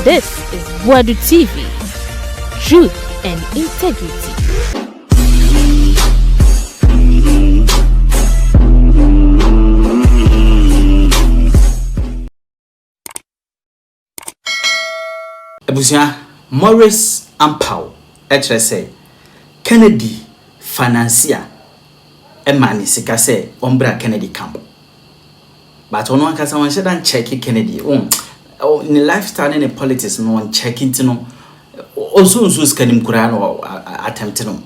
This is Boadu TV. Truth and integrity. Abusia Maurice Ampaw say Kennedy financier Emani sika say ombra Kennedy camp. But on one case, I want to check Kennedy. In the lifestyle and the politics, no one checking to know. Also, scanning Quran or attempting them.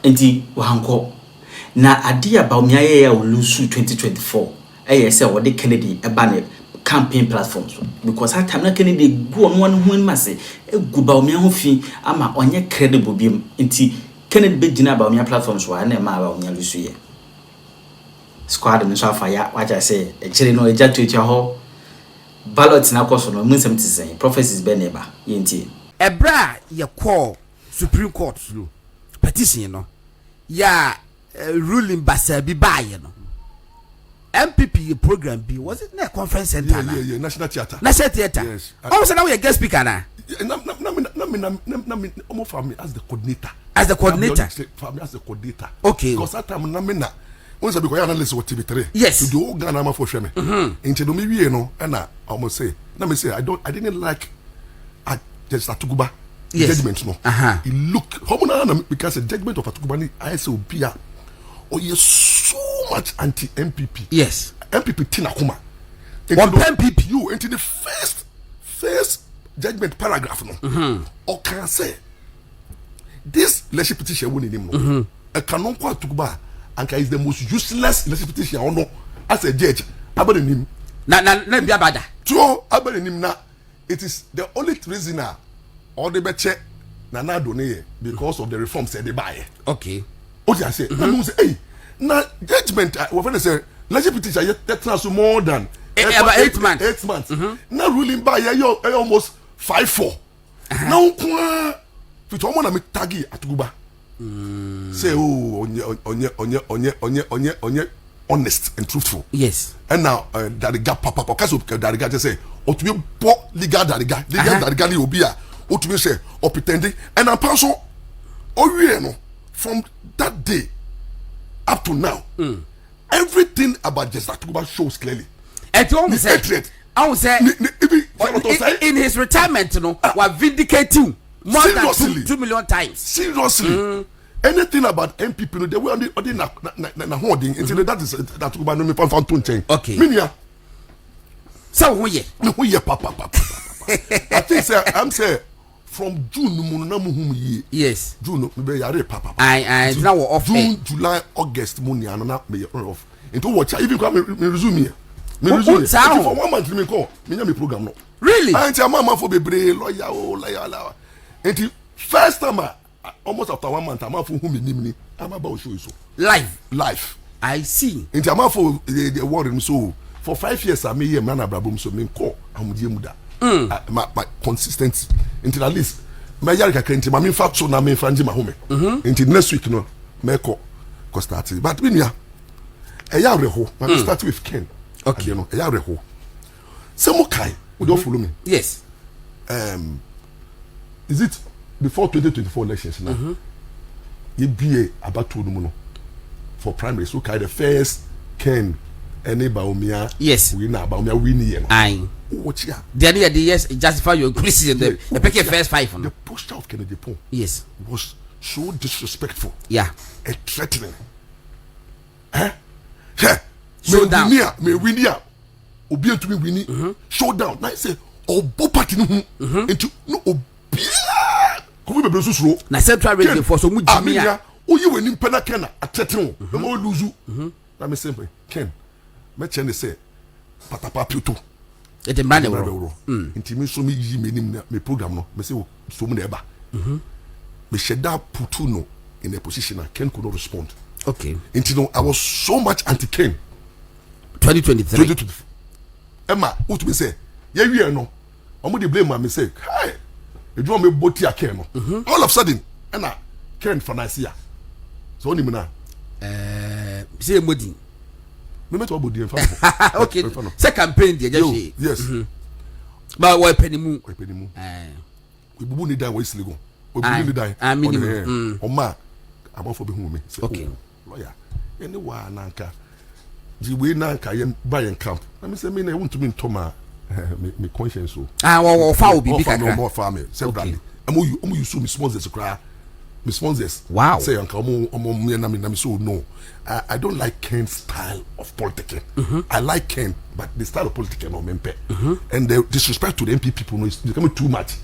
Indeed, Wahanko. Na idea Bawumia will lose 2024. I say what the Kennedy a banner campaign platforms because that time Kennedy go on one who must say a good Bawumia who fee ama on your credible beam. Indeed, Kennedy be dinner Bawumia platforms were never Bawumia Lucia. Squad and so fire, what I say, actually no eject to your whole ballots na course no mean something say prophecies be neighbor yenti ebra ye call Supreme Court through petition no ya ruling basa bi baye no MPP program B was it na conference center yeah national theater yes how say now we guest speaker na me almost for me as the coordinator okay because that time na me na once because analyst what TV3 yes to do Ghana ma for shame into do me wie no na almost say na me say I didn't like just Atuguba judgment no it look how because the judgment of Atuguba ni I say obia oh yes so much anti MPP yes MPP tinakuma one MPP you into the first judgment paragraph no or can say this leadership petition won him no a canon kwa Atuguba and is the most useless petition or no as a judge abanim na bia bada to abanim na it is the only reason all the beche na do ne because of the reforms said they buy okay what I say na say hey na judgment we find say legislative petition yet more than 8 months na ruling by almost 5-4 now kwa fit o mo na me tagi Atuguba say onye honest and truthful yes and now dariga papa because of dariga just say otumi bo legal dariga ni obi a otumi say or pretending and I'm also no from that day up to now everything about just Atuguba shows clearly and you say I will say in his retirement was vindicating more than 2 million times. Seriously. Anything about MPP, no, they were on the holding until that is that to no me found to okay. Minia. So who ye? No, who papa. I think I'm say from June no ye. Yes. June no be yare papa. I now off June, July, August money and not me off. Into watch even come me resume here. Me resume. For 1 month me call. Me program no. Really? I tell mama for be lawyer. Until first time almost after 1 month, I'm out for whom I'm about to show you so. Life. I see. Until I'm out for the word so for 5 years, I may hear man abrabum so me call. I'm with you my consistency. Until at least my yarika can't my fact so now me friend my home. Until next week, no, me call. Cause start but when ya a yard reho, I start with Ken. Okay, you know, a yard reho. Samukai would you follow me? Yes. Is it before 2024 elections now? You be about to no for primary. So kind the first Ken any Bawumia. Yes. We na Bawumia win here. Aye. What ya? The yes justify your criticism. The pick first 5. The posture of Kennedy Pong. Yes. Was so disrespectful. Yeah. And threatening. Showdown. Me win here. Obi to me winning. Showdown. Now I say obo party no into no come be so na central radio for so mujimia o yi wani mpana ken atete o ma luzu na me simple ken me chen say patapa pioto e de brand wo intimi so me yi menim na me program no me say so mu na eba me sheda putu no in a position that Ken could not respond. Okay. Until I was so much anti Ken. 2023. Emma, what we say? Yeah, we no. I'm going to blame me say, hey, you want me boti a Ken no. All of a sudden, Anna Ken for nice year. So only me na. Say Modi. Me met Obodi. Okay. Say campaign there just. Yes. But we penny mu. We bubu ni dan we siligo. We bubu ni dan. Minimum. Oma abafo be hu me. Okay. Lawyer. Any wa nanka. Ji we nanka ye buy en camp. I mean say me na Wontumi ntoma me conscience so. Wo fa obi bi kakra. No more family severally. Omo you so me sponsors cry. Me sponsors. Wow. Say anka omo me na me so no. I don't like Ken's style of politicking. I like Ken, but the style of politicking no mempe. And the disrespect to the MP people is becoming too much.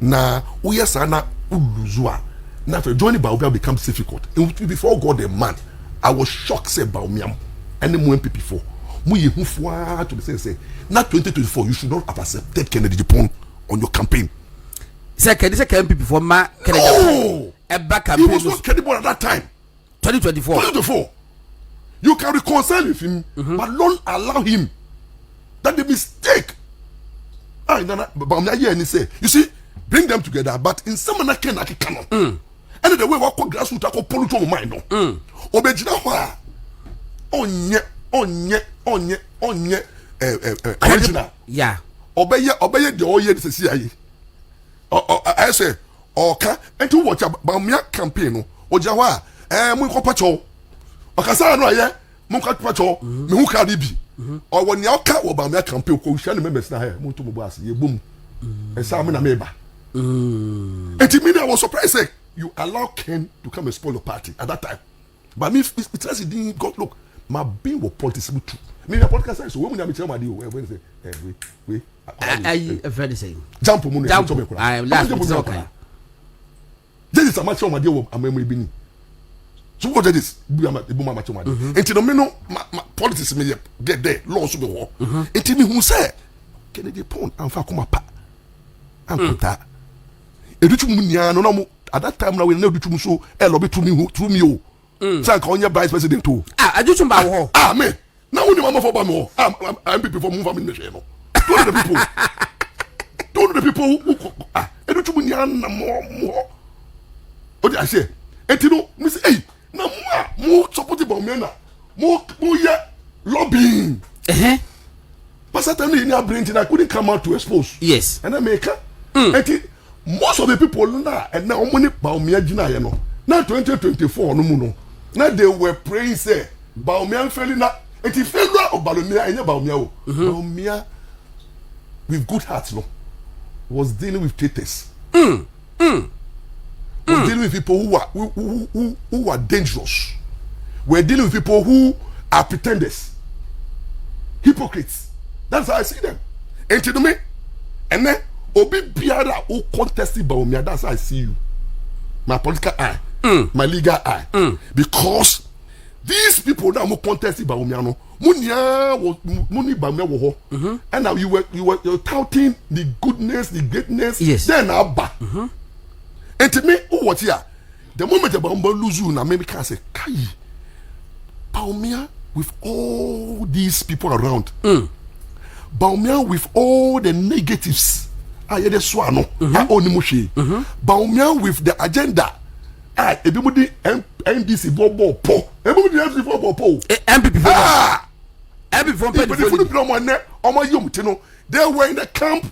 Na we yes na uluzua. Now for joining Bawumia becomes difficult. Before God the man, I was shocked say Bawumia and the MP before. Muye hufwa to be say not 2024 you should not have accepted Kennedy Agyapong on your campaign. Say Kennedy before ma Kennedy Agyapong. He was not credible at that time. 2024. You can reconcile with him, but don't allow him. That the mistake. You see, bring them together, but in some manner can cannot. And the way we call grassroots, I call political mind. Obejina wa onye original. Yeah. Obeye the oye the CCI. I say oka and to watch Bawumia campaign. Ojawa mu ko pacho. Okasa no aye mu ko pacho me hu ka bi. O woni oka wo Bawumia campaign ko hwa ne members na he mu to mo boss ye bom. Esa me na meba. And me I was surprised say you allow Ken to come and spoil your party at that time. But me it says it didn't go look my being was politics too. Me the podcast say so when me tell my deal when say we I very same. Jump mo no. I last okay. This is a match on my deal am me bi. So what is bu ma match on my deal. Enti me no politics me get there law so be wo. Enti me hu say Kennedy Agyapong amfa koma pa. Ankuta. Edutu mu nia no mo at that time na we na edutu mu so lobby to me o. Say ka onye vice president o. Edutu ba wo. Me. Na woni mama for ba me. I'm people for move am me share no. Don't the people who edutu mu nia na mo. O di ase. Enti no me say hey, na mo support Bawumia na. Mo ye lobbying. But certainly in your brain I couldn't come out to expose. Yes. And I make enti most of the people now and now money Bawumia gina ye no. Now 2024 no mu no. Now they were praying say Bawumia failing na enti failure of Bawumia enye Bawumia o. Bawumia with good hearts no was dealing with traitors. Was dealing with people who are dangerous. We're dealing with people who are pretenders. Hypocrites. That's how I see them. And to me, and then Obi Biara who contested Bawumia, that's how I see you. My political eye, my legal eye. Because these people now who contested Bawumia no, Muni Bawumia wo ho. And now you're touting the goodness, the greatness. Yes. Then Abba. And to me, who what here? The moment Bawumia lose you, now maybe can say, Kai Bawumia with all these people around. Bawumia with all the negatives. Ayede swano. Onimushi. Bawumia with the agenda. Everybody NDC bobo po. Everybody NDC bobo po. MPP. They were in the camp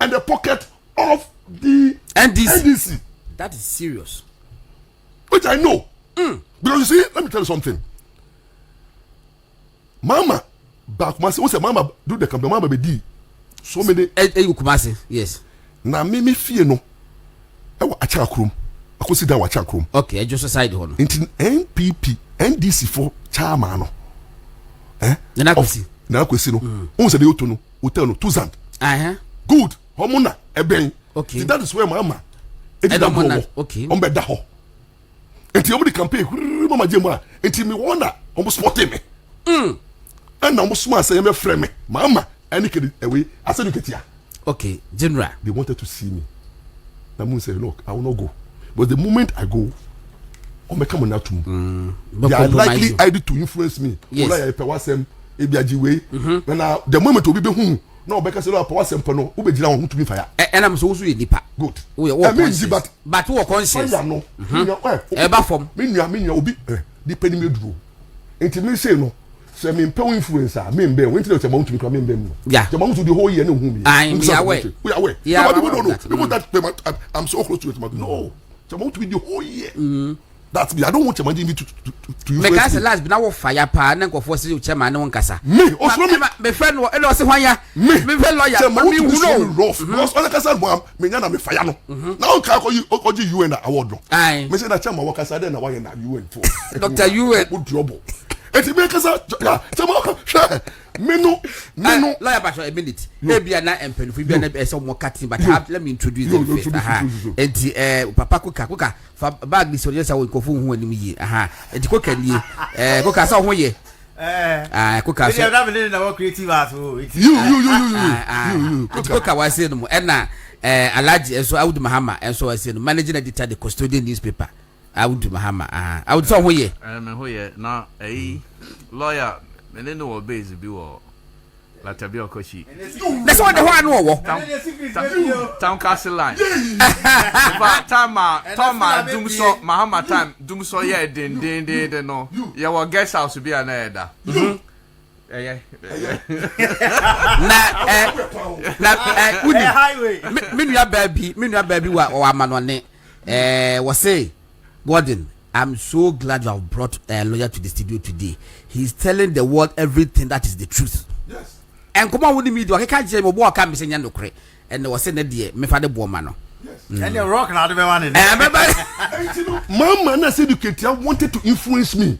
and the pocket of the NDC. That is serious. Which I know. Because you see, let me tell you something. Mama, back Kumasi, Mama do the campaign, Mama be di. So many. Kumasi, yes. Na me fear no. I wa achakrum. I consider wa achakrum. Okay, I just aside one. Into NPP, NDC for chairman no. Na kwesi no. On se de oto no, hotel no 2000. Good. Homuna eben. Okay. That is where Mama. Okay. On be da ho. Enti omo the campaign, Mama Jemwa. Enti me wonder, omo spotting me. And now Musma say me friend me. Mama, any kid away. I said look at ya. Okay, General. They wanted to see me. The moon said, look, I will not go. But the moment I go, I may come on that to me. They are likely either to influence me. Yes. Or now the moment will be whom no because a power semper no ube down to be fire. And I'm so nipa. Good. We are but who are conscious? No. Eba form. Minya obi depending me do. Inti me say no. say me pay influencer me be when tell you Wontumi come me be no yeah the man to the whole year no hu me we are aware yeah people don't know people that I'm so close to it no the man to be the whole year that's me I don't want the man to me can say last be na wo fire pa na nkofo say chairman na won kasa me also me friend wo e no say hwan ya me friend lawyer me hu no rough because all kasa mo me nya na me fire no na o ka ko UN award no me say na chairman wo kasa dey na why na UN for Dr. UN wo trouble eti me kasa chairman menu lawyer pastor a minute e bia na empenu fi bia na e so mo cutting but let me introduce them first enti papa koka fa bag this so just we nkofo hu anim yi enti koka ni koka sa ho ye koka so na creative art you koka wa say no e na Alhaji enso Audu Mahama enso wa say no managing editor the custodian newspaper Audu Mahama Audu so ho ye me ho ye na lawyer me no wo base bi wo la tabi okoshi that's what the one wo town castle line but time dumso Mahama time dumso ye den no ye wo guest house bi ana eda highway minua baby wa amano ne wo say Gordon, I'm so glad you have brought a lawyer to the studio today. He's telling the world everything that is the truth. yes And come on with the media, I can't say more can be saying no cre. And there was saying that me father Bomano. yes and the rock na the one mama na say educator wanted to influence me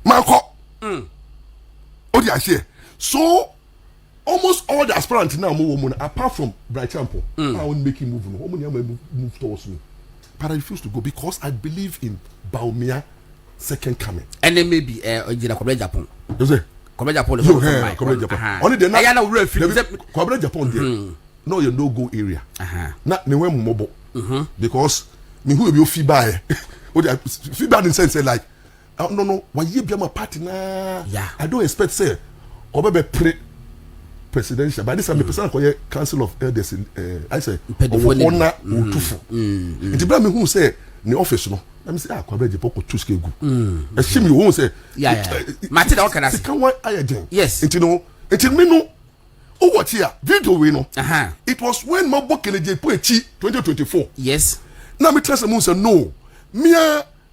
manko o dey share so almost all the aspirants now mo woman apart from Bright Champo I want making move no woman move towards me but I refuse to go because I believe in Bawumia second coming And then maybe Agyapong. you say Agyapong Agyapong only the na Agyapong there no you no go area na ne we mobo because me who be feedback o dey feedback in sense like no why you be my party na I don't expect say obebe presidential but this time the person call council of elders I say ona otufu nti bra me who say ne office no let me say Agyapong poko tuske gu e shimi who say Martin what can I say can why again yes nti me no oh what here video we no it was when Mabo Kennedy Poechi 2024 yes na me trust me say no me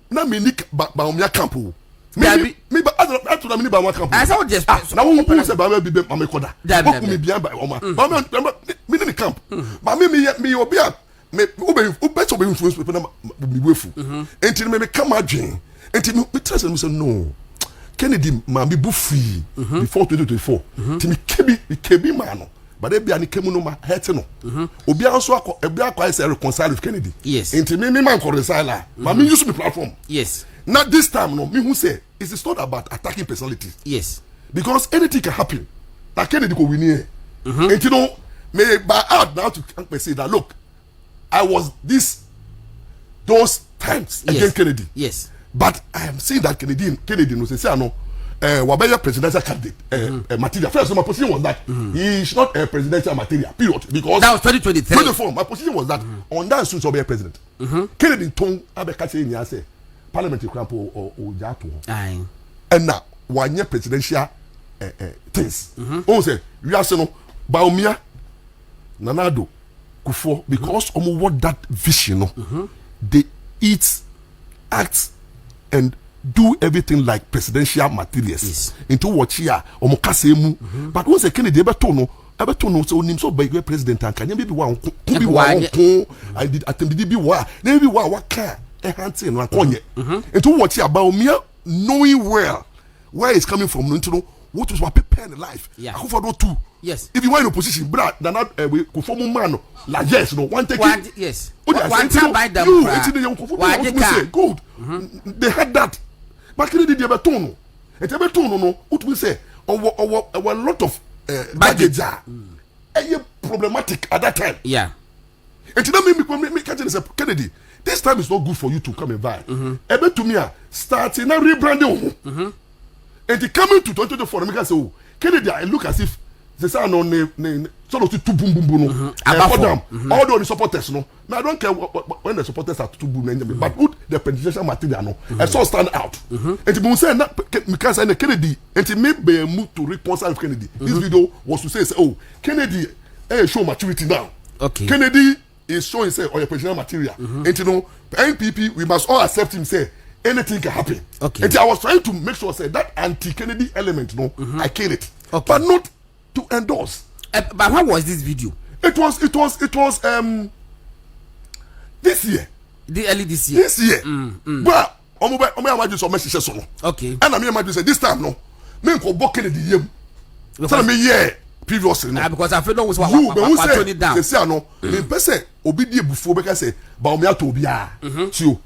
na me nik Bawumia camp me ba atu na me ni Bawumia camp I saw just na who say Bawumia bi ma me koda boku me bia ba oma Bawumia me ni camp ba me obi a me ube influence people na me wefu enti me come adwen enti me trust me say no Kennedy ma be bu free before 2024 ti me kebi man no but e bia ni kemu no ma hete no obi anso akọ e bia akọ say reconcile with Kennedy yes enti me man reconcile ma me use my platform yes not this time no me who say it's not about attacking personalities yes because anything can happen like Kennedy go win here enti no me by out now to say that look I was those times against Kennedy yes but I am saying that Kennedy no say no Wabaya presidential candidate material first my position was that he is not a presidential material period because that was 2023 my position was that on that soon to be a president Kennedy ton abeka say nya say parliamentary cramp or jato and now one year presidential things on say we are saying no Bawumia Nanado Kufo because what that vision no they eat act and do everything like presidential materials into what here omokasemu but once a Kennedy ebeto no so nim so be president and can be one could be one I did attend be wa maybe what can e hanti no akonye into what here Bawumia knowing well where it's coming from into no what was prepare in life for do too yes if you want in opposition brad na go form man la yes no one take yes one time by them you into the young say good they had that but Kennedy dey beton no et beton no what we say our lot of baggage problematic at that time and then me catch say Kennedy this time is not good for you to come and buy ebe to me starting now rebranding and coming to 2024 me can say oh Kennedy I look as if they say no sort of two boom boom boom all the supporters no. I don't care when the supporters are two boom but put the presidential material no and so stand out. And to say that because I Kennedy and to make be move to reconcile with Kennedy. This video was to say oh Kennedy show maturity now. Okay. Kennedy is showing say on your presidential material. And you know NPP we must all accept him say anything can happen. Okay. And I was trying to make sure say that anti-Kennedy element no I kill it. Okay. But not to endorse. But when was this video? It was this year. The early this year. This year. But imagine some message so. Okay. And I imagine say this time no. Me ko bo Kennedy yem. Tell me yeah previously no. Because I feel no was what turn it down. They say no. Me person obi die bufo be ka say Bawumia to obia. So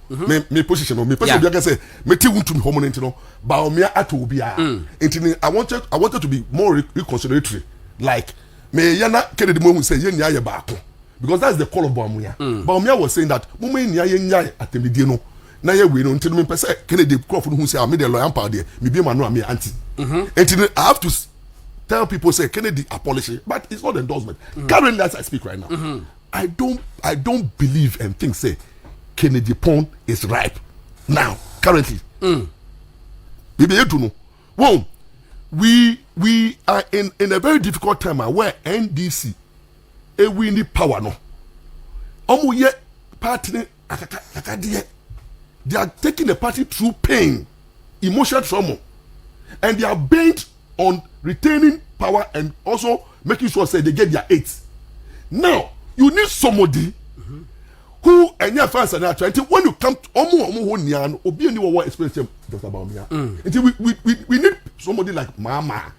me position no me person obia ka say me ti Wontumi homo no Bawumia ato obia. Enti I wanted to be more reconciliatory like me yana Kennedy mo say ye nya ye baako because that's the call of Bawumia. Bawumia was saying that mo me nya ye nya atemidie no na ye we no enti me person Kennedy Crawford who say I made a lawyer Ampaw there me be man no am anti. Enti I have to tell people say Kennedy apology but it's not endorsement. Currently as I speak right now I don't believe and think say Kennedy Agyapong is ripe now currently. Maybe you know. Well, we are in a very difficult time where NDC we need power no. Ye party they are taking the party through pain, emotional trauma, and they are bent on retaining power and also making sure say they get their aids. Now you need somebody who and your fans are trying when you come to omo obi any what experience Dr. Bawumia. We need somebody like Mama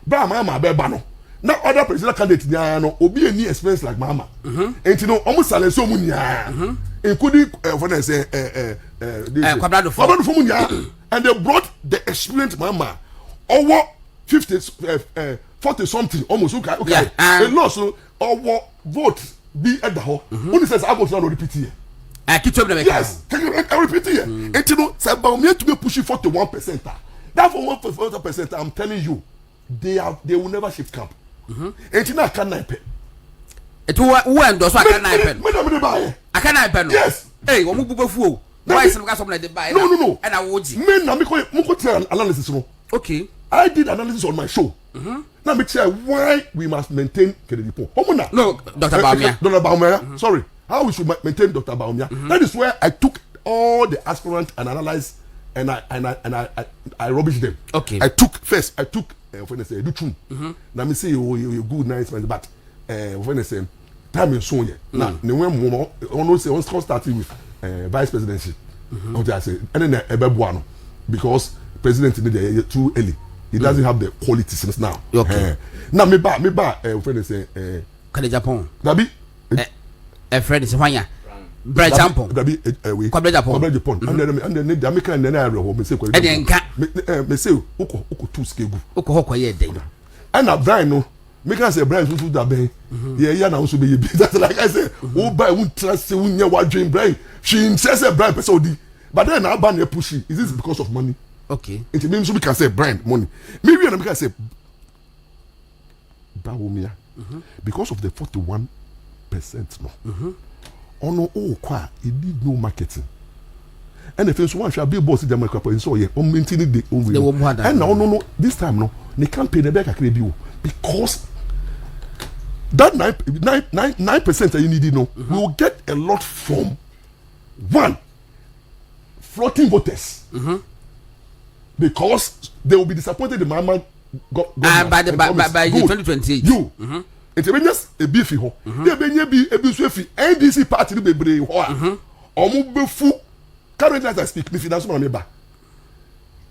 Beba no. Now other presidential candidate no obi any experience like Mama. And you know almost silence so munya. Including when I say and they brought the experienced Mama over 40 something almost okay. A loss or vote be at the hall. When he says I was not repeat here. Yes, I repeat here. And you know, Bawumia to be pushing 41%. That for 1% I'm telling you, they will never shift camp. And you know I can't naipe. It will endorse I can't naipe. I can't naipe. Yes. Hey, what move fool? Why is some like the buy? No. And I would men na me ko analysis no. Okay. I did analysis on my show. Now me tell why we must maintain Kennedy Agyapong. No, Dr. Bawumia. Dr. Bawumia. Sorry. How we should maintain Dr. Bawumia. That is where I took all the aspirants and analyzed and I rubbished them. Okay. I took when I say do true. Now me say you good nice man but when I say time is so now ne when more on say on starting with vice presidency. I say and then ebeboa because president is too early. He doesn't have the qualities now. Okay. Now me ba friend say Agyapong. Dabi a friend is wanya. Bribe Agyapong. Dabi we. Agyapong. And then the American and I me say me say uko two skegu. Uko hokwa ye den. And na Brian no me can say Brian so da ben. Yeah na so be that's like I say who buy won't trust say won what dream Brian. She says Brian person odi. But then na ban pushing. Is this because of money? Okay. It means we can say brand money. Maybe we can say Bawumia because of the 41% no. Ono kwa it did no marketing. And if it's one shall be boss the microphone so yeah, maintaining the own. And now no this time no, they can't pay the back a credit because that 9% that you need no, we will get a lot from one floating voters. Because they will be disappointed the Mama by 2028. You. It's just a beefy ho. They be a beefy NDC party be brave ho. Omo be fu. Currently as I speak, me finance man me ba.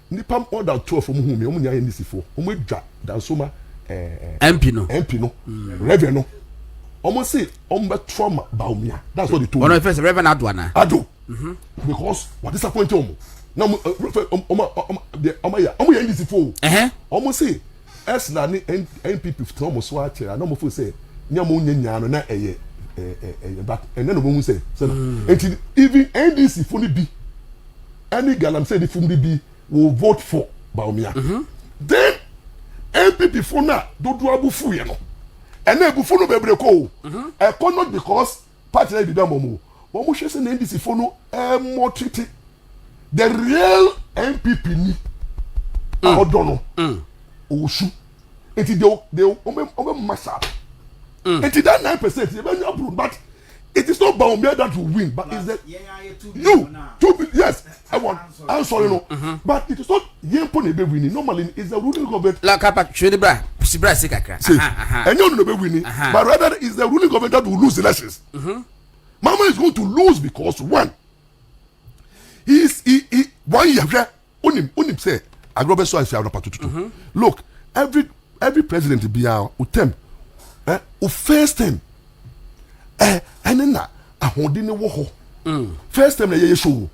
Nipa more than 12 from whom omo nya NDC for. Omo dwa dan so ma MP no. Reverend no. Omo say omo be trauma Bawumia. That's what they told me. One of first Reverend Ado. Because what disappointed omo. Now, omo ya NDC for. Omo say, as na NPP for omo so ache, na omo for say, nya mo nya no na but and then omo say, until even NDC for be, any galam say the for be will vote for Bawumia. Then NPP MPP for na do abufu ye no ene abufu no bebre ko not because party na be do amomo but mo hwese na NDC for no more treaty the real MPP ni odono osu enti they ome massa enti that 9% you be approve but it is not Bawumia that will win, but is that yes, I want. I'm sorry, no, but it is not Yempone be winning. Normally, it's the ruling government. La capa, Shwedebra, Sibra Sikakra. And you know be winning, but rather is the ruling government that will lose the elections. Mama is going to lose because one, he 1 year. Unim say, I go so I say look, every president be our utem, first time. And then ahoɔden ne wɔ hɔ first time na yɛ show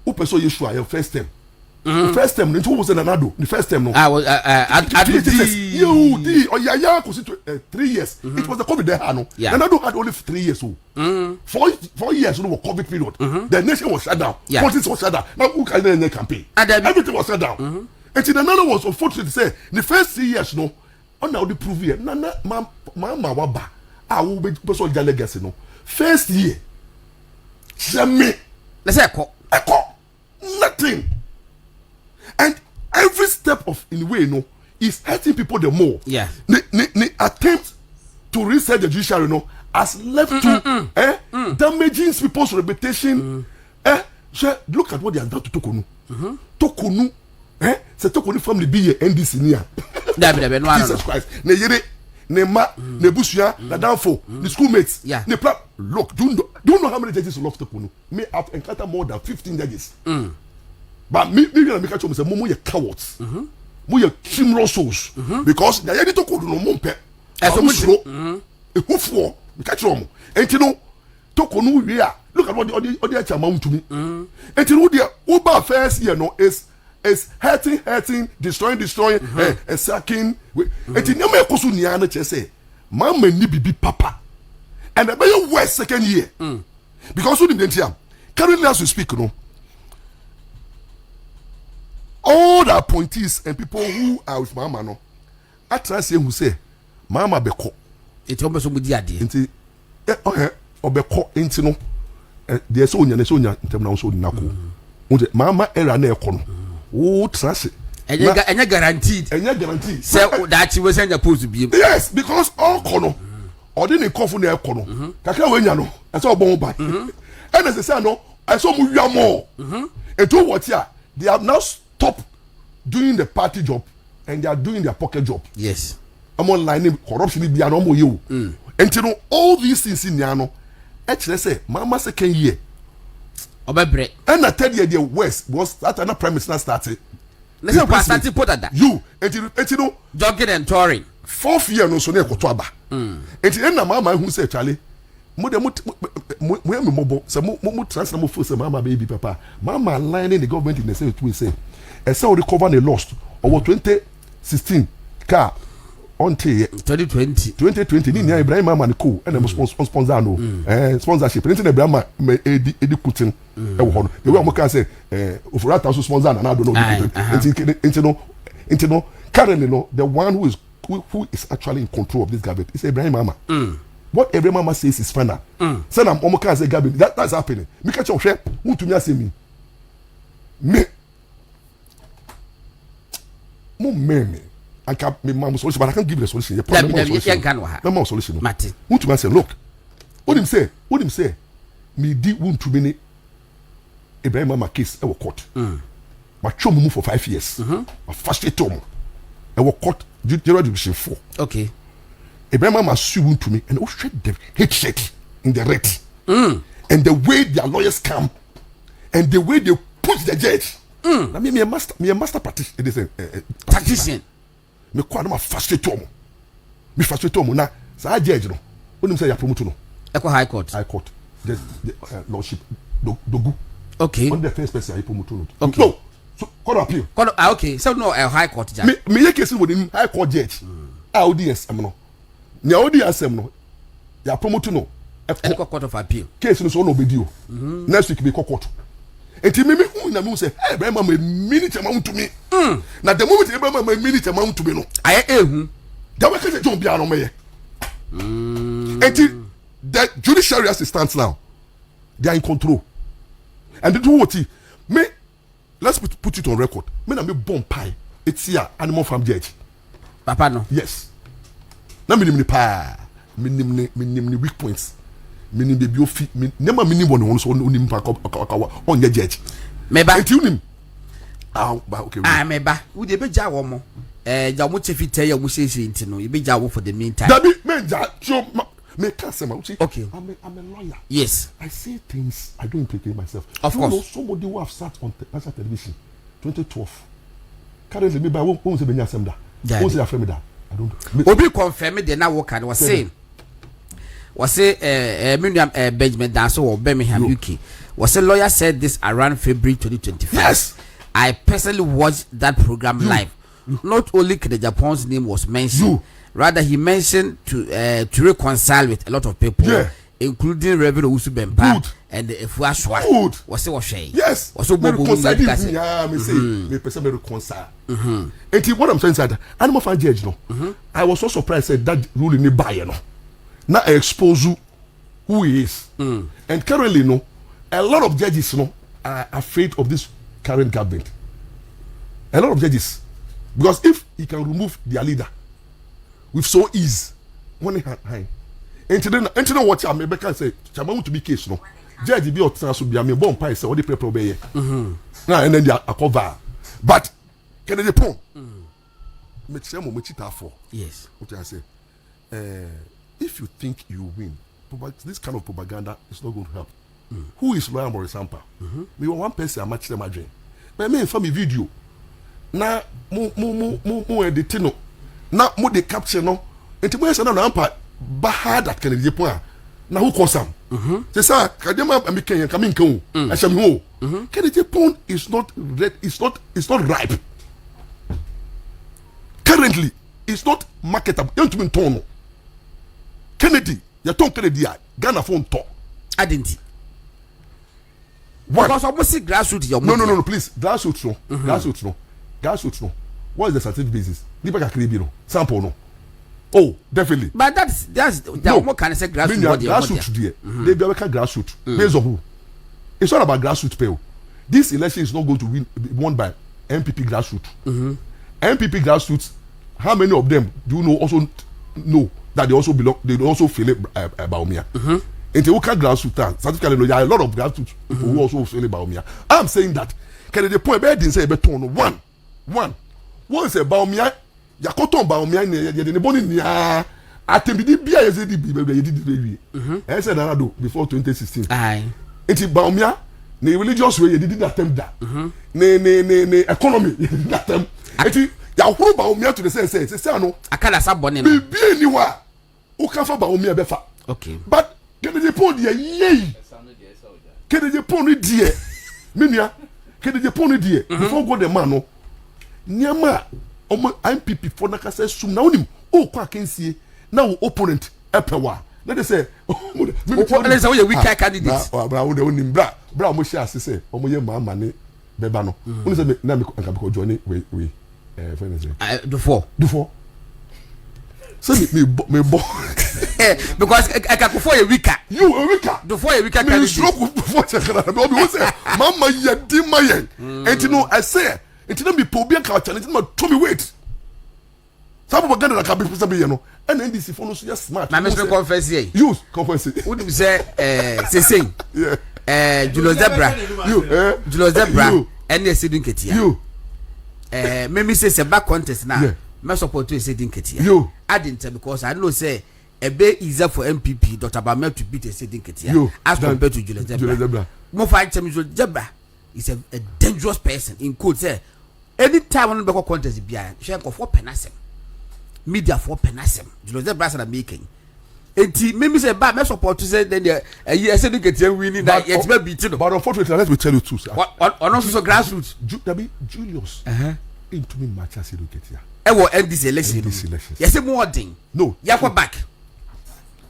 wopɛ so yɛ show a yɛ first time first time no nti wo sɛ nanado the first time no ɔyaya kɔsi 3 years it was the COVID there no nanado had only 3 years so 4 years no wɔ COVID period the nation was shut down politics was shut down now who can do campaign everything was shut down and nanado was unfortunate to say the first 3 years no ɔna ɔde prove yɛ nana mama waba I will be person legacy no first year jamais let's say nothing and every step of in the way no is hurting people the more the attempt to reset the judiciary no has left to damaging people's reputation so look at what they have done to Tokonu c'est Tokonu family be here NDC nia Jesus Christ ne yere ne ma ne busua na danfo the schoolmates ne look do you know how many judges love Tokonu me I've encountered more than 15 judges but me gonna make sure say mo ye cowards mo ye chimrosos because na yedi Tokonu no mo mpe eso mo suro ehufo me catch them enti no Tokonu we a look at what the chama Wontumi enti no dia uba first year no is hurting, destroying, sacking. And in your Kosu Niana say, Mamma ni bibi papa. And a very worst second year. Because we didn't hear. Currently, as we speak, no, all the appointees and people who are with Mama, no, I try to say who say, Mama Beko. It's almost a good idea. Or Beko, ain't no. There's only a Sonia in terms of Nako. Mama era ne kono. Oh, trust it. And you guaranteed. Say that you was supposed to be. Yes, because all kono. Or didn't call for near kono. Kaka wenyano. I saw bon by. And as I said, no, I saw more. And to what here, they have now stopped doing the party job and they are doing their pocket job. Yes. I'm online corruption be an almost you. And you know all these things in Yano. Actually, say, Mama second year. And I tell you, the West was that another premise not started. Let's say started put at that. You and you know jogging and touring. 4th year no so near Kotwaba. And then Mama who said Charlie, mobile, some transfer for Mama baby papa. Mama lining the government in the same way say. And so recover the lost over 2016 car. Until 2020 ni Ibrahim Mama ni cool and sponsor no sponsorship anything Ibrahim edi kutin e wo ho the way mo can say ofurata also sponsor na do no into no currently no the one who is actually in control of this government is Ibrahim Mama. What Ibrahim Mama says is final. Say na mo can say government that's happening me catch hwe Wontumi asemi me I can't make my solution, but I can't give you the solution. You can't solution. Wontumi say, look, what him say? Me di Wontumi Ibrahim Mama case I will court. But show me for 5 years. I frustrate him. I will court general division 4. Okay. Ibrahim Mama sue Wontumi and shred the hatred in the red. And the way their lawyers come and the way they push the judge. I mean, me a master practitioner. Me kwa na frustrate omo me frustrate omo na sa judge no onim say ya promote no Echo high court the lordship dogu okay on the first person ya promote no okay no so court appeal okay so no high court judge me ye case with him high court judge audience am no ne audience am no ya promote no Echo court of appeal case no so no obedi o next week be court enti me hu na me say eh Brahma me minute amount to me na the moment Brahma me minute amount to me no aye ehu that we can John bia no me enti the judiciary as it stands now they are in control and they do what me let's put it on record me na me bomb pie it's here animal farm judge papa no yes na minimum pa minimum weak points minimum baby ofi nema minimum one so onim pa on your judge meba enti unim ba okay meba we dey be ja wo mo ja mo chefi tell you mo say enti no e be ja wo for the meantime dabi menja so me can't say okay I'm a lawyer. Yes, I say things I don't implicate myself. Of course. Know somebody who have sat on national television 2012 currently me by won't say benya semda won't say afremi da I don't obi confirm me dey na work and was saying Miriam Benjamin Danso or Birmingham UK was a lawyer said this around February 2025. Yes, I personally watched that program live. Not only Agyapong's name was mentioned, rather he mentioned to reconcile with a lot of people, including Reverend Usu Bempa and the Efuashwa. Was it was yes, was so me say me person me reconcile. And what I'm saying is that animal fan judge no. I was so surprised that ruling me buy no. Now I expose who he is. And currently no, a lot of judges no are afraid of this current government. A lot of judges, because if he can remove their leader with so ease, money high. And then what I maybe can say, Chama to be case no. Judge be outside so be a me bomb pie say what the prepare be. Now and then they are cover. But can they pon? Me say mo chita for. Yes. What I say? If you think you win, this kind of propaganda is not going to help. Who is lawyer Maurice Ampaw? Me one person I match them again. But me for me video. Na mo edit no. Na mo de capture no. Enti mo say na Ampaw ba that can dey point. Na who cause am? Say sir, kadema am ken kan me nkan o. Asham ho. Kennedy Pond is not red, it's not ripe. Currently, it's not marketable. You to turn. Kennedy, you turn Kennedy Ghana phone talk. I didn't. What? Because almost grassroots your no, please. Grassroots no. Grassroots no. What is the scientific basis? Nipa ka kribi no. Sample no. Oh, definitely. But that's no. What can I say grassroots? Grassroots there. They be grassroots. Based on who? It's not about grassroots pay. This election is not going to be won by MPP grassroots. MPP grassroots, how many of them do you know also know that they also belong, they also feel it Bawumia? And they can grassroots, certificately, there are a lot of grassroots who also feel it Bawumia. I'm saying that, can the point where they say beton one is a Bawumia, Yakoton Bawumia, the bone in the Atembidi Bia is the baby. I said I do before 2016. Aye. It's Bawumia. Ne religious way you did attempt that. Ne economy you did attempt. Eti ya huru Bawumia to the sense say no. Akala sa bone no. Bi eniwa. O kan fa Bawumia be fa. Okay. But Kennedy Pond dey yey. Kennedy Pond dey. Menua. Kennedy Pond dey. Before go the man no. Niama omo MPP for na ka say sum na onim. O kwa kensie na wo opponent epewa. Let us say, let's say we weak candidates. Bra, we onim bra mo share say omo ye mama ne beba no. Uni say na me kan be ko join we friend say. Do four. So me bo because I can for a weaker. You a weaker. Do for a weaker candidate. Me stroke for check na be say mama ye di mayen. Enti no I say, enti na me po bi kan challenge na to me wait. Some propaganda that can be put here no. And NDC for no so just smart. My Mr. Confess here. Use confess. Who do you say say yeah. Julius Zebra. You Julius Zebra. And they say dinketia. You. Me say back contest now. Me support to say dinketia. You. I didn't because I know say a bit easier for MPP Dr. Bamel to beat a sitting ketia as compared to Julius Zebra. More fight Julius Zebra is a dangerous person in code say anytime on the contest behind share for penasem. Media for penasem. Julius Zebra are making. Enti maybe say bad me support to say then you say you get winning that it may be beaten. But unfortunately let me tell you too. What on also grassroots. Julius into me match as you get here. I will end this election. Yes, more thing. No. You go back.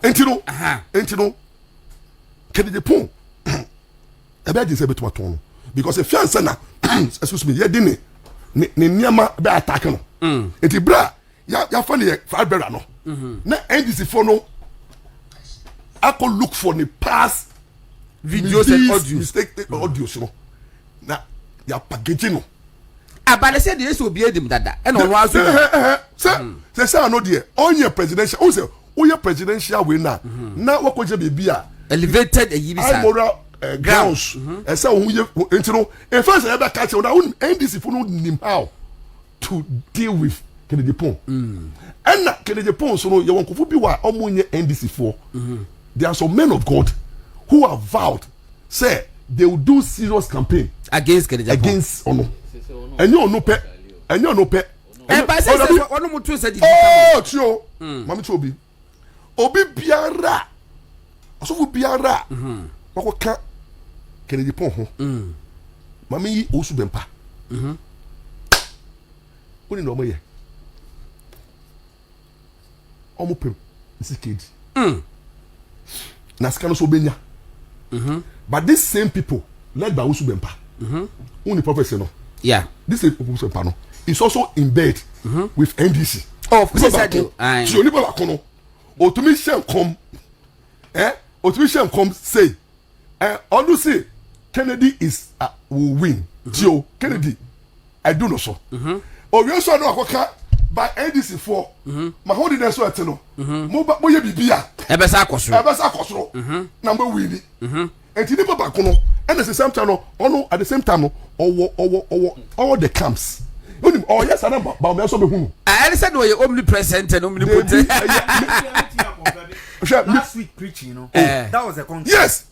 Enti no. Kennedy Pond. E be dey say beto aton. because if you answer na excuse me, ye di ne niama be attack no. Enti bra ya fa ne five brother no. Na NDC for no I could look for the past videos and audio mistake audios no. Na ya package no. Abale say the so be edim dada. E no wa so. Say no there. On your presidential, o say o your presidential way na. Na what kwaje be bia elevated a yibisa. Moral grounds. E say o ye enti no. In fact say e be catch na NDC for no nim how to deal with Kennedy Pon. And na Kennedy Pon so no ye won kofo bi wa omonye NDC for. There are some men of God who have vowed say they will do serious campaign against Kennedy Pon. Against ono. Enyo no pe. Enyo no pe. E ba say ono mutu say di. Oh, tio. Mami to obi. Obi biara. Osofu biara. Wako ka Kennedy Pon ho. Mami yi osu bempa. Oni no mo ye. Omo pem. Isi keji. Na skano so benya. But these same people led by osu bempa. Only prophet no. Yeah. This is Pano. It's also in bed with NDC. Oh, of course I do. So you never Wontumi shall come. Wontumi shall come say. All say Kennedy is will win. Joe Kennedy. I do not so. Oh, you also know Akwaka by NDC for. My holiness so ateno. Mo ye bibia. Ebesa akosoro. Number winning. And you never back on. And at the same time, at the same time, all the camps. Oh yes, I know. But me also be who. I said we are omnipresent and omnipotent. Last week preaching, you know. That was a concept. Yes.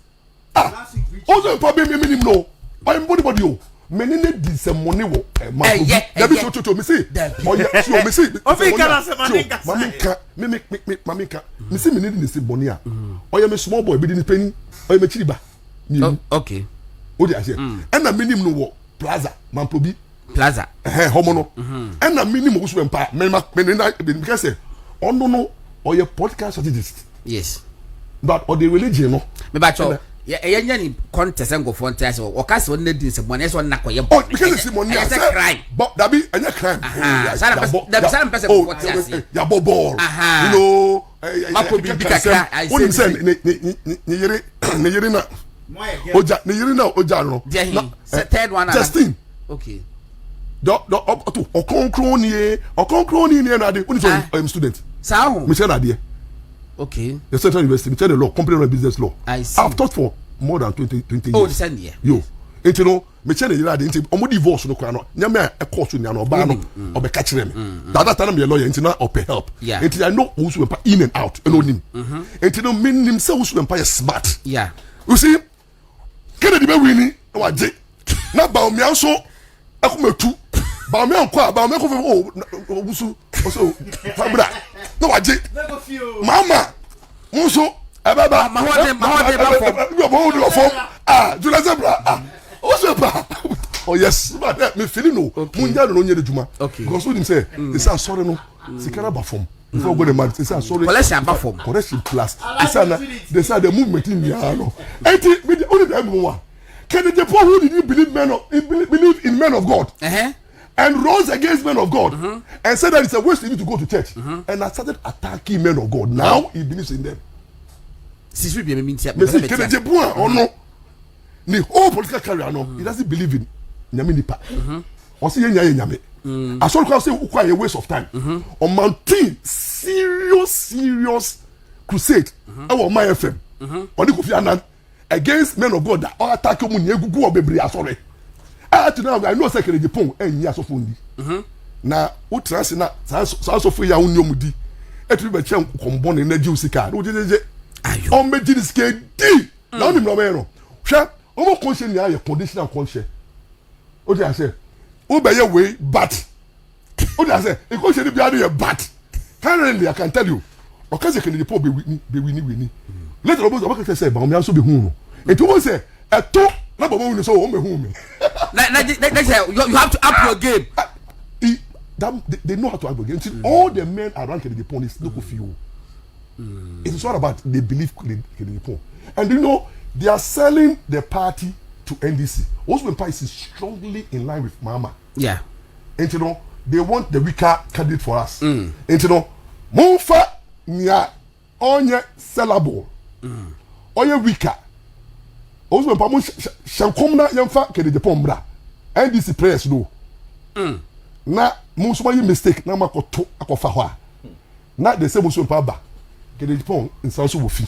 Last week preaching. Also, problem me no. I'm body oh. Many need this money wo. That be so me see. Oh yeah, so me see. Mamika. Me see me need this money ah. Oh yeah, me small boy be the penny. Oh yeah, me chiriba. Okay. What do I say? And a minimum no plaza, Mamprobi plaza. Homono. And a minimum was empire. Because say, oh no, or your podcast strategist. Yes. But or the religion no. Me bacho. Yeah, any contest and go for test or cast one need this one. One na koye. Oh, because it's money. It's a crime. But that be any crime. Some person for what you say. Ya ball. You know. Makobi bikaka. I say. Ni yere na. Oja ni yiri na oja no. Third one. Justin. Okay. Do up to okonkron ni na de. Uni so I'm student. Sao. Me say na de. Okay. The Central University, me tell the law, company business law. I see. I've taught for more than 20 years. Oh, the same year. Yo. Enti no, me tell the lady enti omo divorce no kwa no. Nyame e course ni no ba no. Obe ka kire me. That time me lawyer enti na ope help. Enti I know who's in and out. Eno nim. Enti no menim say who's smart. Yeah. You see, Kennedy be winning wa je. Na Bawumia so akumetu. Bawumia nkwa, Bawumia ko oh busu. So fabra. No wa je. Mama. Muso ababa. Jula zebra. Oh yes, but me feeling no. Munja no nye de juma. Because what him say, they say sorry no. Sikara ba form. Before go the man, they say sorry. Collection ba form. Correction plus. They say the movement in here no. Enti me only the one. Kennedy Pon who did you believe in men of God? And rose against men of God and said that it's a waste for you to go to church. And I started attacking men of God. Now he believes in them. Since we be mintia. Kennedy Pon or no. The whole political career no, he doesn't believe in nyame nipa. Or say nyame. I saw say a waste of time. On mountain serious crusade. Our my FM. On the Kofi Annan against men of God that all attack you go obebri asore. I know say Kennedy Pon enya so fundi. Na wo trans na so fu ya unyo mudi. Etu be chen kombo na energy usika. Wo jejeje. Ayo. On me dis ke di. Na onim no me no. Hwa, o mo conscience ni aye conditional conscience. O dey say, wo be ye way but. O dey say, e conscience bi ade ye but. Currently I can tell you. O ka say Kennedy Pon be wini. Later o ka say ba o me so be hu no. Etu wo say, eto na baba win so o me hu me. You have to up your game. They know how to up your game. All the men around Kennedy Pon is local few. It is all about they believe Kennedy Pon. And you know, they are selling the party to NDC. Wosu Ampaw is strongly in line with Mama. Yeah. And you know, they want the weaker candidate for us. And you know, Monfa nya onye sellable. Onye weaker. Wosu Ampaw mo shankomna yemfa kede Agyapong bra. NDC prayers no. Na mo so yi mistake na makoto akofa ho a. Na they say Wosu Ampaw ba. Kede Agyapong nsa so wo fi.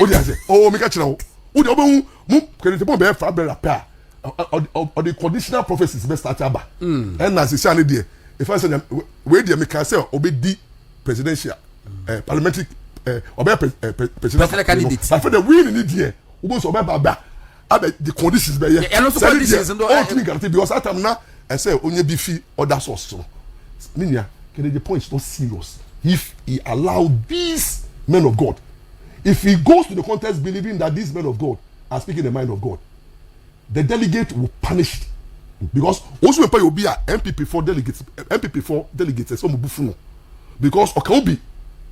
O dey say, "Oh, me ka kire wo. Wo dey obehu mu kede Agyapong be fa bra pa." Or the conditional prophecies best start aba. And as you say there, if I say we dey make say obedi presidential parliamentary presidential candidate. I feel the win in there. We go so baba the conditions be here. And also conditions and all things guarantee because that time now I say onye be fi other source so. Minia, the point is not serious. If he allow these men of God, if he goes to the contest believing that these men of God are speaking the mind of God, the delegate will punish it. Because also when you be a MPP for delegates so mubufuno because Okaobi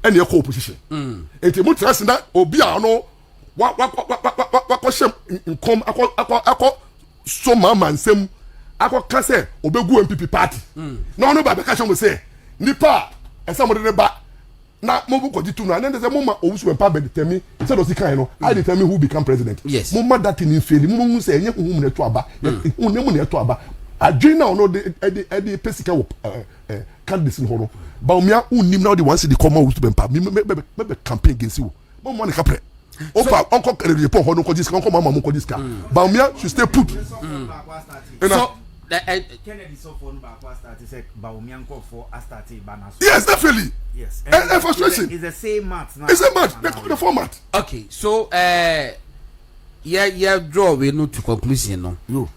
any opposition. And the trust that obi ano wa shem income akọ so mama nsem akọ ka say obegu MPP party. No ba be ka shem say nipa esamo de ba na mobu ko jitu na and then say mama Wosu Ampaw be determine say do sikan no I determine who become president. Yes. Mama that in fail mama say enye huhum na to aba unemu na to aba adwin na no de pesika wo candidates in hono Bawumia unim now the one say the common Wosu Ampaw me campaign against you mama na kapre opa onko kere po hono ko jiska onko mama mo ko jiska Bawumia should stay put. So Kennedy so for back start said Bawumia for start bana. Yes, definitely. Yes. And frustration. It's the same match now. It's a match. The format. Okay, so yeah draw we know to conclusion no. Yo.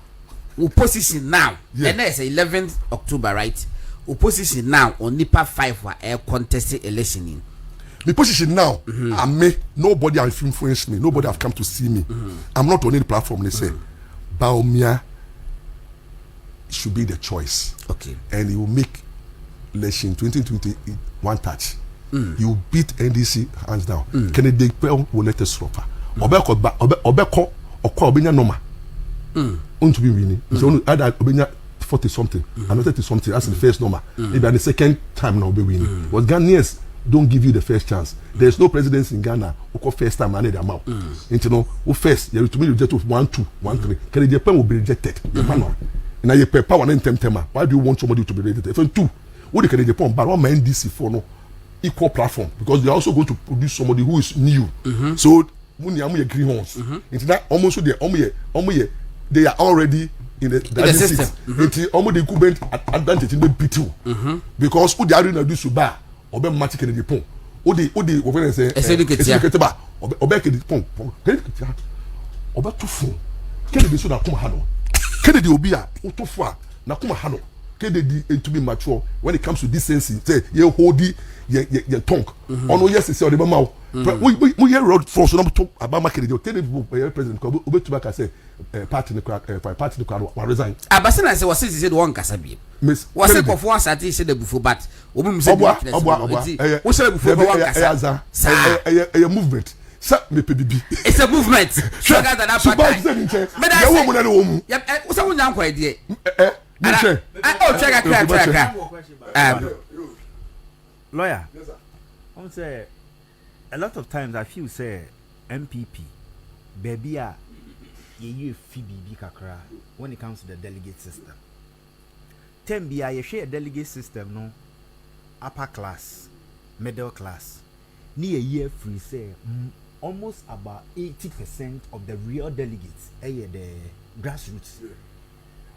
Opposition now. Yeah. And that's 11th October, right? Opposition now on NIPA 5 for air contested election in. The position now, nobody have influenced me. Nobody have come to see me. I'm not on any platform. They say, Bawumia should be the choice. Okay. And he will make election 2021 touch. He will beat NDC hands down. Kennedy will let us stop. Obeko Obenya Noma. To be winning. So either Obenya 40 something, and 30 something. That's the first number. Maybe the second time now be winning. But Ghanaians don't give you the first chance. There's no presidents in Ghana who first time and them out. You know, who first you to me reject 1-2, 1-3. Kennedy will be rejected. Now you pay power and temper. Why do you want somebody to be rejected? If two, what the Kennedy but one NDC for no equal platform because they are also going to produce somebody who is new. So when you are greenhorns, it's that almost they are already in the system. It's almost the incumbent advantage in the B2 because who they are doing do suba obe match Kennedy pon. Odi what say educated ba obe Kennedy pon. Obe tufu. Kennedy so na come hano. Kennedy obi a utofu a na come hano. Kennedy to be mature when it comes to decency. Say you hold your tongue. Ono yes say the mama. We hear road for so to about Kennedy. Kennedy president ko obe to back say party the crowd resign. Abasina say was say one kasa bi. Miss was say for one sati say the before but obi say we say before one kasa. A movement. It's a movement. Sugar than that party. But I say yep, what's one yanko idea? Oh, check. Lawyer. I say a lot of times I feel say MPP baby you Phoebe kakra when it comes to the delegate system. 10 be I share delegate system no upper class, middle class. Near a year free say almost about 80% of the real delegates the grassroots.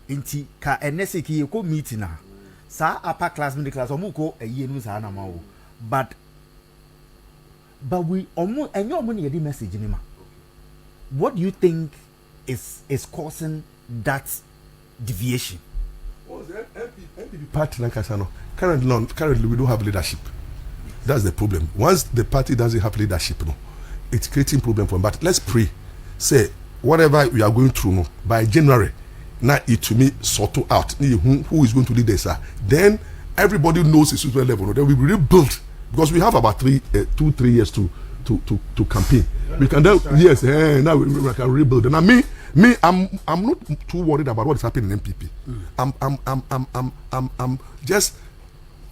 Inti ka NSA ki ko meeting na sa upper class middle class omuko a year no sa na ma wo but we almost and your money the message in what do you think is causing that deviation? Well, the MPP party like I know currently we don't have leadership. That's the problem. Once the party doesn't have leadership, no, it's creating problem for them. But let's pray. Say whatever we are going through, no, by January, now it to me sort out who is going to lead this. Then everybody knows it's super level. No? Then we rebuild because we have about 2-3 years to to campaign. We can then yes, now we can rebuild. And I'm not too worried about what is happening in MPP. I'm just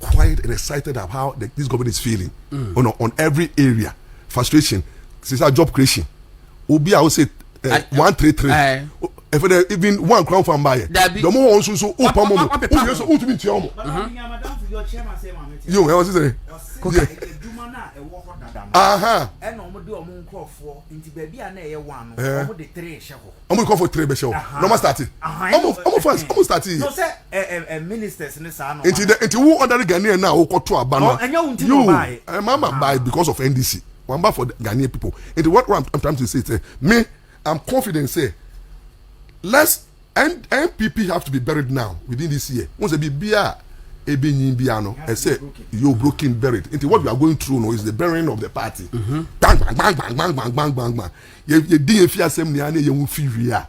quite excited about how this government is feeling on every area. Frustration, since our job creation. Obi, I would say 133. If even 1 crown from buyer, the more also so open moment. You was saying? I'm going to call for 3 show. No more starting. I'm starting. No, sir, ministers in the sun. Into who under the Ghanaian now, who to a banner. You, Mama buy because of NDC. One bar for the Ghanaian people. Into what I'm trying to say, me, I'm confident, say, let's and MPP have to be buried now within this year. Once they be beer, a biano, I say you're broken buried. Into what we are going through now is the burying of the party. Bang bang bang bang bang bang bang bang bang. You didn't fear some near you won't feel here.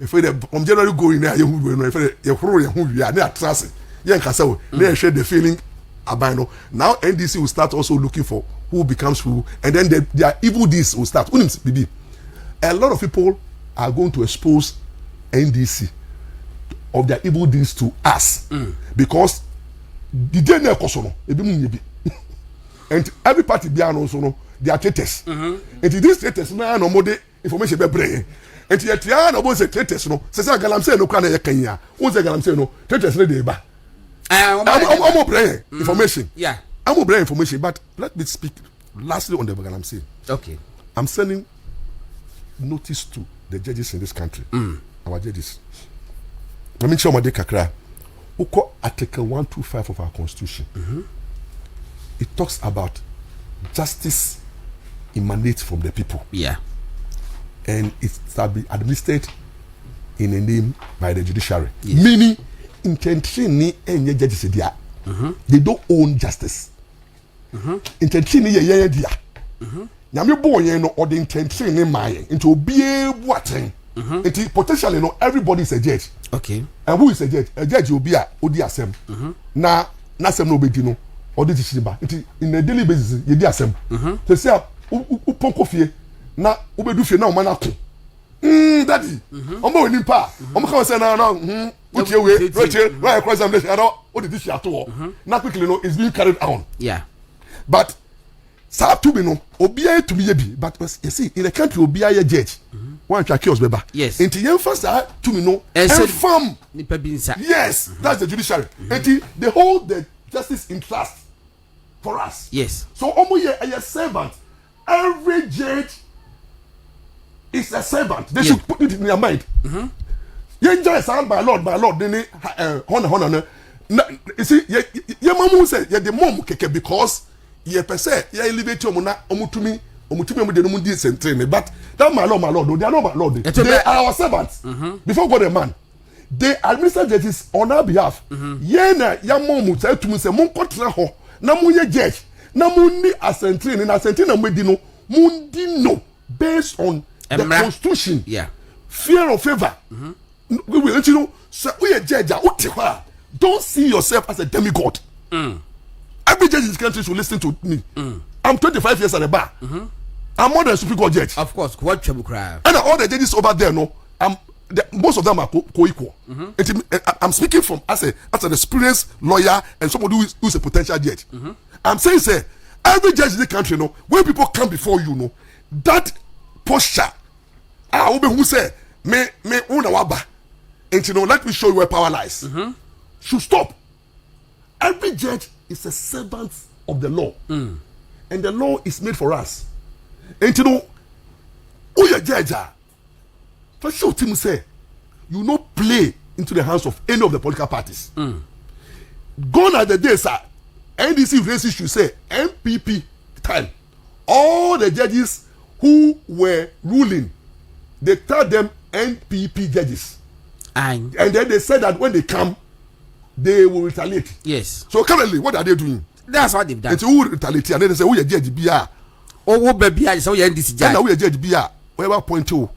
If from January going there, you will know if you're who you are. They are trusting. Yeah, Castle. They share the feeling about now. NDC will start also looking for who becomes who, and then their evil deeds will start. A lot of people are going to expose NDC of their evil deeds to us because the day never kosono and every party be also no they are traitors and these traitors na no more information be bring and yet ya no bo say traitors no say galamsey no kwa na yakanya won say galamsey no traitors no dey ba I'm bring information I'm bring information but let me speak lastly on the galamsey. Okay, I'm sending notice to the judges in this country. Our judges. Let me show my kakra. Uko Article 125 of our Constitution. It talks about justice emanates from the people. Yeah. And it shall be administered in a name by the judiciary. Yes. Meaning, intentionally, any judges they don't own justice. Intentionally, Nyame boy no or the intention in my into be what potentially no everybody is a judge. Okay. And who is a judge? A judge will be a odi asem. Na sem no be no or the tishiba. In a daily basis you di asem. So say upon fie na ubedu fie na o manako. Daddy. Omo ni pa. Omo kan say na uche we why cross examination o the dish ato. Na quickly no is being carried on. Yeah. But sa to be no obiya to be bi but you see in the country obiya judge one track yours beba yes enti yen first to me no farm nipa bi nsa yes that's the judiciary enti they hold the justice in trust for us yes so omo ye a servant every judge is a servant they should put it in their mind yen judge sound by lord then honor you see ye mamu say ye the mom keke because ye per se ye elevate omutumi de no di sentre but that my lord they are not my lord they are our servants before God and man they administer justice on our behalf ye na ya mom say to me say mon kotra ho na mo ye judge na mo ni asentre ni na asentre na mo di no mo di no based on the constitution fear or favor we will let you know say we judge don't see yourself as a demigod. Every judge in this country should listen to me. I'm 25 years at the bar. I'm more than a Supreme Court judge. Of course, what trouble cry. And all the judges over there, most of them are co-equal. I'm speaking from as an experienced lawyer and somebody who is a potential judge. I'm saying, say, every judge in the country, when people come before you, that posture, who say, me unawaba, and let me show you where power lies. Should stop. Every judge is a servant of the law, and the law is made for us. And who you judge? For sure, Tim say, you not play into the hands of any of the political parties. Gone are the days, sir. NDC races should say MPP time. All the judges who were ruling, they tell them NPP judges, and then they said that when they come, they will retaliate. Yes. So currently, what are they doing? That's what they've done. It's who retaliate, and then they say, "Who you judge BR? Oh, who baby? I say, NDC judge. And now we judge BR. Wherever point to,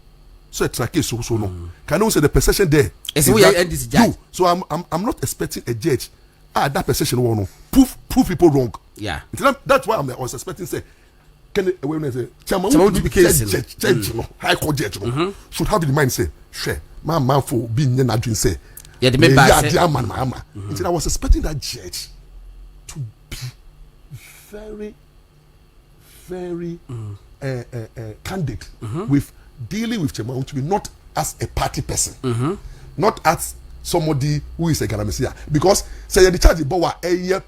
so track so no. Can you say the perception there? It's who NDC judge. So I'm not expecting a judge. That perception will no prove people wrong. Yeah. That's why I was expecting say can when say chairman to be case judge no high court judge no should have in mind say share man for being na dream say yeah the member say mama I was expecting that judge to be very candid with dealing with chairman to be not as a party person not as somebody who is a Galamisia, because say the charge about a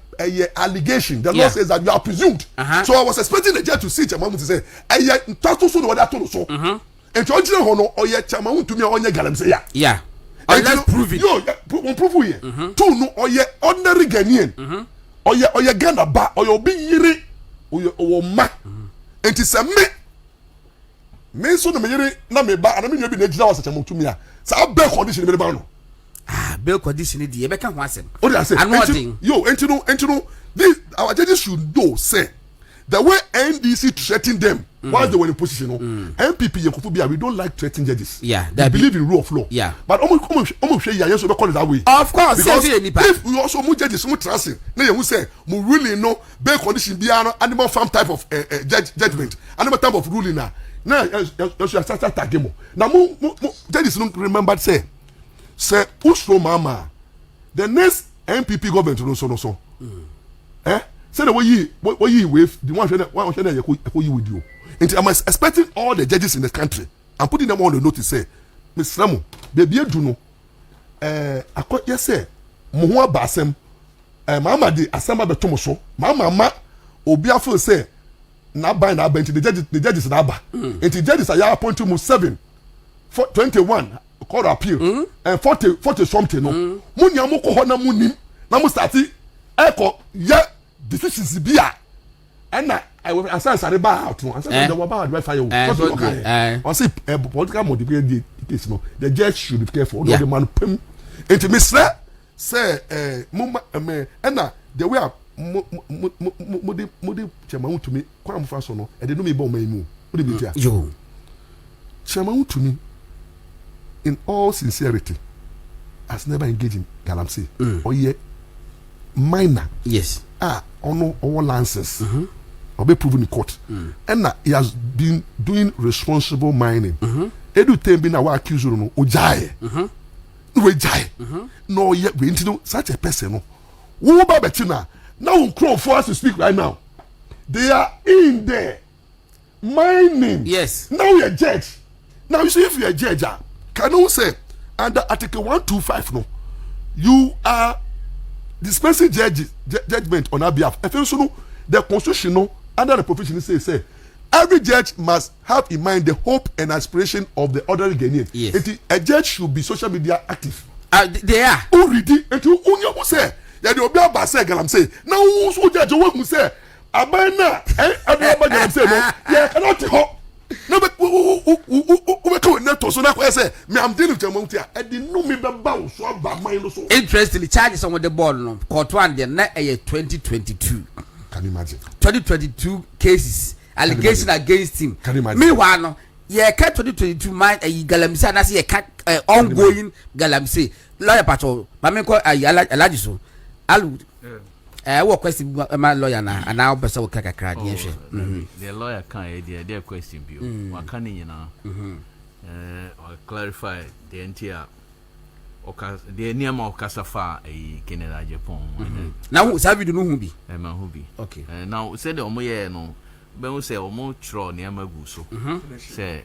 allegation. The law says that you are presumed. So I was expecting the judge to see Chairman to say, and to original honor or yet Chairman to me on your Galamisia. Yeah. Let's prove it. Yo, prove it. Two no or ye ordinary Ghanaian. Or ye Ghana ba or your big yiri or ma. And to say me so the me na me ba and I mean you be the was Chairman to me. So I beg condition in the bano. Bill condition the Ebeka Wasem. What did I say? Yo, and you know, this our judges should know, say the way NDC threatened them while they were in position. MPP we don't like threatening judges. Yeah, they believe in rule of law. Yeah, but almost yes, we call it that way. Of course, because if we also move judges, we trust it. Now you say, we really know bail condition be an animal farm type of judgment, animal type of ruling now. Now you should start tagging. Now, judges don't remember say. Say push mama the next MPP government no so say the way you wave the one you with you and I'm expecting all the judges in the country and putting them on the notice say Miss Ramo baby do no yes say mo ho abasem mama de asema betom so mama obi afo say na ban na bench the judges na aba and the judges are appoint to 7 for 21 court appeal and 40 something no mu nya mo ko ho na mu nim na mo start ye decisions bia and I will answer ba out no answer the about right fire o say political motivation case no the judge should be careful no the man pem enti me say mama and the way mo de chairman to me kwa mo fa so no e de no me bo man mu o de bi tia yo chairman to me in all sincerity has never engaged in galamsey or ye minor yes ono all lances or be proven in court and he has been doing responsible mining edu tembi na wa accuse no ojaye we jai no ye we into such a person no wo ba betina now on crow for us to speak right now they are in there mining yes now you're a judge now you see if you're a judge can you say under Article 125 no you are dispensing judgment on our behalf if you know the constitution no under the provision say every judge must have in mind the hope and aspiration of the ordinary Ghanaian. Yes. A judge should be social media active. They are. Who read it? And you only say ya the obi aba say galam say now who judge who say abana everybody galam say no yeah cannot ho no but we come net so na kwa say me am dealing with amount here e dey no me be ba so aba man so interestingly charges on the board no court one there na 2022 can you imagine 2022 cases allegation against him can you imagine meanwhile no yeah 2022 man galamsey na say ongoing galamsey lawyer patrol mama ko alaji so alu what question my lawyer na and now person will kakra dey hwe the lawyer can their question be what can you na or clarify the entire the name of Kasafa Canada Agyapong now sabi do no hu bi ma hu bi okay now say the omo ye no be we say omo tro ne amagu so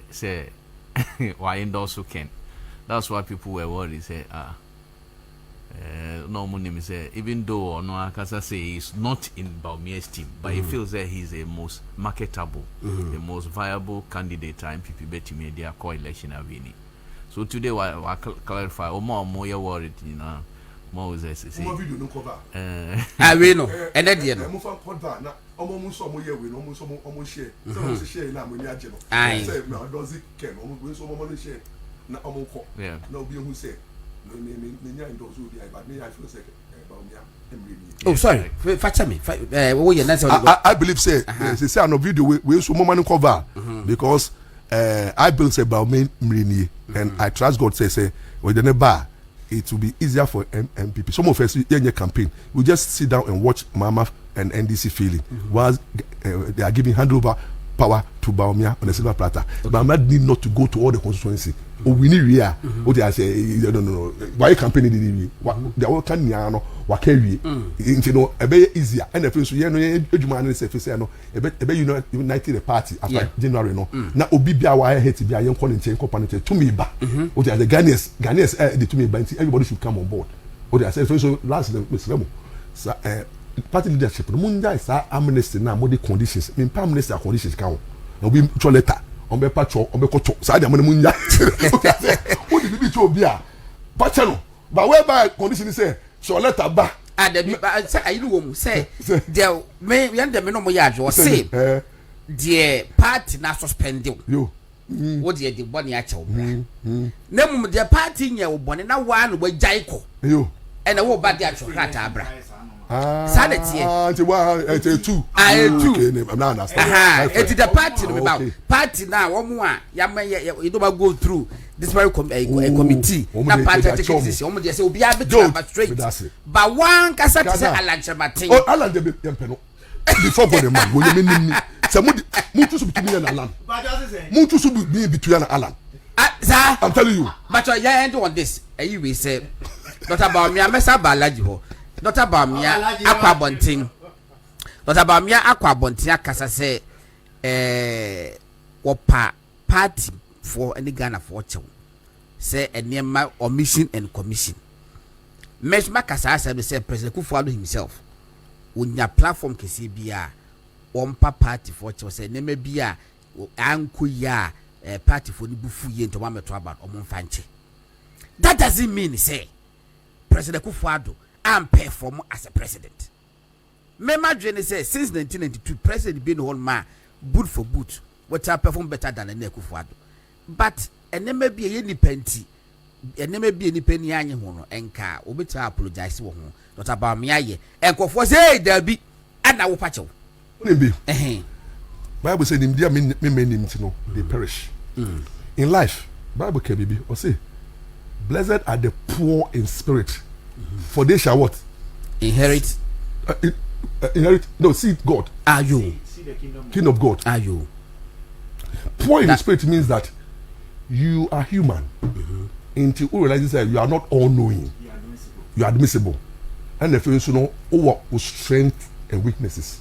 say why endorse can that's why people were worried say no money say even though no Akasa say he's not in Bawumia's team but he feels that he's the most marketable the most viable candidate time people bet me their co-election avini so today I clarify more you worried you know more say more video no cover we know and that there no mo fa cover na omo mu so mo ye we no mo so mo share so mo share na mo ni age no say me does it ken omo we so mo share na omo ko na obi hu say oh sorry facha me I believe say on video we so moment cover because I believe say Bawumia mrini and I trust God say we the bar it will be easier for MPP some of us in your campaign we just sit down and watch Mama and NDC feeling while they are giving handover power to Bawumia on a silver platter. Bawumia need not to go to all the constituency. We need here. What I say, no. Why campaign did we? The whole can no carry. You know, a bit easier. And if you know, you say no, a bit united the party after January no. Now Obibia why hate to be a young calling chain company to me back. What are the Ghanaians to me by everybody should come on board. What I say, so last Mr. Remo. Party leadership no mun is amnesty na mo the conditions me pa amnesty conditions kan no be cho letter on be patcho on be kocho sa dia mo mun ya wo di bi cho obi a patcho no but whereby condition say so letter ba the say ayi wo mu say there me yan de me no mo ya adwo say the party na suspend yo wo de boni a chew na mu the party nya wo boni na wa no gbai ko yo and wo ba de atwo krata abra sanity two. I'm not understand. It's the party about party now. One more, you don't go through this very committee. That party decision. Almost just will be able to have straight. But one can say Alan Chamatin. Oh, Alan de Peno. Before the man, when you mean somebody, Mutu should be between Alan. Mutu should be between Alan. I'm telling you. But you end on this. You will say, not about me. I'm a sabalaji. Dr. Bawumia Aquabontin. Dr. Bawumia Aquabontin akasa say wopa party for any Ghana for chew. Say enema omission and commission. Mesh makasa say President Kufuor himself. Unya platform kesi bia wompa party for chew say neme bia anko ya party for ni bufu ye nto mameto about omonfanche. That doesn't mean say President Kufuor and perform as a president. Mema Jenny says since 1992, President been whole man, boot for boot, what I perform better than a Kufuor. But and there may be any penty, and there may be any penny any hono, and car, or better apologize to home, not about me, and Kufuor say there be, and I will patch you. Bible said, "In dear men, know they perish." In life, Bible can be or say, "Blessed are the poor in spirit." For they shall what? Inherit. Inherit. No, see God. Are you? King of God. Are you? Poor in spirit means that you are human. Until you realize that you are not all knowing. You are admissible. And if you know with strength and weaknesses.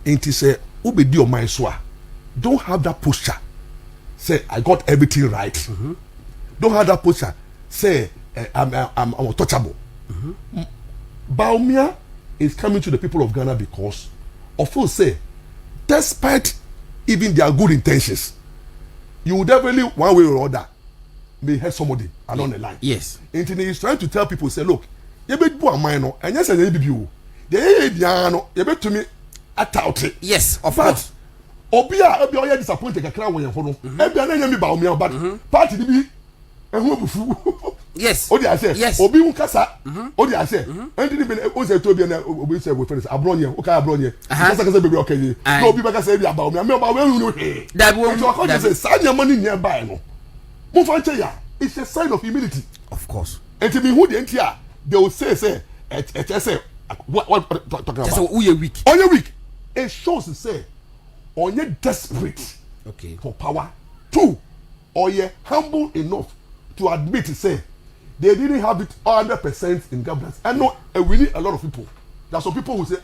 Until say, obedi your mind so. Don't have that posture. Say, I got everything right. Don't have that posture. Say, I'm untouchable. Bawumia is coming to the people of Ghana because of who say, despite even their good intentions, you will definitely one way or other may hurt somebody along the line. Yes. And he is trying to tell people, say, look, you be do a minor, and yes, and you be to me at yes, of course. Obia disappointed a crowd when you're for no. Bawumia, but party be. Yes. Odi ase. Yes. Obi unkasa. Odi ase. Enti be o se to bi na obi se we friends abronye. O ka abronye. Kasa be okay. No obi baka say bi Bawumia. Me Bawumia no he. That one. So I say sanya money nearby no. Mo fa nche ya. It's a sign of humility. Of course. Enti be who the enti a they will say say what talking about. So who you weak. On your weak. It shows to say on you desperate. Okay. For power. 2. Or you humble enough to admit to say they didn't have it 100% in governance. I know we need a lot of people. There are some people who say,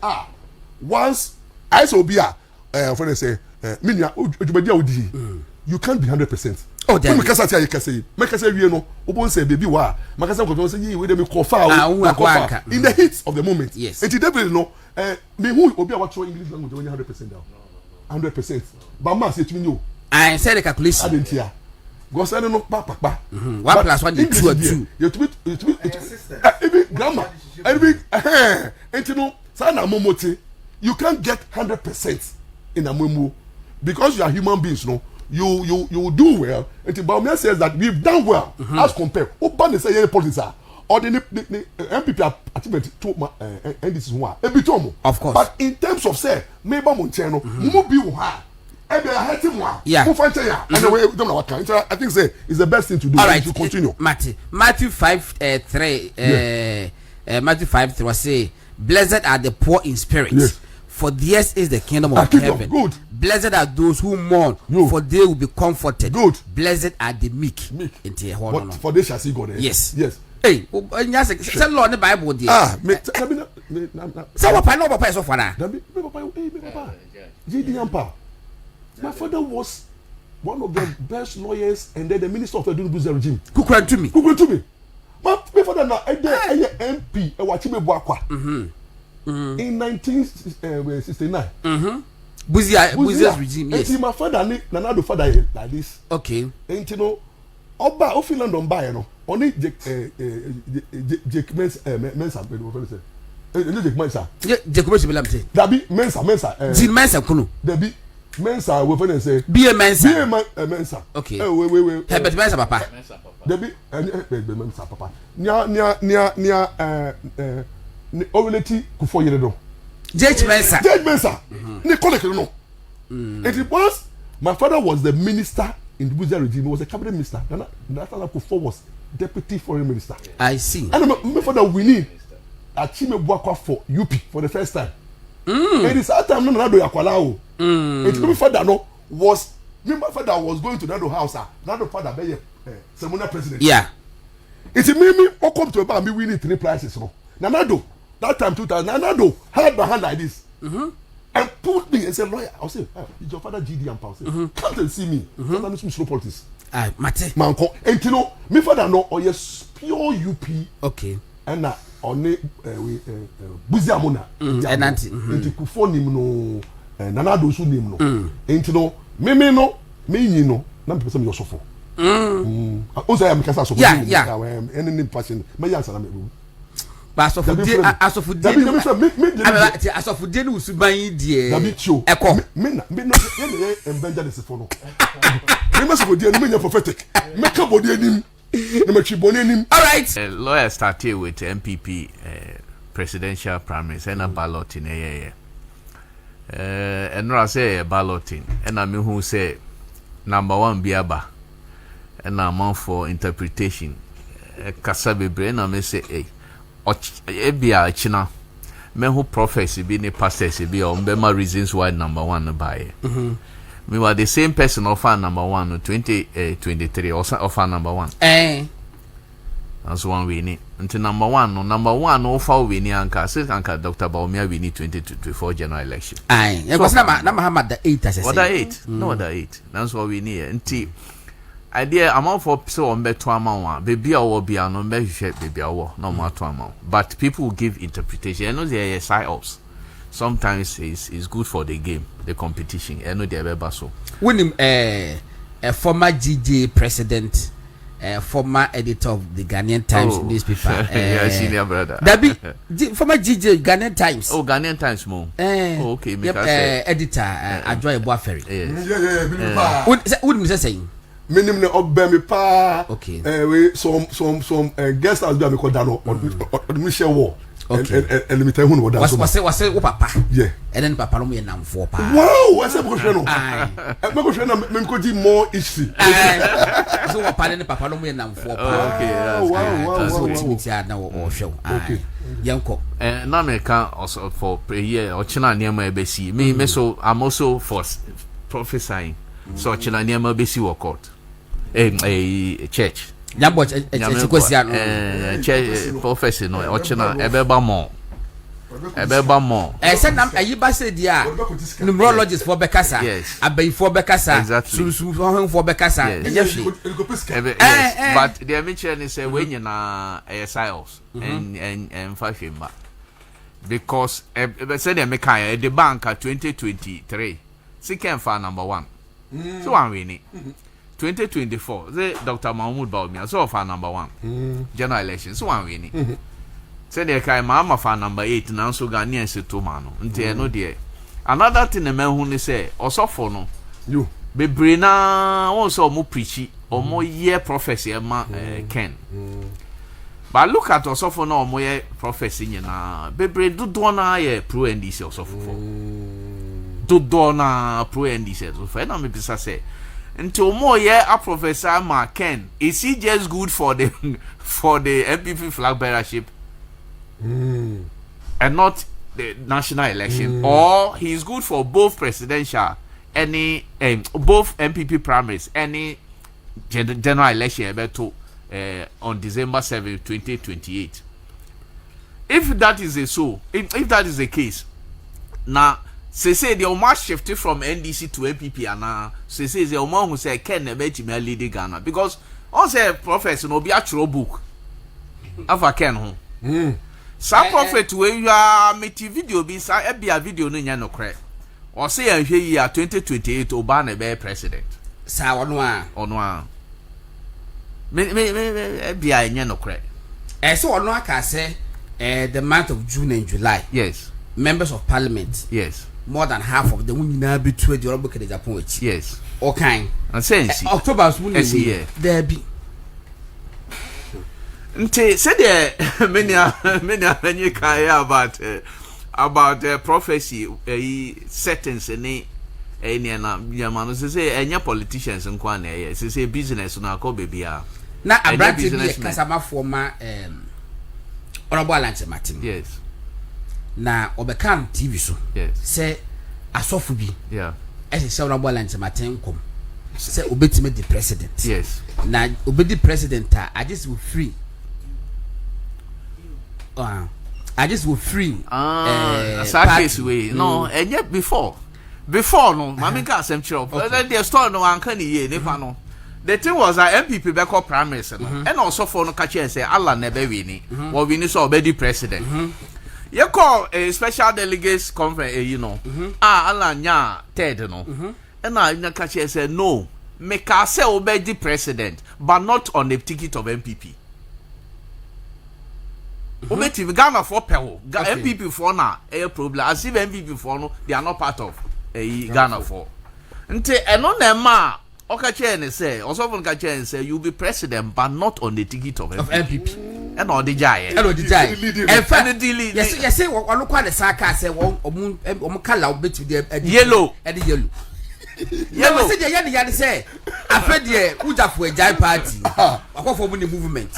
once I saw Bia, when they say, you can't be 100%. Oh, damn. You can say, make us say, you know, Obon say, baby, why? Makasa can say, we dem call foul in the heat of the moment. Yes. And you definitely know, me who Obia watch English language when 100% down. 100%. But man say to me, I said the calculation. I didn't hear. Go say no pa. 1 + 1 is 2. You to be grammar. And you know, sana momote. You can't get 100% in a mumu because you are human beings. No, you do well. And Bawumia says that we've done well as compared. Open say any politics or the MPP achievement to and this is one. Of course. But in terms of say, maybe Moncheno, mumu be one. Yeah. I think say is the best thing to do. All right. To continue. Matthew 5:3. Matthew 5:3 was say, "Blessed are the poor in spirit, yes. for theirs is the kingdom of heaven. Good. Blessed are those who mourn, for they will be comforted. Good. Blessed are the meek. For they shall see God. Yes. Yes. Hey, say Lord the Bible there. Say what papa no papa so for na. Me papa. J.D. Ampaw. My father was one of the best lawyers and then the minister of the Buza regime. Wontumi. My father na MP e wa Chime Boakwa. In 1969. Buzia's regime, yes. My father na do father like this. Okay. And you know Oba o Finland on buy no. Only Jake Mensa Jake Mensa. Jake Mensa. Dabi Mensa. Jin Mensa kunu. Dabi Mensa we fin say. Be a Mensa. Mensa. Okay. Wait. Herbert Mensa papa. Dabi Mensa papa. Nia Oreleti Kufo Yeredo. Jake Mensa. Ni collect no. It was my father was the minister in the Buza regime. He was a cabinet minister. That Kufo was deputy foreign minister. I see. And my father winning at Chime Boakwa for UP for the first time. It is that time no do yakwala o. It my father no was my father was going to Nado house. Nado father be ceremonial president. Yeah. It me come to about me winning 3 prizes no. Nado that time 2000 Nado held my hand like this. And pulled me and said, lawyer, I'll say, is your father G.D. Ampaw? Come and see me. Sometimes some slow politics. Mate. Manko. And you know, me father no, or yes, pure UP. Okay. And na, on Buziamona. And auntie. And Kufo nim no, Nana Dosu nim no. And you know, me no, me no, na me person yosofo. Oza ya mikasa sofo. Yeah. Any name person, me yansa na me. But as of today, as of today, Usuban die. Echo. Me no embenja this for no. Me must go there me prophetic. Make up body nim. Na me chibone nim. All right. Lawyer started with MPP presidential primaries and a balloting. And no say balloting. And I mean who say number 1 biaba. And I'm on for interpretation. Kasabe brain I may say ebia china me who prophecy be ne pastors be on bema reasons why number 1 buy me were the same person offer number 1 2023 offer number 1 that's one we need until number 1 offer we need anka Dr. Bawumia we need 2024 general election because number hammer the 8 as I what 8 no the 8 that's what we need until idea amount for so on beto amount baby or be an on baby or no matter amount but people give interpretation. I know there are side ups sometimes is good for the game, the competition. I know they are so when him a former GJ president, former editor of the Ghanaian Times newspaper, senior brother that be former GJ Ghanaian Times. Ghanaian Times more okay editor Ajoy Boaferi. What saying minim ne obbe me pa okay we some guest house be me ko dano on me share war and me tell who no da so was wo papa yeah and then papa no me nam for pa wow I say ko hwe no me ko hwe na me ko di more issue so wo papa ne papa no me nam for pa okay that's so what you na wo hwe okay yanko na me can also for prayer or china near my besi me so I'm also for prophesying so china near my besi work out a church nyambo chikosia no church professor no ochina ebeba mo say nam ayiba say dia numerologist for bekasa abai for bekasa susu for bekasa yes but the mention is when you na sales and fashion because say dem make the bank 2023 second for number 1 so one winning 2024 the Dr. Mahmoud Bawumia so for number 1 general election so one winning say the kai mama for number 8 now so Ghanaian se to man no no there another thing the man who say osofo no you bebre na won so mo preach or mo year prophecy ma Ken but look at osofo no mo year prophecy na bebre dodo na ye pro NDC osofo dodo na pro NDC so for na me bisa say until more a professor ma Ken is he just good for the MPP flag bearership and not the national election, or he is good for both presidential, any both MPP primaries, any general election on December 7, 2028. If that is if that is the case, now say the Omar shifted from NDC to MPP, and say the Omar who say Ken Nebeti leading Ghana, because on say professor no be a book of Ken home. Some prophet where you are meeting video be a video no crack. Or say and here year 2028 Obama be president. Sa Onwa. Me be a no crack. So Onwa can say the month of June and July. Yes. Members of parliament. Yes. More than half of them will now be to the Robo Agyapong. Yes. Okay. And saying October's year. There be. Nte say the many can about prophecy settings any na yamano say any politicians nkwa na say business na ko bebia na abrante bi kasama former honorable Alante Martin. Yes. Na obekan TV so. Yes. Say asofu bi. Yeah. Say honorable Alante Martin kom. Say obetime the president. Yes. Na obedi president I just will free. I just will free. Case way. No, and yet before no, Mamika Semchop. The store no one can ye, no. The thing was that MPP back up primaries, and also for no catch and say Allah never winning, or we need so already president. You call a special delegates conference, you know. Allah nya Ted, no. And I catch and say no, make us say already president, but not on the ticket of MPP. Obeti Ghana for pewo MPP for na a problem as if MPP for no they are not part of Ghana for nte eno na ma okache ne say also from kache say you be president but not on the ticket of MPP and all the jai and finally yes say we look at the saka say omu kala obeti yellow and yellow yellow say the yan say afred the ujafo ejai party akofo mu ni movement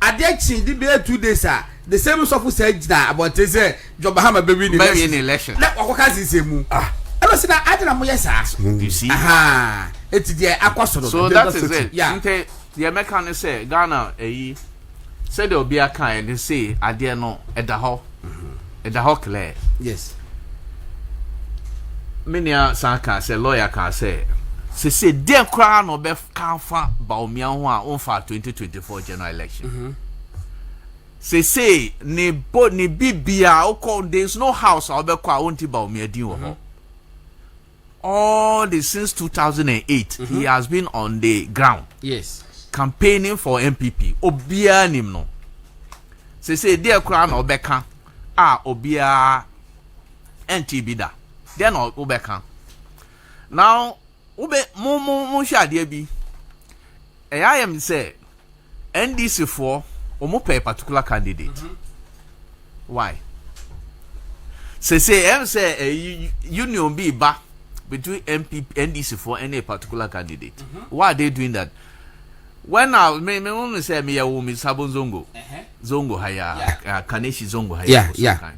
Adechi di be 2 days the same stuff said about say Joe Bahama be win the election. Na wakoka sise mu. I know say na adina mo yes you see. Eti dey akosoro. So that is it. Yeah. Nke the American say Ghana say there will be a kind and say ade no eda ho clear. Yes. Many Saka say lawyer can say dem kra no be kan fa Bawumia ho a on fa 2024 general election. Say ne bibia o call there's no house or be kwa on ti Bawumia din wo ho. All the since 2008 he has been on the ground. Yes. Campaigning for MPP. Obia nim no. Say there kra no be kan obia NTB da. Then no obeka. Now ube mo shade bi I am say NDC for omo pay particular candidate. Why? Say em say union be ba between NDC for any particular candidate. Why are they doing that? When I me only say me ya wo mi Sabo Zongo. Zongo haya Kaneshi Zongo haya. Yeah.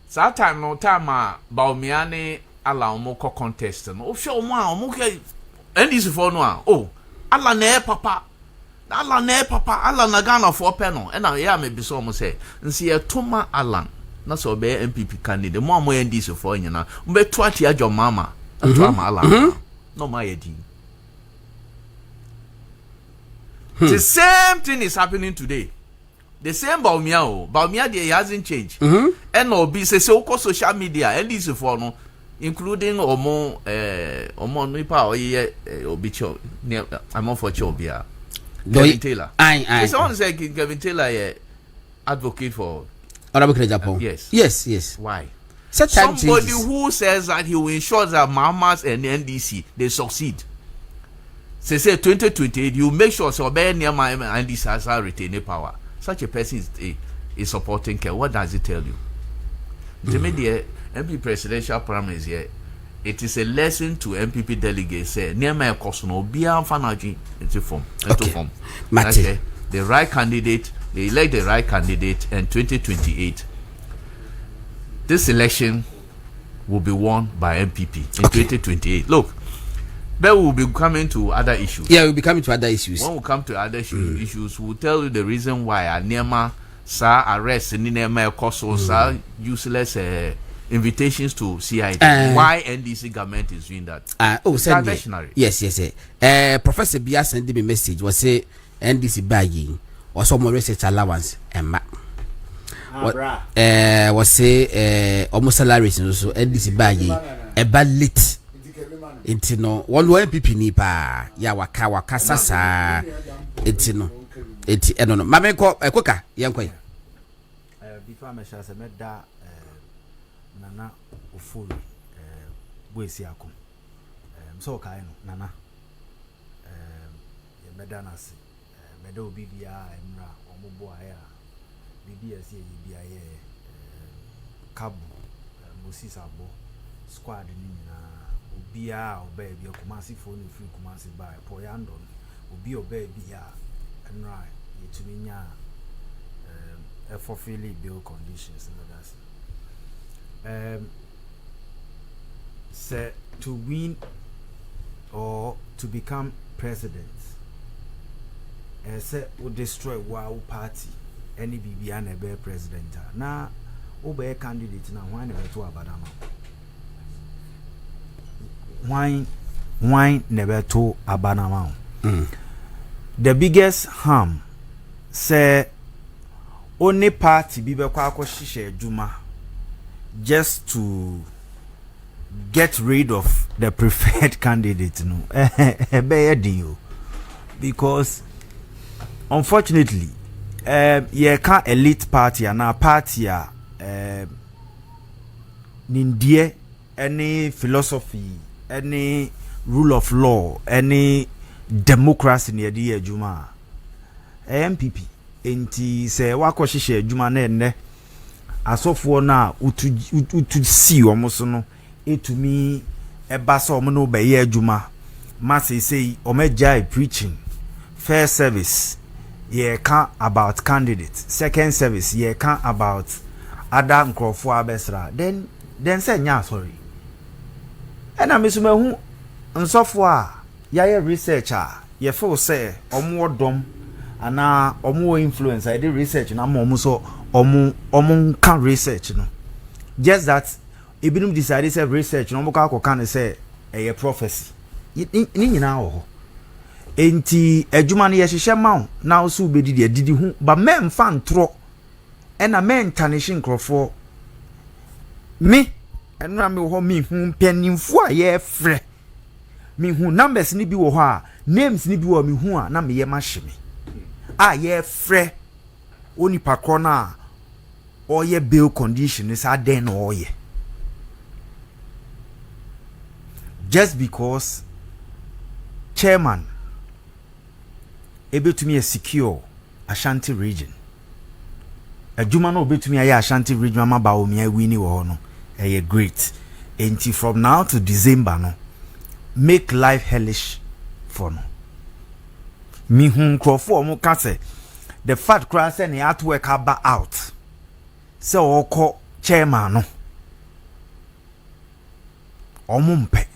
So time no time Bawumia ne ala omo ko contest no o show omo ke NDC for no ala na papa ala na Ghana for pe no e na ya me bi so omo say nsi e toma ala na so be MPP candidate mo NDC for nyina mbe to ati ajo mama to ama ala no ma yedi. The same thing is happening today. The same Bawumia there hasn't changed. And no be say social media NDC for no including omo nipa oye obicho I'm on for chobia Kevin Taylor. Aye. Someone say Kevin Taylor advocate for Agyapong. Yes. Why? Somebody who says that he will ensure that Mahamas and the NDC they succeed. Say 2028 you make sure so be near my NDC has retain power. Such a person is supporting care. What does it tell you? The media MP presidential primaries here, it is a lesson to MPP delegates. Say near my cost no be fanaji into form. Okay. The right candidate, they elect the right candidate, and 2028 this election will be won by MPP in 2028. Look, but we'll be coming to other issues. Yeah, we'll be coming to other issues. When we come to other issues, we'll tell you the reason why Anema sa arrest in Nema Koso sa useless invitations to CID. Why NDC government is doing that? Yes. Professor Bia sent me a message. Was say NDC bagging or some more research allowance and was say almost salaries so NDC bagging a bad lit. Intino one MPP ni pa ya waka sasa intino no mame ko ekoka yankwai before me sha se meda nana ofori boesi akom so kai no nana ye meda na se meda obi bia emra omobo aya BBS ye bia ye kabu Moses Abo squad ni na obia obaby Kumasi phone free Kumasi buy poyandon obi obaby ya enra yetuminya fulfilling bill conditions and that's say to win or to become president say will destroy wow party any BB and a bear president na obey candidate na why never to abadama why never to abanama. The biggest harm say only party be shisha juma just to get rid of the preferred candidate no deal because unfortunately you can't elite party and our party nindie any philosophy any rule of law any democracy near the juma MPP enti se wako shisha juma ne asofo na utu si omoso no etumi eba so omo no be ye juma ma say omeja preaching first service ye can about candidates second service ye can about other nkrofo abesra then say nya sorry ena mesumahu nsofo a ya researcher ye feel say omo dom ana omo influence I did research na omo so omo can research no just that ebinum decided say research no mo can say a prophecy ni nyina ho enti adwuma no ye hihye ma na so be didi hu ba men fa ntro ena men tanish nkrofo me enra me ho me hu mpanimfo a ye frɛ me hu numbers ni bi wo ho a names ni bi wo me hu a na me ye ma hye me a ye frɛ oni pakro na or ye bill condition is a den or ye just because chairman able to me a secure Ashanti region adwuma no able to me a Ashanti region ma Bawumia wini wo no e great enti from now to December no make life hellish for no mi hu krofo mo ka say the fat crash and artwork aba out so oko chairman no omumpe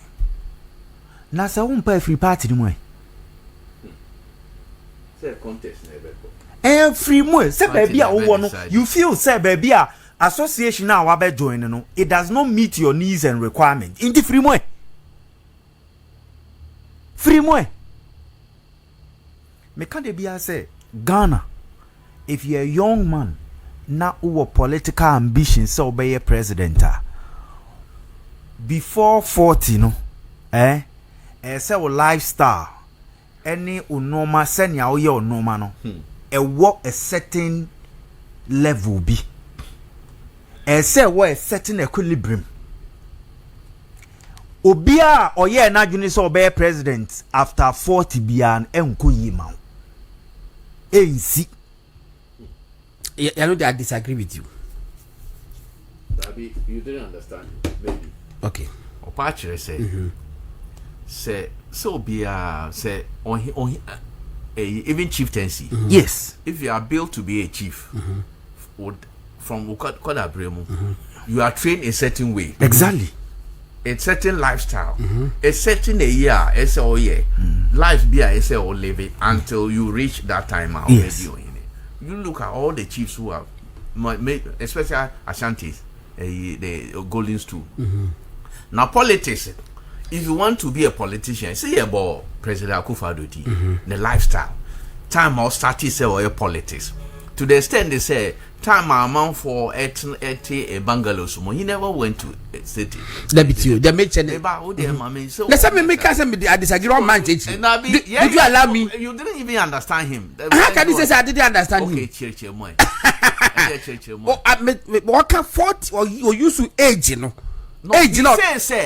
na sa umpa free party ni mo say contest na ebe every mo say baby a wo no you feel say baby a association na wa be join no it does not meet your needs and requirements in the free mo me can dey be say Ghana if you're a young man na who political ambition so be a president before 40 no say lifestyle any unoma senya wo ye unoma no work a certain level be say what a certain equilibrium obia oye na dwuni so be president after 40 bian enko yima ensi I know that I disagree with you. Dabi, you didn't understand maybe. Okay. Opachre say so be say on even chieftaincy. Yes. If you are built to be a chief, would from Koda Bremu, you are trained a certain way. Exactly. A certain lifestyle, a certain a year, life be a live it until you reach that time. Yes. You look at all the chiefs who have made, especially Ashantis, the golden stool. Now politics, if you want to be a politician, say about President Akufo-Addo, the lifestyle, time or started say or politics. To the extent they say time amount for a bungalow, he never went to a city. They make let's say me make us I disagree on man. Did you allow me? You didn't even understand him. How can you say I didn't understand him? What can 40 or you used to age, you know? No, age, you know.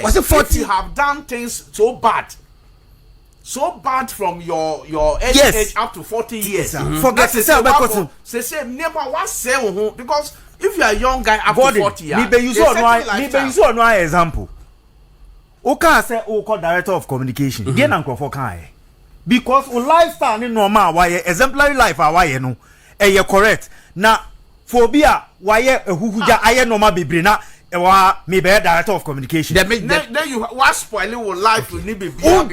Was it 40? You have done things so bad from your age up to 40 years. Forget to say about never was say because if you are a young guy up to 40 years, me use one example. Oka say Oko director of communication. Again uncle for kai. Because o lifestyle ni normal why exemplary life why no. You correct. Na phobia why huhuja aye normal bebre na me be director of communication. Then you was spoiling your life with need be before.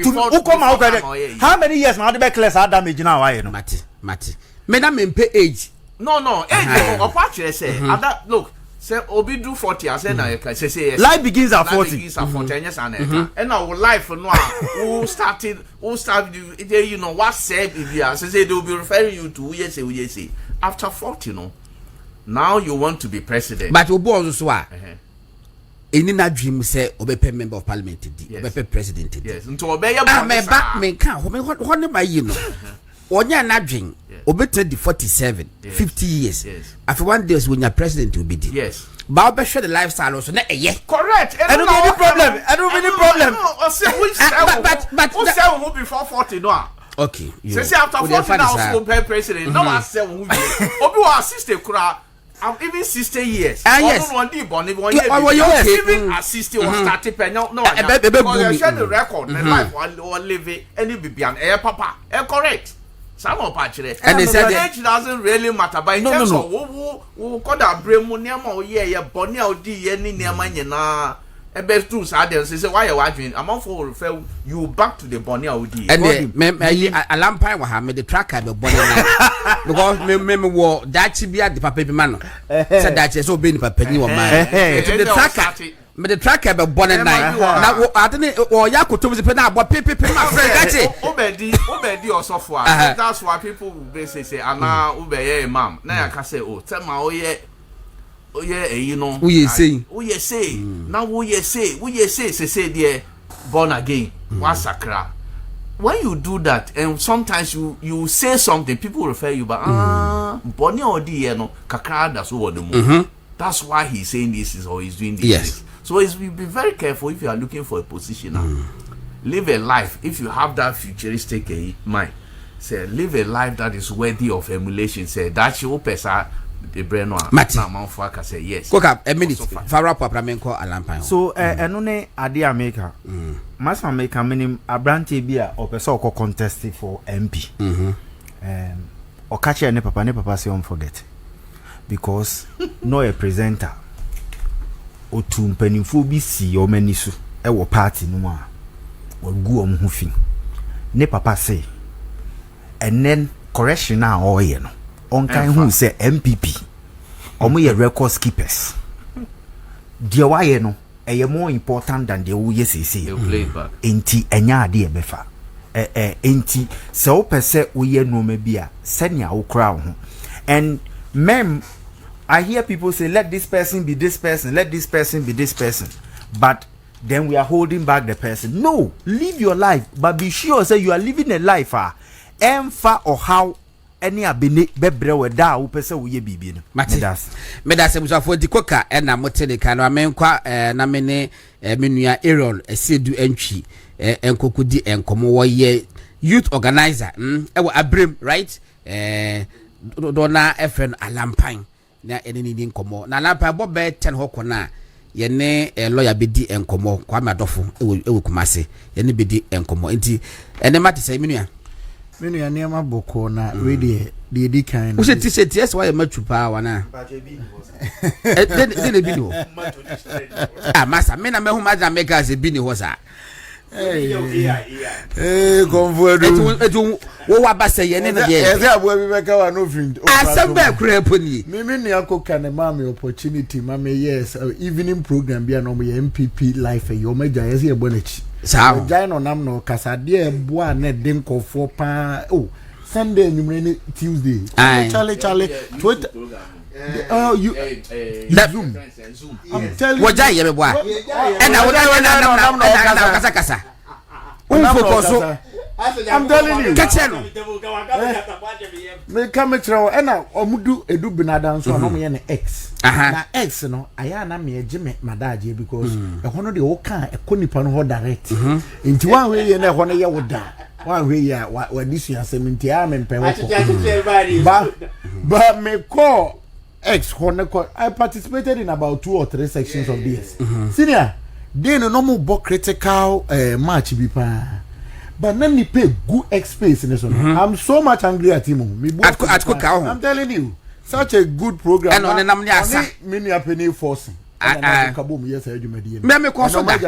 How many years now the class are damage now why no? Mati. Me na me pay age. No, age apart say look, say obi do 40 I say na say life begins at 40. Begins at 40 years and our life no who start you know what say if you say they will be referring you to we say after 40 you know. Now you want to be president. But obo also any na dream say obepe member of parliament di obepe president di. Yes, nto obeya me back me kan ho ne ma yi no. Onya na dream obete di 47 50 years. After one day when your president will be di. Yes. But obehwe the lifestyle also na correct. I don't have any problem. I don't have any problem. But who say who before 40 no. Okay. Say after 40 now so president. No I say who be. Obi wa assist kura. Even 60 years. Yes. Even at 60 or started no. Because you share the record. The life or live it. Any baby and papa. Correct. Some of and they said age doesn't really matter. But in terms of who could have bring money bonny out the any near money na. Best tools are there. Say why you watching? I'm on for refer you back to the bonny out the. And a lamp wa me the tracker be bonny because me wo that be at the papa be man. Said that so be papa ni wo man. The tracker me the tracker be bonny night. Na I don't or yakoto be na abo pepe my friend that's it. Obedi osofo. That's why people will say ana obeye imam. Na ya ka say oh tell ma oye you know. We say. Now we say there born again. Wasakra. When you do that, and sometimes you say something, people refer you, but born odi no kakra that's what the move. That's why he's saying this or he's doing this. Yes. So be very careful if you are looking for a position now. Live a life if you have that futuristic mind. Say live a life that is worthy of emulation. Say that's your person. The brain one. Now say yes. Cook up a minute. Farah Papramenko Alampan. So enone ade America. Mass America minim abrante bia or person ko contest for MP. Or catch ne papa say don't forget. Because no a presenter or to mpanimfo bi si o manisu e wo party no a wo gu om ho fi. Ne papa say and then correction na o ye no. On kind who say MPP omo ye record keepers dia waye no e more important than the we say you play back enti enya ade e befa enti se o pese we no ma bia senia wo kra ho and I hear people say let this person be this person, let this person be this person, but then we are holding back the person. No, live your life, but be sure say you are living a life emfa or how any abene bebre we da wo pese wo ye bibi no medas musafo dikoka na motene kan no amenkwa na mene menua Aaron esedu entwi enkokudi enkomo wo ye youth organizer e wo abrem right do na efren alampan na eneni ni nkomo na alampan bo be 10 hoko na ye ne lawyer bedi enkomo kwa madofo e wo kumase ye ne bedi enkomo enti ene mate sai menua me no ya ma boko na we de di kind we say t-shirt yes why ma chupa wana then be no massa me na me hu ma da make as be ni ho sa convoedu etu wo wa ba say ye ne de e abo bi beka wa no friend asem ba kura poni me ni akoka ne ma me opportunity ma me yes evening program bia no me MPP life e yo meja yes e bonachi sa jai no nam no kasa de ebo a ne de nkofo pa Sunday numre ni Tuesday Charlie Twitter you Zoom I'm telling you wajai ye beboa na kasa focus I'm telling you catch no me come throw na omudu edu binada nso no me ne X na X no aya na me ejime madaje because e hono de wo kan ekonipa no ho direct nti wan we ye na e hono ye wo da wan we ya wa disu asem a me mpe wo ba me call X hono I participated in about 2 or 3 sections of this senior they no mo bo critical match bi pa but then he pay good X space in this one. I'm so much angry at him. I'm telling you, such a good program. And on the many a penny forcing. Kaboom, yes, I do.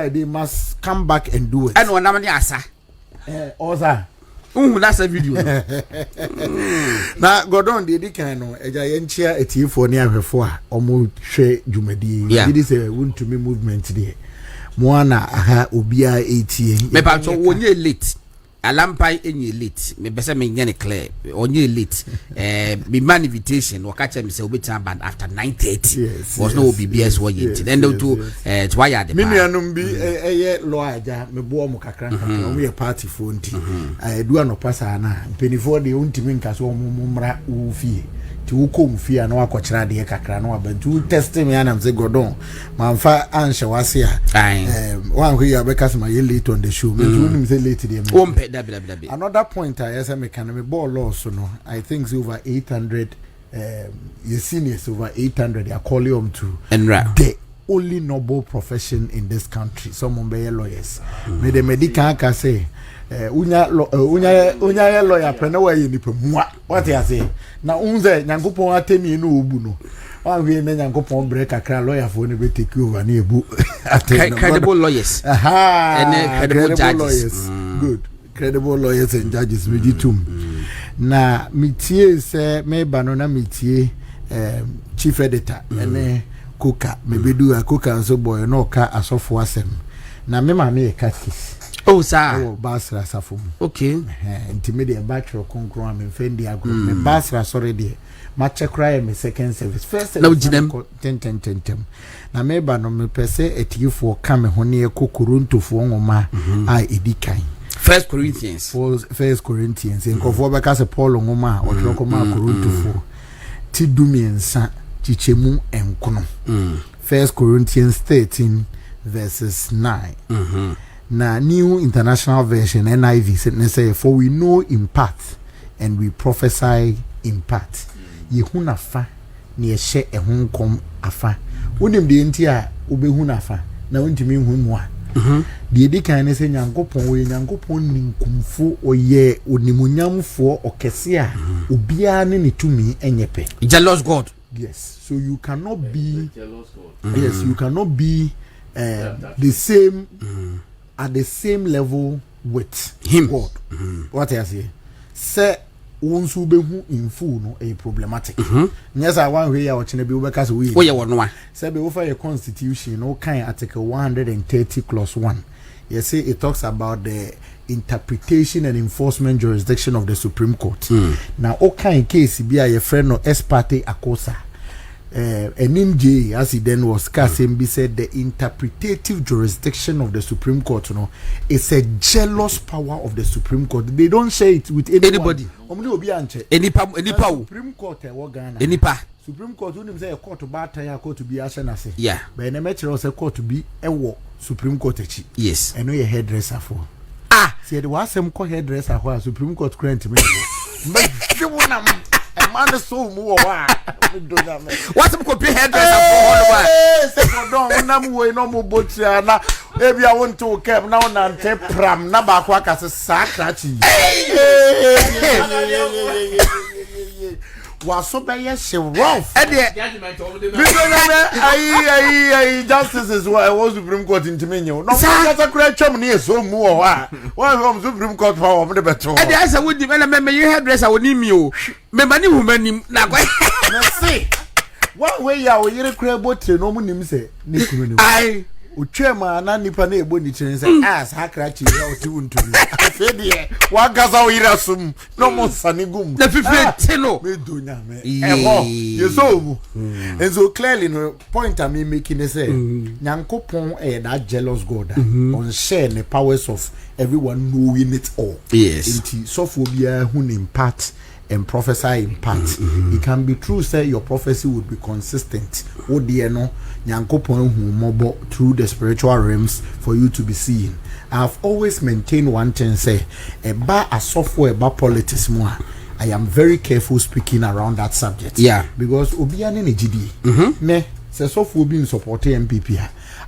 They must come back and do it. And on Namaniasa. Oza. That's a video. Now, Gordon, the Dicano, a giant chair at you for near before, almost share Jumedi. Yeah, it is a Wontumi movement today. Moana aha obia 80 me pa so wonye late alampai enye late me bese me nyane clear onye late me man invitation wakacha me say obetan band after 9:30 was no BBS wo yenti then to why are the me nuanom bi eye loaja me bo mo kakra o me party for nti du anopasa na penifo de untimi nkaso mo mra ufie ti ukom fia na wakokyera de kakra na wabantu test me anam say Gordon manfa anhye wase a wan hwe ya bekas ma ye late on the show me you say late de me another point I say me can me ball loss no I think over 800 your seniors over 800 are calling to the only noble profession in this country some be lawyers me the medical can say unya lawyer pena wa yi nipa mua what you say na unze nyankopon atemi no obu no wan we na nyankopon break akra lawyer for ne be take over na ebu credible lawyers and credible judges good credible lawyers and judges me ditum na mitie se me ba no na mitie chief editor ene koka me bedu akoka nso boy no ka asofo asem na me ma me catfish oh sir oh basra safum okay intermediate bachelor konkro am fendi agro me basra sorry there ma check right me second service first na uginem ten na me ba no me pese etigifo ka me ho ne ekokoruntofo ngoma a edikan First Corinthians nkofo be ka se Paul ngoma o troko ma koruntofo ti dumiensa chichemu enkono First Corinthians 13 verses 9 na New International Version NIV say for we know in part and we prophesy in part yehuna fa na yehye ehunkom afa wonim de enti a obehuna fa na wontimi hu mu a de di kan ne se nyankopon we nyankopon ninkumfo oye onimunyamfo okese a obia ne netumi enyepe jealous God. Yes, so you cannot be yes you cannot be the same at the same level with him God. What I say say wonsu behu in full no a problematic yes I want we are watching be because we say be over a constitution no kind article 130 clause 1 you say it talks about the interpretation and enforcement jurisdiction of the Supreme Court now all kind case be a friend no ex parte acosa NMJ as he then was Kasim said the interpretative jurisdiction of the Supreme Court is a jealous power of the Supreme Court. They don't share it with anybody. Supreme Court Supreme Court wouldn't say a court to battle court to be ashenase. Yeah. But in a matter of a court to be a Supreme Court. Yes. I know your hairdresser for. See there was some hairdresser who Supreme Court grant me. Man so move what's up compare hairdresser for all say for don na mu we no mo botia na Ebi I want to come now nante pram na ba kwa kase sakrachi. Was so by she rough. Justice is what I was Supreme Court in Timinio. No, that's a great chum near so more. One from Supreme Court for the better. And I said, would develop your hairdresser would name you. Memani woman, see. One way I will hear a crab boat, no one say, I. Uchema na nipa na ebo ni chere say as hakrachi ya otiwu ntumi afedi e wagaza oirasum no mo sanigum na fife tino me donya me eho yeso mu and so clearly no point I mean making is say nyankopon that jealous god on share the powers of everyone knowing it all. Yes, inti sophobia who impart and prophesy in part. It can be true, say your prophecy would be consistent. Oh dear no, nyankopon hu mobo through the spiritual realms for you to be seen. I've always maintained one thing, say eba a software eba politics more. I am very careful speaking around that subject. Yeah, because obiane ne gidi. Me say software being supporting MPP.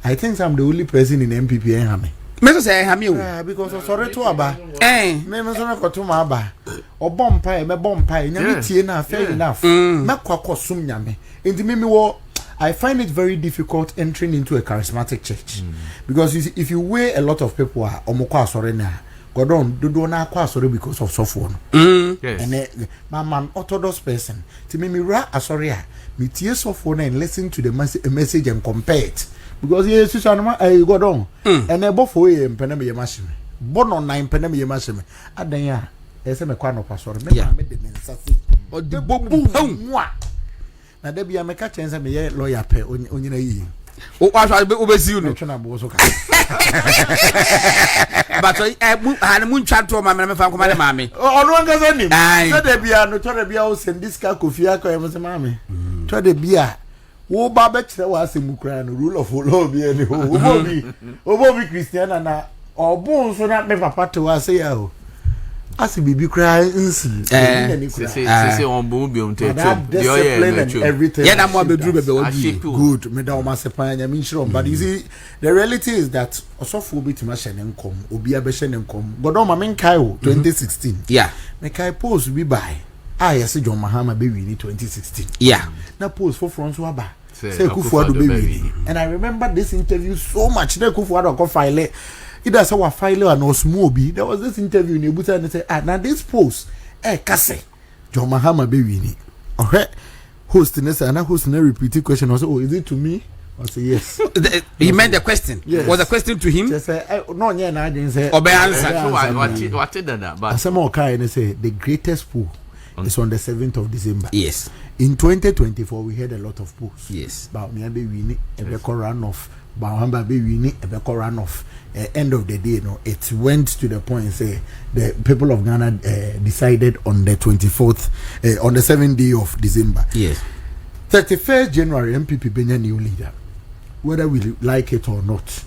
I think I'm the only person in MPP and hame. Me say hame o. Because sorry to aba. Me so na ko to ma aba. Obompa me bompa nyame tie na fair enough. Me kwakosum nyame. Enti me wo I find it very difficult entering into a charismatic church. Because if you weigh a lot of people are omokwa asore na godon do na akwa asore because of software. Yes. And man orthodox person. Ti me ra asore a me tie software and listen to the message and compare it. Because yes susanoma godon and e bofo e mpena me yemashime. Bono na mpena me yemashime. Adan ya ese me kwa no pastor me ma me de nsase o de bobu nwa na de bia me ka chense me ye lawyer pe onyina yi o wa obesi you no twana bo so ka but han mu ntwa to ma me fa ko ma de ma me onu anga so nim so de bia no to de bia o send this car kofi aka e mo se ma me to de bia wo ba be kire wa asemu kra no rule of law bi ani obobi Christian na obun so na me papa to wa say ya o asi bibi cry nsi say on boom bi onte to everything yeah na mo bedru bebe wodi good me da o masepan nya me nshiro but you see the reality is that osofo obi tima hye ne nkom obi abehye ne nkom godon ma men kai o 2016 yeah me kai post bi bai yes John Mahama be win 2016 yeah na post for front so aba say Kufuor be win and I remember this interview so much na Kufuor go file either say wa file and osmobi. There was this interview in Ebuta and they say now this post kase John Mahama be winning. Okay, host and host na repeat question also, oh, is it to me? I say yes. He meant the question. Yes. Was the question to him? Just say no nya na didn't say obey answer. What did that? But some more kind they say the greatest poll is on the 7th of December. Yes. In 2024 we had a lot of polls. Yes. Bawumia be winning a run off. Bawumia be winning a run off. End of the day, no, it went to the point say the people of Ghana decided on the 24th, on the 7th day of December. Yes. 31st January, MPP be a new leader, whether we like it or not.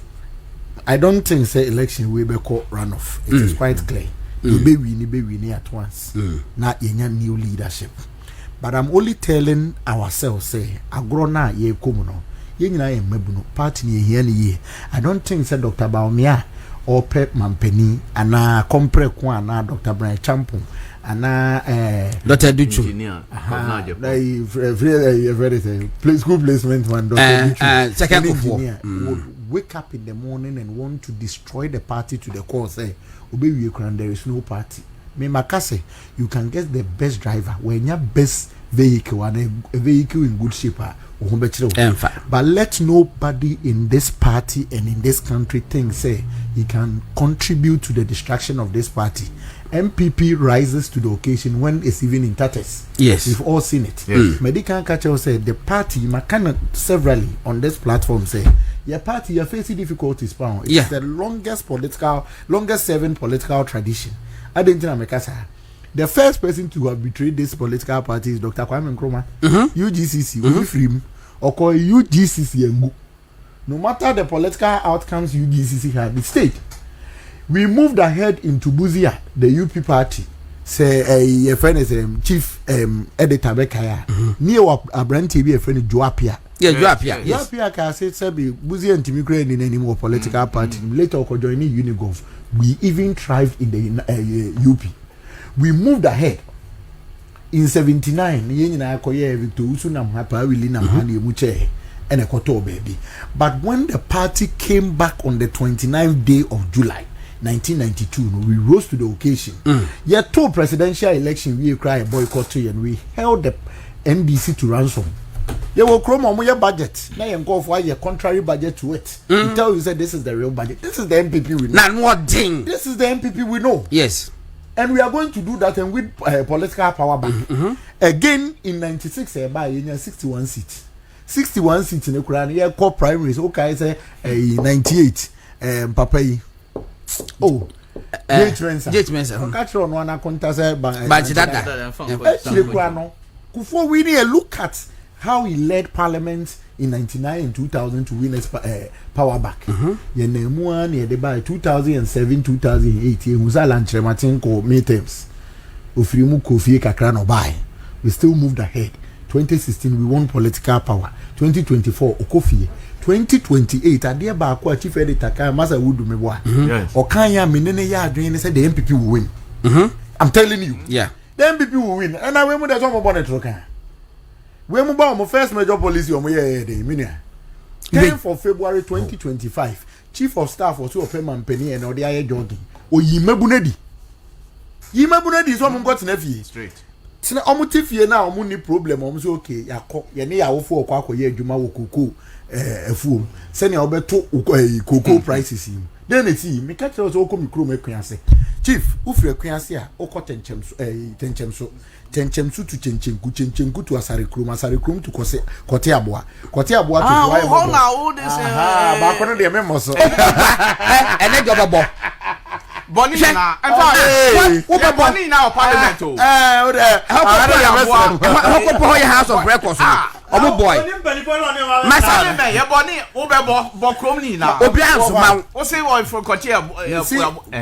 I don't think say election will be called runoff. It is quite clear. You be winning at once. Not in a new leadership. But I'm only telling ourselves say agrona ye komuno. Party here. I don't think say Dr. Bawumia or Pep Mampeni and compre kwa na Dr. Brian Champon and Dr. Duchu school placement one Dr. Duchu second engineer would wake up in the morning and want to destroy the party to the core. Say there is no party. Me makase you can get the best driver when your best vehicle and a vehicle in good shape. But let nobody in this party and in this country think say he can contribute to the destruction of this party. MPP rises to the occasion when it's even in tatters. Yes, we've all seen it. Medical catcher said the party cannot severally on this platform say your party you're facing difficulties. It's the longest serving political tradition. I didn't know the first person to have betrayed this political party is Dr. Kwame Nkrumah, UGCC, Unifrim, or call UGCC and no matter the political outcomes UGCC had, it stayed. We moved ahead into Buzia, the UP party. Say a friend is chief editor Bekaya. Near a brand TV, a friend Joapia. Yeah, you appear. You appear can say Sebi Buzi and Timmy Crane in any more political party. Later, joining Unigov. We even thrived in the UP. We moved ahead. In 79, Yenina Koye Victor Usunam Hapa Willinam Hani Muche and a Koto baby. But when the party came back on the 29th day of July 1992, we rose to the occasion. Yet two presidential election we cry a boycott and we held the NDC to ransom. You will chrome on your budget. Now you go for your contrary budget to it. You tell you said this is the real budget. This is the MPP we know. Not what thing. This is the MPP we know. Yes. And we are going to do that and with political power back. Again in 96, by 61 seats. 61 seats in the Quran. Yeah, core primaries. Okay, say 98. Papa. Oh. Jate Mensa. Catch on one account say before we need a look at how he led Parliament in 99 and 2000 to win his power back. Yenemuan ye by 2007 2008 ye musa lanche Martin ko midterms. Ofirimu Kofi kakra no buy. We still moved ahead. 2016 we won political power. 2024 Okofi. 2028 adia ba ko chief editor kan masa wudu meboa. Okan ya menene ya adwen say the MPP will win. I'm telling you. Yeah. The MPP will win. And I will there's one bonnet rokan. We move on first major policy on the 10th of February 2025. Chief of Staff for two of Payman Penny and Odia jogging. O Yimebunedi. Yimebunedi is one got nephew. Straight. Tina omutifie na omuni problem omso okay yakọ ye ne yawo fo okwa ye adwuma wo koko afuom se ne obeto koko prices him then it me catch us okomi kro mekwanse chief ufre kwanse a okọ tenchemso to chenchenku to asare krom to kote aboa to why hold now this ba kono de memoso ene jobo Bonnie na what Bonnie now parliament oh how go your house of records omo boy masa me ya Bonnie bo krom ni na obi anso ma o say wo for kotia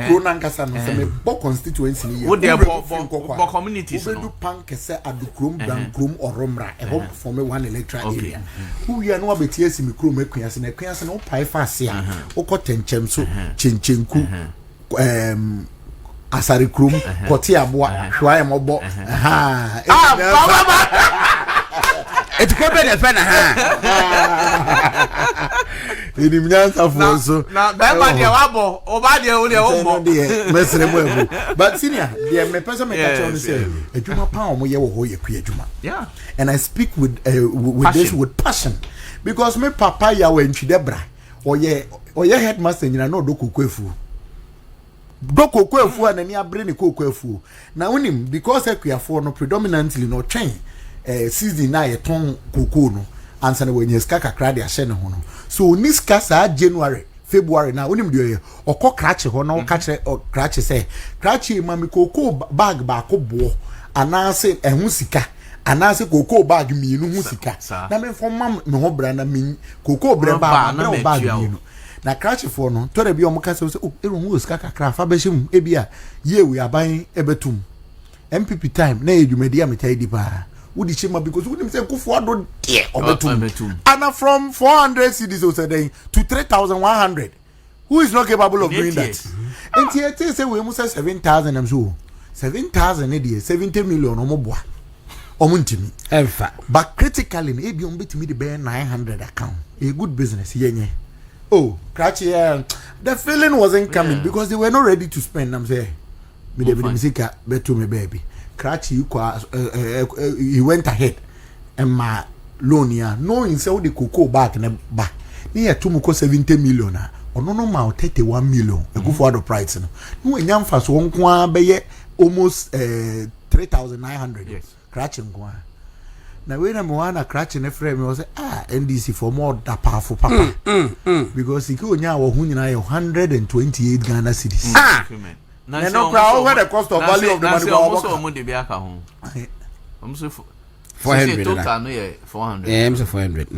Kronankasa no se me bo constituency ni wo de bo communities no obedu pankese adukrom dan krom oromra e ho for me one electoral area who we are no abeti asimi krom akuase na akuase no pai fa ase a okotenchem so chenchenku asari krum koti aboa hwa emobo it could be the pen ini mnyansa foso na ba dia wabo oba dia wo dia wo mesere mo ebu but senior dia me person me catch on say adwuma pa omo ye wo ho ye ku adwuma yeah and I speak with this with passion because me papa ya we ntwide bra oye headmaster nyina no do kokoefu doko koefu anani abre ne kokoefu na unim because akuafo no predominantly no twen season na yeton koko no ansa na wenye ska kakra de ahye ne ho no so ni ska sa January February na unim de okọ krache ho na o kache krache say krache mami koko bag ba ko bo anase ehun sika anase koko bag mienu hu sika na me fo mam me ho bra na mi koko bra ba na bag mienu na crash for no to be omo kase o eru hu ska kakra fa be him e bia ye we aban ebetum MPP time na edwumadi ametai di pa wudi chima because wudi say kufu ado de obetum and from 400 cedis o say to 3100 who is not capable of doing that and here say we must say 7000 am so 7000 e dey 70 million omo boa omo ntimi enfa but critically e bi ombetimi de be 900 account a good business yenye. Oh, Cratchy, the feeling wasn't coming because they were not ready to spend. I'm saying, to me, baby. Cratchy, he went ahead and my loan here, knowing so the cocoa back and back near 70 million or no more 31 million. A good for the price. No, young fast won't be almost 3,900. Yes, Cratchy. Na we na mwana crash in frame was NDC for more da powerful papa because he go nya wo hu nyina 128 Ghana cedis na no crowd where the cost of value of the money go so de be aka ho almost 400 total no 400 I'm so 400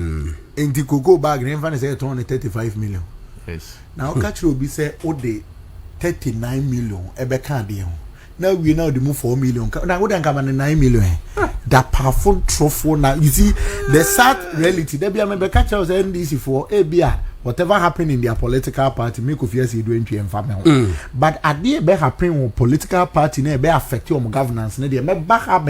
in the cocoa bag na fan say 235 million yes now catch obi say o de 39 million e be can de ho now we now the move 4 million now we don't come on 9 million that powerful trophy now you see the sad reality there be a member catch us NDC for ABA whatever happened in their political party make of yes you doing to family but at the be happen with political party na be affect your governance na dey back up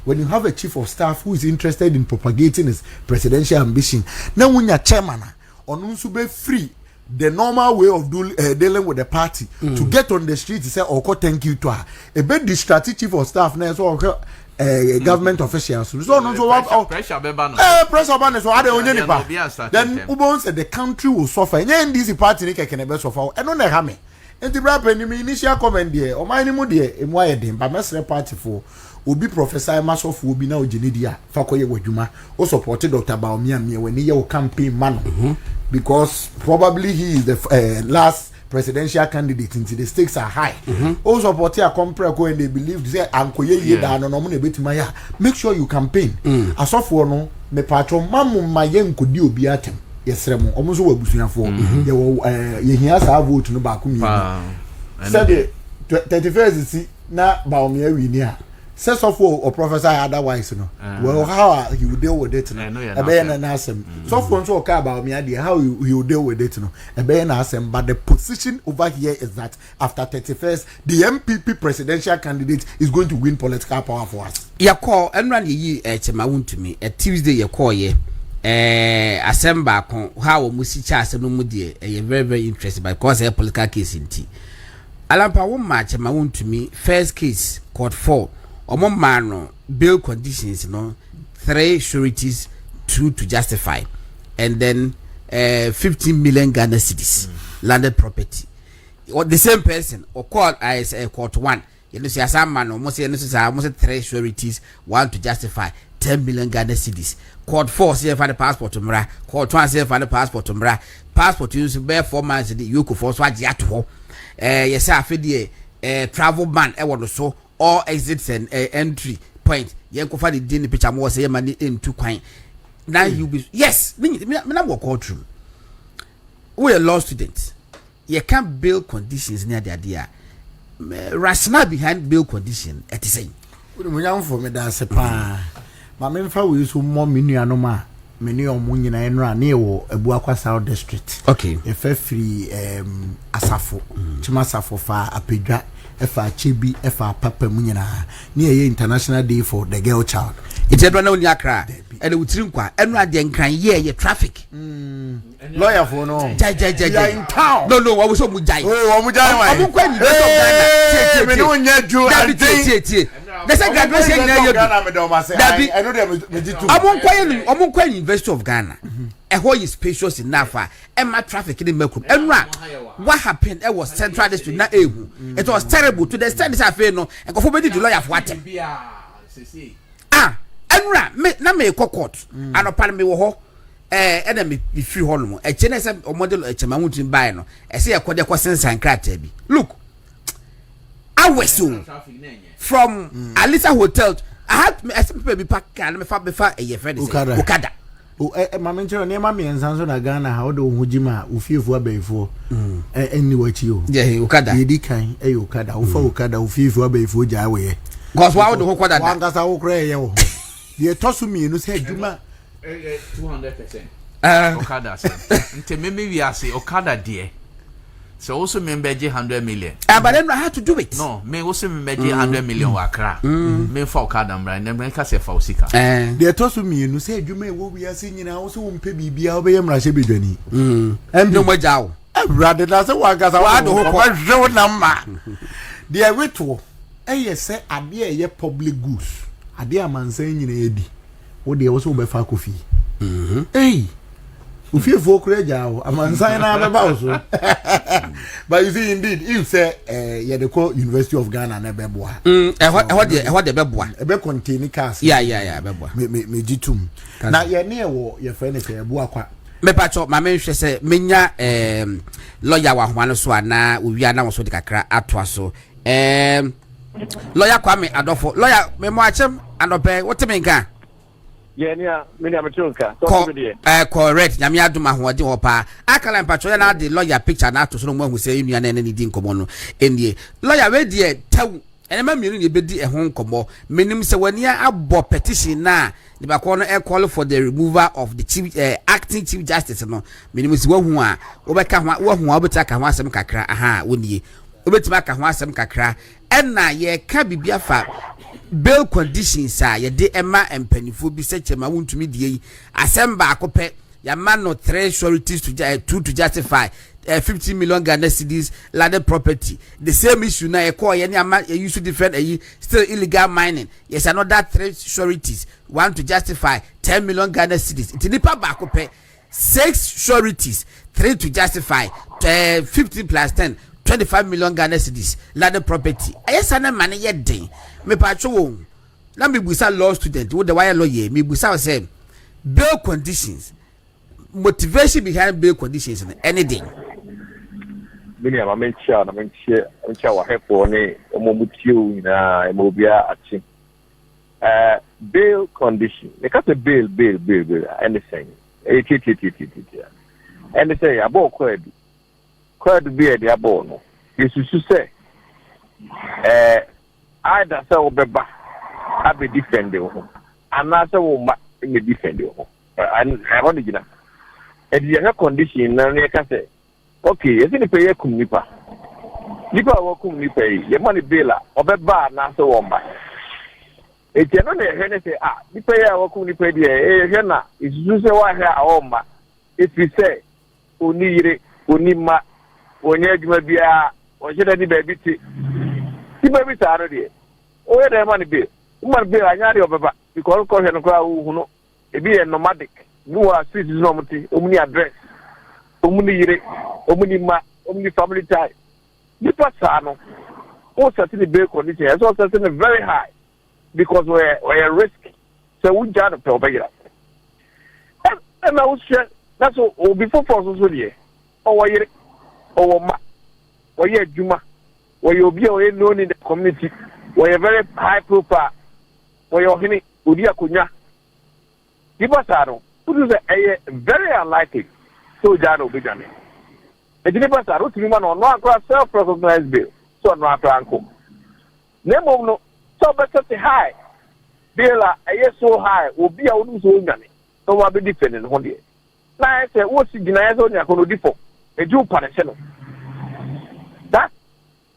when you have a chief of staff who is interested in propagating his presidential ambition now when your chairman on also be free the normal way of dealing with the party to get on the street to say oh thank you to her a bit distracted chief of staff now so government officials so no so pressure ban so are the then ubon said the country will suffer and this party can be suffer and on the hame and the bribe initial comment there or my name there e mo ayedin ba mesre party for obi professor masof obi na ogenidia fakoye wadwuma o supported Dr. Bawumia when he campaign man because probably he is the last presidential candidate into the stakes are high. Also support a compare and they believe say ankoye ye da no mo na betima ya make sure you campaign asofo no me patron mamu mayen kodi obi atem yesre mo omo so wabusuafo ye wo ye hia sa vote no ba ko mi said 31st see na Bawumia win here says of or professor otherwise no well how he will deal with it no e be na asem so for so ka about me idea how he will deal with it no e be na asem but the position over here is that after 31st the MPP presidential candidate is going to win political power for us ya call enran yi chema Wontumi a Tuesday ya call ye asem ba kon how musi cha asem no mu de very very interesting because a political case inti alampa wo ma chema Wontumi first case court 4 omo mano bail conditions no 3 sureties 2 to justify and then 15 million Ghana cedis landed property or the same person or court as court 1 you know say some man almost 3 sureties 1 to justify 10 million Ghana cedis court 4 say for the passport mra court 1 say for the passport mra passport use bear 4 months the you could force what ato yes afedie travel ban e wono so all exits and entry point yen ko fa the din picture mo say man into kwan now you be yes me na work courtroom we a law student you can't build conditions near the idea rationale behind build condition at the same we nyam for me da se pa ma me fa we so mo menu anoma menu omo nyina enra na e wo Abuakwa South district okay e fa free asafo chima asafo fa apedwa efa chebi efa papa mu nyina na ye international day for the girl child it's a na oni akra and we trim kwa enu ade nkran ye traffic lawyer for no jai in town no we so mu jai oh mu jai why omo kwa ni Ghana me no nya ju tie they say graduation na Ghana me do ma say I know them me di too omo kwa University of Ghana ho is spacious enough ma traffic in Mekum enra what happened it was central district na ehu it was terrible to the extent that I no and go be the lawyer for what enra me court anopa me wo ho na me free ho no e che na say model chema Wontumi buy no e say e kode ko sensan krata bi look aweso from Alisa Hotel I had people be pack can me fa e friend Okada o mama nchero ne ma miensan so na Ghana ha odo hujima ufiefo abaifo eni wachi o yeah Okada yedi kan Okada ufa Okada ufiefo abaifo ja we cause wa odo Okada wanga sa wo kra ye ho de tosu mienu se adwuma 200% Okada say nte me wi ase Okada de so also member 100 million but then I had to do it no me also member 100 million wa kra me for Okada mbra nem ka se fa osika de tosu mienu se adwuma wo wi ase nyina wo so wo mpe bibia wo be yemra hye bedwani no mojawo brother na se wanga sa wo do ko hwe na ma de weto se ade ye public goods ade amansan nyina edi wo de wo so be fa kofi ufiefo kura jawo amansan na be ba so but you see indeed if say ye de ko University of Ghana na be boa ehwo de be boa e be contain cars yeah be boa me jitum na ye ne wo ye fa ne fe Abuakwa me pacho ma me hwe se menya lawyer wa homa no so ana owia na wo so de kakra atoa so lawyer Kwame Adofo lawyer me mo achem anope wote me nka yeah me na matunka correct nyame adoma hoode ho pa akala mpacho ya na de lawyer picture na ato so no mo hu se nua na ne di nkomo no enie lawyer we de taw enema mienu ye bedi ehon nkomo menim se wania abo petition na the bakon e call for the removal of the chief acting chief justice no menim se wahu a obeka wahu a obeta ka ho asem kakra aha wonie obetima ka ho asem kakra enna ye ka bibia fa bail conditions a ye de ema empanifo bi se chema wontumi die asem ba akopɛ ya man no 3 sureties to 2 to justify 50 million Ghana cedis landed property. The same issue now. You used to defend still illegal mining. Yes, another 3 sureties. 1 to justify 10 million Ghana cedis. It's nipa baako pay 6 sureties. 3 to justify 15 plus 10. 25 million Ghana cedis landed property. Yes, I money yet day. Me patrol. Now me busa law student. What the wire lawyer? Me busa say bail conditions. Motivation behind bail conditions and anything. Many of my child, I'm sure I have for me, na mobile action. Bail condition. They got the bail, anything. Anything about quite be the abono. You should say, either so beba, I be defending home, and not so me defending home. And I want to know. The condition, and I can say. Okay, you see the pay kum nipa. Nipa wo kum nipa yi, ye money bela, obeba na so womba. E je no na he ne say nipa ya wo kum nipa die, he na isu se wa he a womba. If you say oni yire, oni ma, onye adwuma bia, o je da ni ba bi ti. Ti ba bi ta ro die. O ye da money bill. Money bill anya de obeba, because ko he no kwa hu no. E bi e nomadic. No wa street is no muti, omni address. Omuni yire, omuni ma, omuni family tie. Nipa sano, all certain bail conditions, as well certain very high, because we're risk. So we just have to obey that. And I was sure that's all before forces with you. Or yire, or ma, or ye juma, or you'll be known in the community, where you're very high profile, where you're hinny, udia kunya. Nipa sano, who is a very unlikely. So Jano began it. The deliverance are rooting man on one class self-recognized bill. So no after uncle. Nemo no so better high. Bill a year so high will be a woman's own money. So I'll be defending one day. Now I say, what's the denial on your default? A Jew punishment. That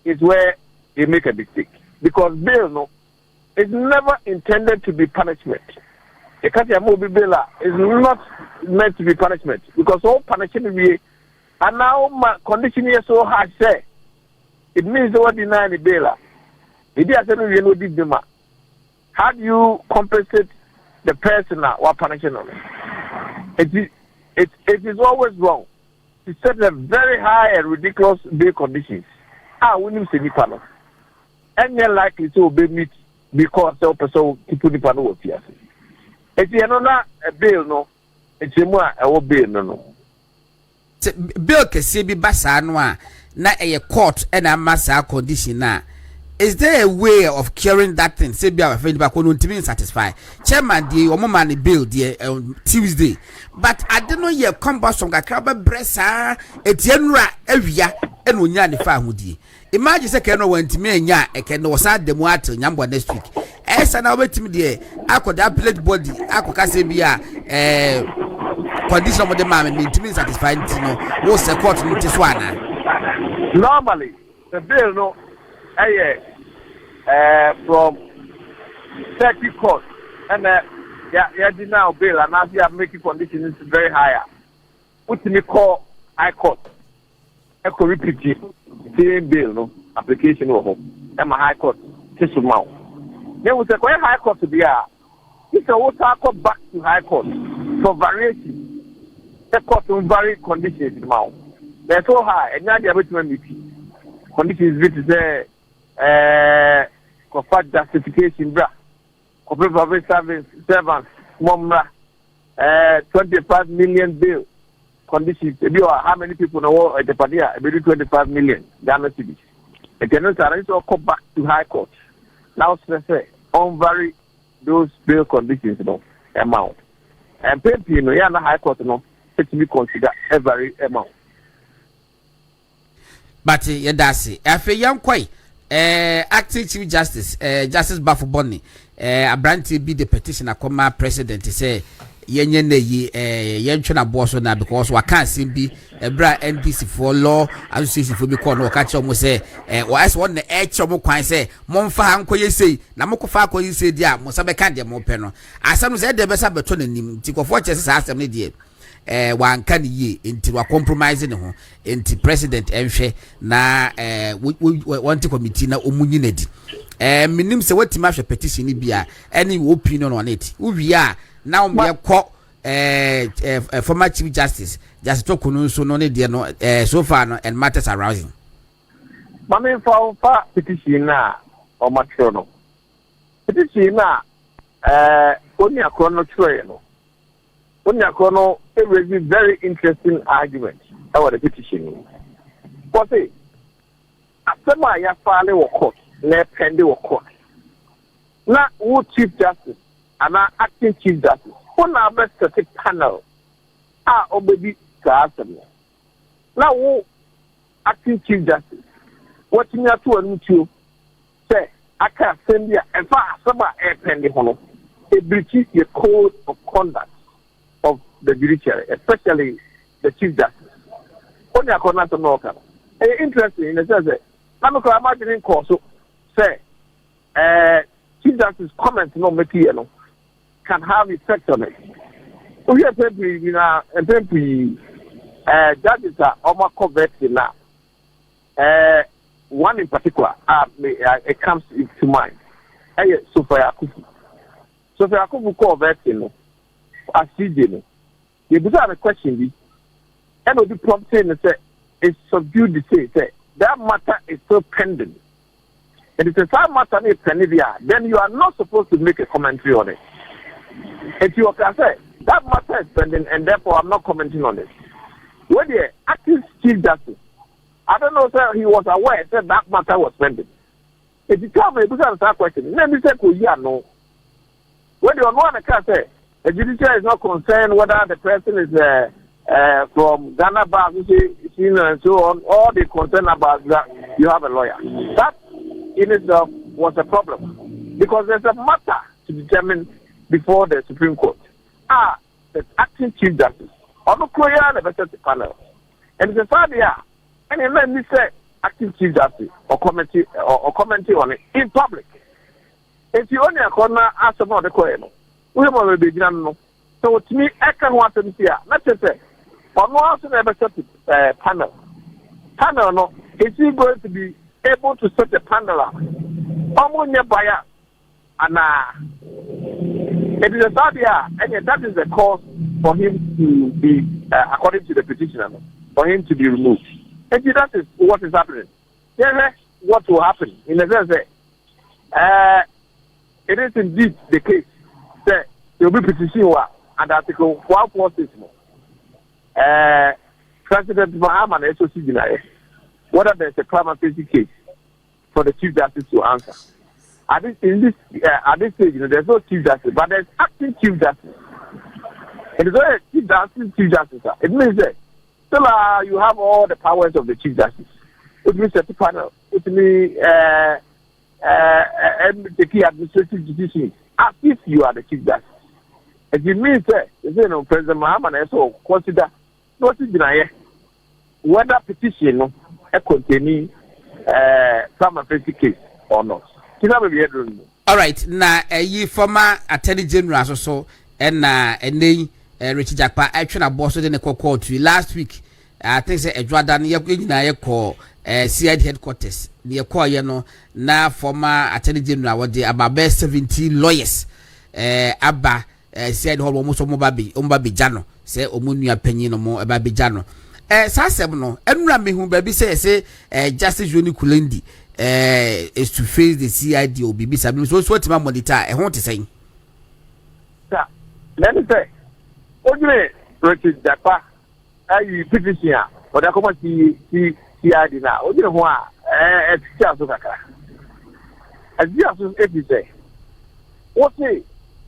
is where they make a mistake. Because bill no is never intended to be punishment. The Katia Mobi Bela is not meant to be punishment because all punishment we and now my condition is so hard say it means they were denying the Bela. It is you know the how do you compensate the person or punishing them? It is always wrong to set a very high and ridiculous bail conditions. When you say Nipano, and you're likely to obey me because the person people Nipano will fear. If you know not a bill, no, it's a more a bill, no. Bill can see be basa noa na a court and a massa condition na. Is there a way of curing that thing? Say be our friend back on to be satisfied. Chairman, the woman bill the Tuesday, but I don't know your compass from Gakraba Bressa, a general area, and Unya the family. Imagine second went to me and ya, a can no sad the water number next week. As an hour to me, dear, I could appellate body, I could say be a condition of the man mean to be satisfied. What's the court notice one? Normally, the bill no. From 30 court and deny bail and as you are making conditions very higher. What me call high court? I could repeat it. Same bill, no application of home. And my high court, this amount. Then we say, where high court to be at? It's a water court back to high court for variation. The court will vary conditions amount. They're so high, and now they're able to meet conditions which is for justification, bra. For public servants, Momra, 25 million bill conditions. How many people know at the Padia? Maybe 25 million Ghana cedis. The general arrange or come back to high court. Now, say, unvary those bill conditions, no amount. And pay, you know, yeah, high court, no, it will be considered every amount. But yeah, that's it. After young quite. acting chief justice Justice Bafo Boni abranti be the petition akoma president say yenye na yi yentwe na boss na because wa can be ebra NDC for law association for be call no ka che omo say wa as one na e che omo kwan say momfa hankoye sei na mokofa akoye sei dia mo sabe ka de mo pe no asem say de be sa beto na nim ti kofo che say asem ne die wan kan yi enti wa compromise ne ho enti president enhwe na want committee na omunyi na di minim se watima hwe petition ni bia any opinion on it uwi a now me call former chief justice just to kunu so no ne de no so far no and matters arousing mame fa petition na o matro no petition na oni akrono troye no oni akrono a very interesting argument about the petition but say asema ya file wo court na pende wo court na wo chief justice and acting chief justice on our best panel obedi kaasem na wo acting chief justice what you to anu say aka sembia efa asema e pende hono e breach the code of conduct of the judiciary, especially the chief justice. Only according to Norca. Interesting in the sense that I'm imagining course say chief justice comments no material can have effect on it. We have judges are almost covered now. One in particular, it comes to mind. Sophia Akufu covered as CJ. You have a question, and will be prompting and say, it's subdued to say, that matter is still pending. And if it's that matter is pending, then you are not supposed to make a commentary on it. If you can say, that matter is pending, and therefore I'm not commenting on it. When the acting chief justice, I don't know, sir, he was aware that matter was pending. If you tell me, you have that question, let me say, no. When you are one can say, the judiciary is not concerned whether the person is from Ghana Bar, and so on, or they concerned about that you have a lawyer. That in itself was a problem because there's a matter to determine before the Supreme Court. The acting chief justice, or the clear the better panel, and it's a sad and then we say acting chief justice or commenting on it in public. If you only a corner ask about the coin. We will be done. So to me, I can want to see. Let's say, on one never set panel. Panel, no, is he going to be able to set a panel up? Almost buyer, and it is a bad and that is the cause for him to be, according to the petitioner, for him to be removed. And that is what is happening. Then what will happen in the sense that it is indeed the case. There will be petition and Article 146. President Mahama and SOC deny whether there is a crime offensive case for the chief justice to answer. At this stage, there's no chief justice, but there's acting chief justice. It is not a chief justice. It means that still you have all the powers of the chief justice. It means that the panel. It means the key administrative decisions. As if you are the chief justice. It means that President Mahama also consider not to deny whether petition containing some offensive case or not. All right, now ye former Attorney General so and Richard Jakpa actually a boss in the court to last week. I think say Jordan ye call CID headquarters near Koyano now former Attorney General what they about best 17 lawyers Abba said almost Ombabi Jano say Omunia Penny no more about Bijano. Sasebno Enrami whom baby say Justice Juni Kulendi is to face the CID or BB Sabin. So what my monitor I want to say. Let me say, okay, Richard Jakpa, I petition or the committee CID now. What do you want? It's just as you say, what say,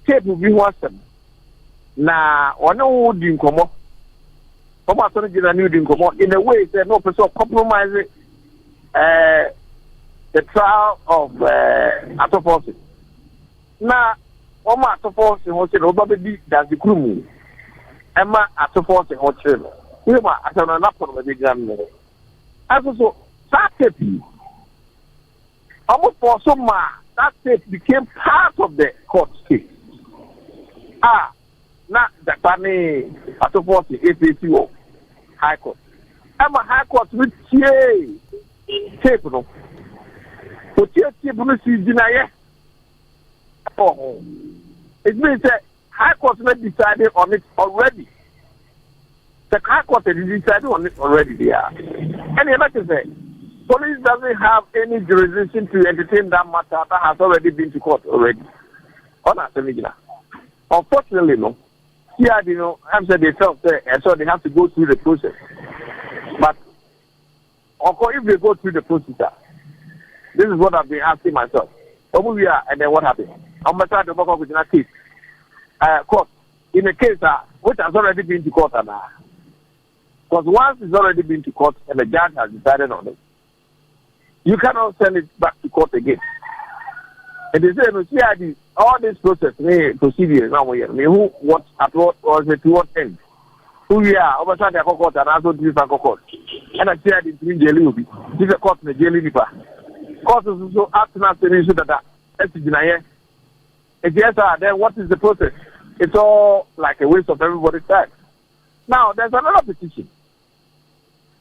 tape will be one. Now, or no wood in common. From a new in common in a way that no person compromise the trial of Atoforce. Now, Oma Atoforce Hotel, Obabedi, that's the crew. Emma Atoforce Hotel. We were at an apple of the exam. As also, that tape, almost for some that tape became part of the court case. Now, the Pani Atoforce APCO High Court. Emma High Court with tape, no. But tape, it means that High Court has decided on it already. The High Court has decided on it already there. And like I say, police doesn't have any jurisdiction to entertain that matter that has already been to court already. Unfortunately, no. Here, I'm saying they felt and so they have to go through the process. But of course, if they go through the process, this is what I've been asking myself. Bawumia, and then what happened? I'm going to try to work with a case. Court. In a case which has already been to court. Because once it's already been to court and the judge has decided on it, you cannot send it back to court again. And they say, no, all this process, procedures, now who, what, at what, or to what end? Who we are, over the court and also this court. And I said it in jail, this is a court in the jail. Court is also asking us to issue that. Yes, then what is the process? It's all like a waste of everybody's time. Now, there's another petition.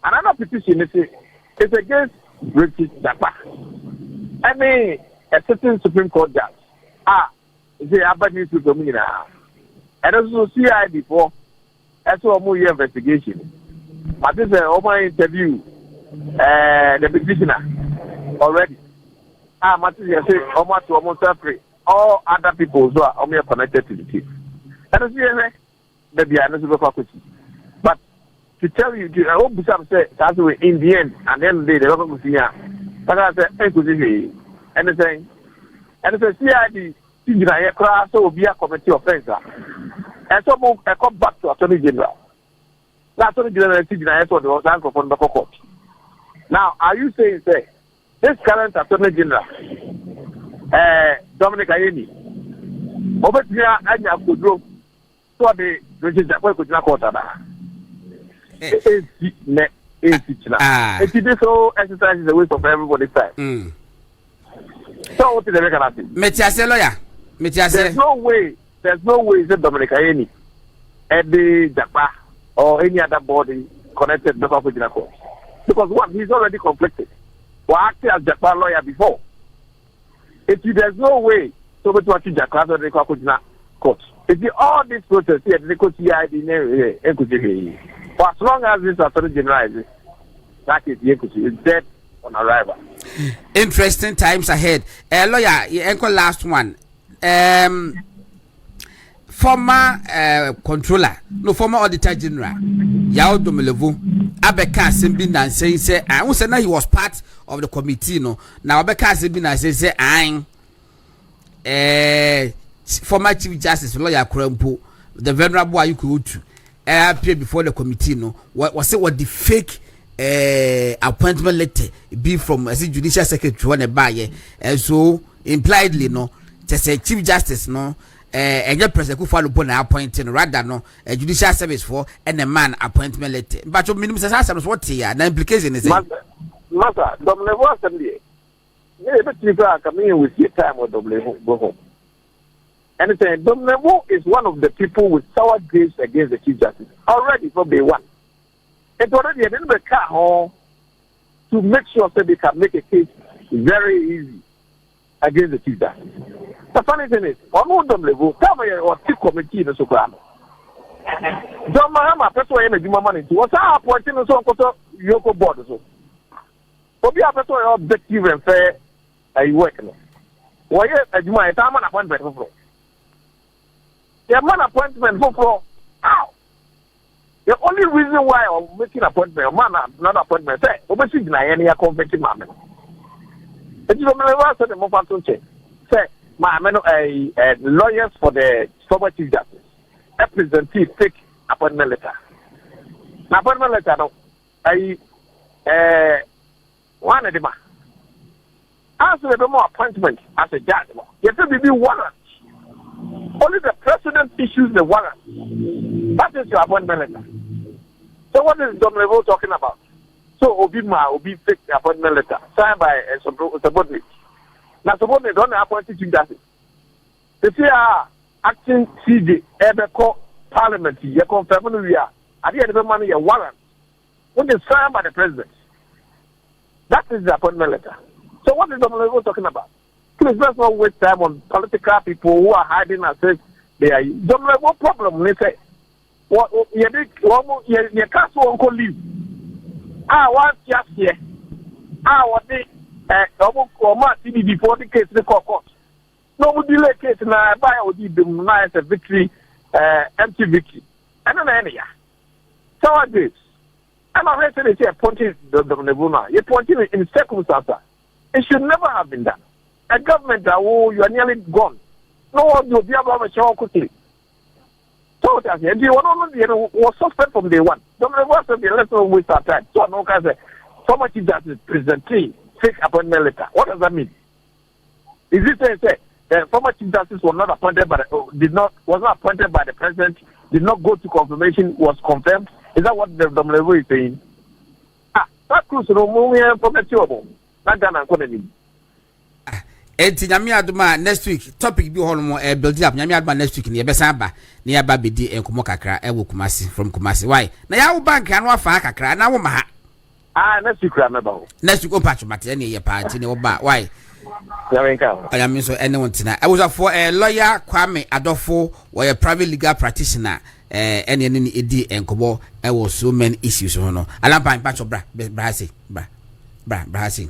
Another petition is against British Japa. I mean, a certain Supreme Court judge. It's a Abadi to Domina. And also CI before, that's all more investigation. But this is an open interview, the petitioner already. Material say, almost free. All other people who are only connected to the case. And it's maybe I know question. But to tell you, I hope some say that's the way in the end, and then they don't go see her. But I say, anything. And it's a CID, a class, so be a committee offense. And so I come back to Attorney General. That's Attorney General, CID, for the answer from the court. Now, are you saying, say, this current Attorney General, Dominic Ayeni, over here, I could go to the British Court. It's so exercise is a waste of everybody's time. So what is the record? There's no way that Dominic Ayeni, the Japa, or any other body connected to the court. Because one, he's already conflicted. Or acted as Japa lawyer before. If there's no way to go to a Japa or the court. If all this process here, they could see for as long as this Attorney General is that is dead on arrival. Interesting times ahead. Lawyer, last one. Former controller, no former auditor general, Yao Domelevu, Abeka Simbin and say, I was saying he was part of the committee. No, now Abeka Simbin and say, I'm former Chief Justice Lawyer Krempo, the venerable Ayuku, appeared before the committee. No, was it what the fake appointment letter be from as a judicial secretary on a buyer, and so impliedly, no, just say Chief Justice, no. And your president follow upon appointing rather no a judicial service for and a man appointment letter. But your minimum says what here the implication is Master, Domlevo Assembly. Maybe people are coming with your time or Domlevo go home. And it's saying Domlevo is one of the people with sour grapes against the Chief Justice already from day one. It's already a little bit home to make sure that they can make a case very easy against the Chief Justice. The funny thing is, on them level, come here or take committee in the Soprano. John Mahama, that's why I made my money to what's our appointing the so Yoko board. So, but we have to objective and fair a work. Why, as you might have an appointment for the man appointment for how? The only reason why I'm making appointment, man, not appointment, say, obviously, any convicted man. It's the the more say. Lawyers for the former Chief Justice representative take appointment letter. Now, appointment letter, no, one of them. As the more appointment as a judge, you have to be warrant. Only the president issues the warrant. That is your appointment letter. So what is Dom Levo talking about? So Obi fake appointment letter signed by a subordinate. Now subordinate don't appoint teaching justice. They say acting CJ Ebeko Parliament, you confirm we are. At the end of the money, a warrant. When it's signed by the president. That is the appointment letter. So what is Dom Levo talking about? Please let's not waste time on political people who are hiding and saying they are. Dom Levo problem, they say. What you can't so uncle leave. What just here? What they TV before the case the court. No delay case now buy would be nice a victory, empty victory. And then any so what this? I'm not saying it's appointed the Nebuna. You're pointing in circumstances. It should never have been done. A government that you are nearly gone. No one will be able to show quickly. So and you was suspect from day one. Don't let's not waste our time. So no can say so much is that is presenting fake appointment letter. What does that mean? Is it say former chief justice was not appointed was not appointed by the president, did not go to confirmation, was confirmed? Is that what the Level is saying? That cruise no more information. Not done economy. Enti nyame adoma next week topic bi hono mo build up nyame adoma next week ne yebesa ba ne yaba bedi enkomo kakra e wo Kumasi from Kumasi why na ya wo bank anu afa kakra na wo ma ha next week na ba next week o patch mate ne ye party ne wo ba why ya wenka I am so anyone tina I was for a lawyer Kwame Adofo or a private legal practitioner any edi enkomo e wo so many issues hono alampan patch bra Brasi.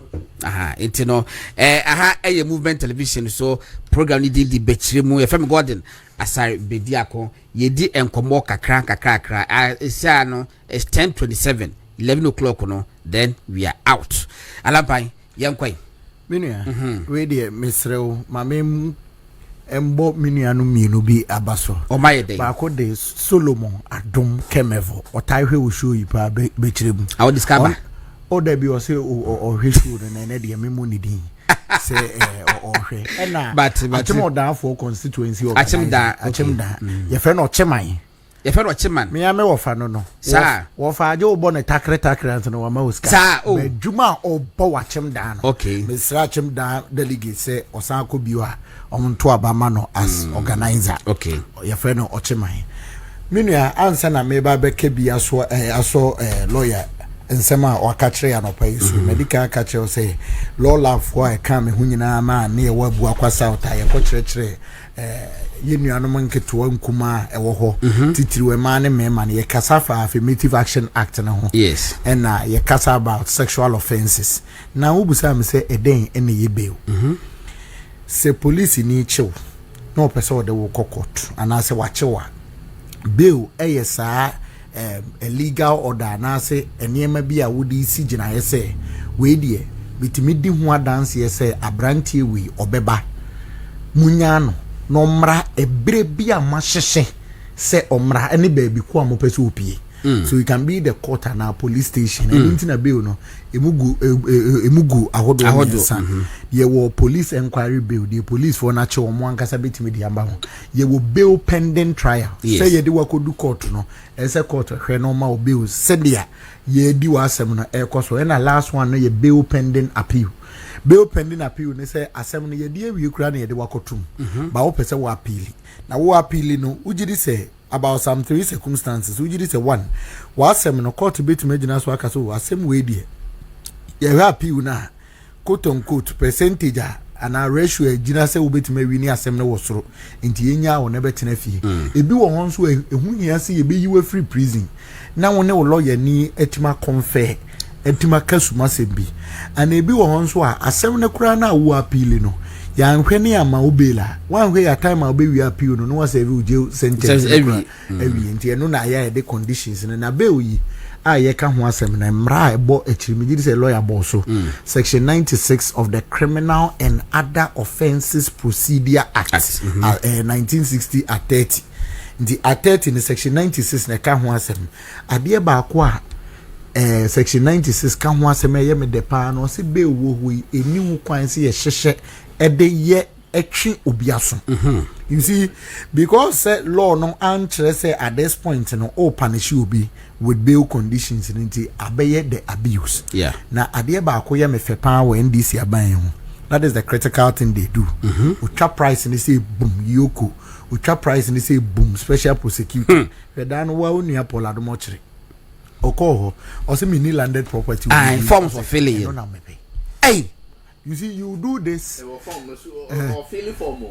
It's no a movement television so program ni di betri mu FM Gordon asare bediako ye di enkomo kakra esa no it's 10:27 11 o'clock no then we are out alampai yankwai minua we dey mesrew mamem embo minua no mienu bi abaso o maye dey ba ko de Solomon Adom Kemevo otahwe wo show yi pa betri mu I will discover o da bi o se o hwesu na na de memo ni din se o hwe na but achemo da for constituency o achim da ye fe no cheman me ya me wo fa no sa wo fa je wo bo ne takre ant no wa ma uska sa o djuma o bo wa chem da no okay me sra chem da delegate se o san ko biwa o mto abama no as organizer okay ye fe no o cheman minua ansa na me ba be ke bi aso lawyer nsema wakachre ya no paisu medical kachre say law lab for e kan me hunyina ma na ye wabu akwasa uta ye ko chire yenu no nketo nkuma e wo ho titiriwe ma ne mema ne ye kasafa affirmative action act na ho yes and ye kasa about sexual offenses na ubusa me say eden ene ye beu se police ni chiw no pese wo de wo court ana se wachewa beu eyesa a legal order na say enema bi a wodi si gina ye say we die bitimi di ho adanse ye say abrantie wi obeba munya no mra ebre bi a mahyehe say omra ene ba bi ko amopese opie so you can be the court and a police station and intina bill no emugu ahodo san ye wo police inquiry bill the police for na che omo ankasa betimi di amba ho ye wo bail pending trial say ye di wakodu court no ese court hwe no ma o bail sedia ye di wa asem no e koso and last one no ye bail pending appeal ne say asem no ye di awie kura na ye di wakotum ba wo pese wo appeal na wo appeal no ugidi say about some three circumstances we just say one wasem no court bit imagine so aka so wasem we die ye appeal na quote unquote percentage and a ratio gina say we bit me wini asem no wosoro nti yenya wo na betina fie ebi wo hon so ehunhia se ye be yiwe free prison na wo ne wo lawyer ni etima confer etima kasuma sembi and ebi wo hon so asem ne kura na wo appeal no ya nhwene ama obela wanhwe ya time obe wi appeal no was every jail sentence every nti eno na ya the conditions na be yi a ye ka ho asem na mra ebo echirimidi say lawyer boss so section 96 of the Criminal and Other Offences Procedure Act 1960 at 30 nti at 30 in section 96 na ka ho asem ade ba ko a section 96 kan ho asem ye me de pa no se be wo hu eni hu kwan se ye hyehye ede ye etwe obiaso. You see, because law no answer say at this point no all punish you be with bail conditions nti abeye the abuse. Yeah. Na ade ba ko ye me fe pa wo NDC aban ho. That is the critical thing they do. Ucha price and they say boom yoko. Ucha price and they say boom special prosecutor. We dan wa unu ya Paul Adomochiri. Okoho or say me landed property. Forms of failure. Hey, you see, you do this.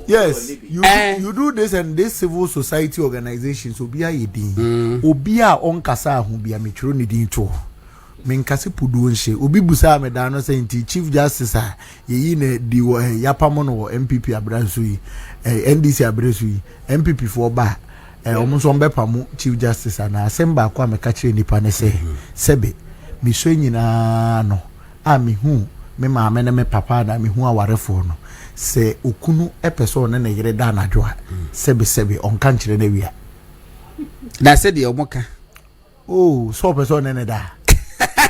Yes, you do this, and this civil society organizations will be a yedin. Obia on kasa who be a metro needing to. Menkasi puduonshe obi busa me da no say chief justice ye ne di yapamono wo MPP abranso yi NDC abranso yi MPP for ba omo so mbepa mu chief justice na asemba kwa meka kire nipa ne say sebe mi so nyina no a mi hu me ma me ne me papa na mi hu awarefo no se okunu epeso ne ne yere da na dwoa sebe onka nkire na wia na se de omoka oh so person ne da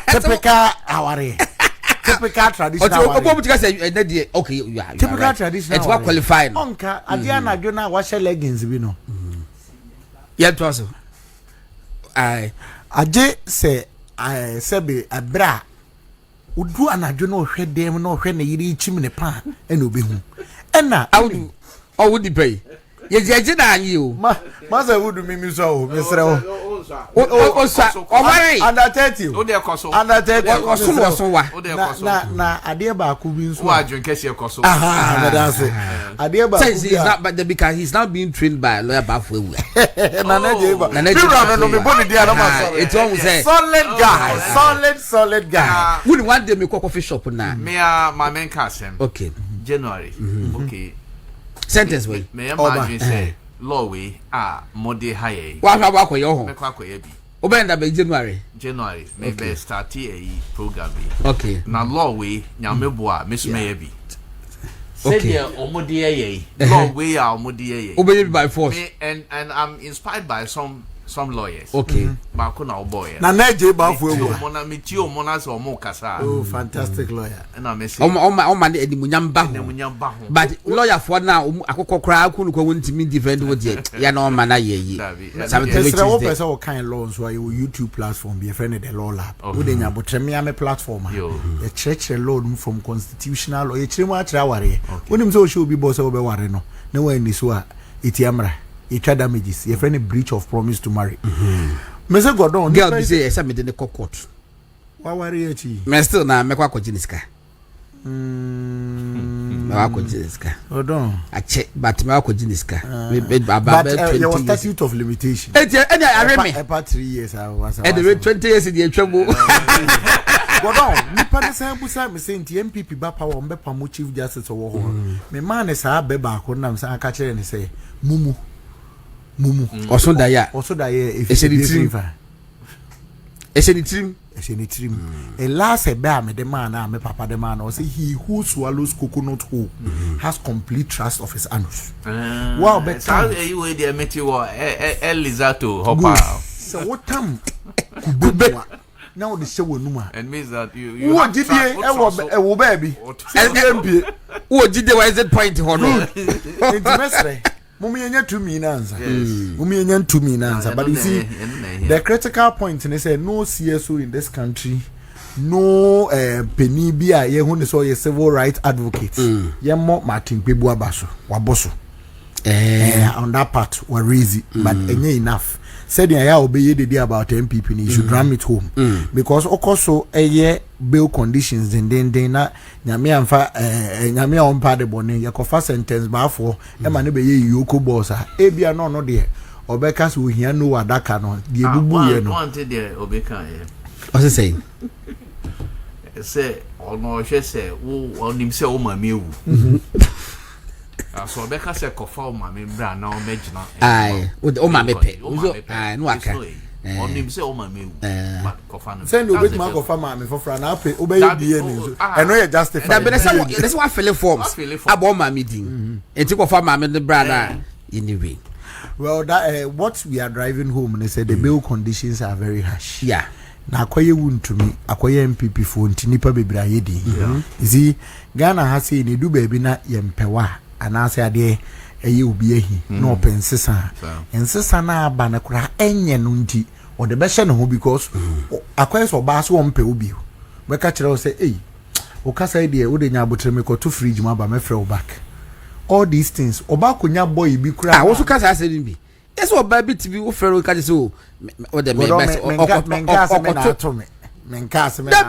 typical aware. Typical traditional. Okay, you are. Typical traditional. It's what qualifying. Onka, Adiana Jona wash leggings, we know. Yeah, to us. I say, I said, a bra. Would do an adjono head them no when they reach him in a pan and will be home. And now, I would, or would you pay? Yes, you. Master would make me so, Mr. Under 30. Under 30. Na Adiaba could be so. I drink a cost. That's it. Adiaba says he's not, but because he's not being trained by a lawyer Bafu. It's always a solid guy. Wouldn't want them to coffee shop now. My main cousin. Okay. January. Okay. Sentence way. May I say, law way, mode high. What about your home? Obenda be January. Maybe start a program. Okay. Now law way, Yameboa, Miss Maybe. Okay. Omodia, law way, Omodia. Obey by force. And I'm inspired by some lawyers. Okay. Bakuna boy. Na neje bafu mona mitio monas or mokasa. Oh, fantastic lawyer. And I may say man edi munyamba. But lawyer for now akoko kra ku no Wontumi defend with it. Ya no man na ye. Something which is the kind laws why you YouTube platform be a friend of the law lab. Wo de nya botrem ya me platform. The church law from constitutional law. E chiremu atra ware. Wonim so show bi boss e wo be ware no. Na when ni so a etiamra. Each damages, your friend a breach of promise to marry. Mr. Gordon, girl, be say, I made in the court. Why worry you? Me still na me kwa kojiniska. Gordon, I check, but me kojiniska. But there was statute of limitation. I remember about 3 years. I was. And the 20 years in the trouble. Gordon, me pa say busa me say nti MPP ba pa wo mbepa mo chief justice wo ho. Me man say abeba ko na me say aka kire ni say mumu. Also daya if it's a trim. A last a bear me the man me papa the man or say he who swallows coconut whole has complete trust of his anus. Wow, but how you way there met you Elizato hopper. So what time now the show numa and means that you what did you baby what did the wise point honor Mummy enya 2 minutes. Mummy enya 2 minutes. But you see, the critical point is say no CSO in this country, no penny bia ye hu so ye civil rights advocate. Ye mo Martin Kpebu abaso, waboso. On that part were easy, but enye enough. Said ya obey the day about MPP ni should ram it home because also bail conditions then na nyame amfa nyame ompa de bone ye kofa sentence ba for e ma ne be ye yoko boss e bia no de obeka so hia no wadaka no de bubu ye no want de obeka ye what's he saying say ono hwe say wo onim say o ma mewu so obeka say kofa o ma me bra na o megina ai o ma me pe ai no aka onim say o ma mewu but kofa no send obek ma kofa ma me for na pe obey die ni so e no ye justify that be that's why filling forms abo ma me din enti kofa ma me the bra na anyway well that what we are driving home they say the bail conditions are very harsh. Yeah. na akoye Wontumi akoye MPP fo nti nipa bebra yedi zi Ghana ha say ne du baabi na yempewa anase ade eye obi ahi na opensesa ensesa na aba na kura enye no nti o de be hye no ho because akoye so ba so ompe obi we ka kire o say o kasa ide o de nya abotre me ko to fridge ma ba me frɛ o back all these things oba konya boy bi kura wo so kasa ase bi eso oba bi tibi wo frɛ o ka so o de me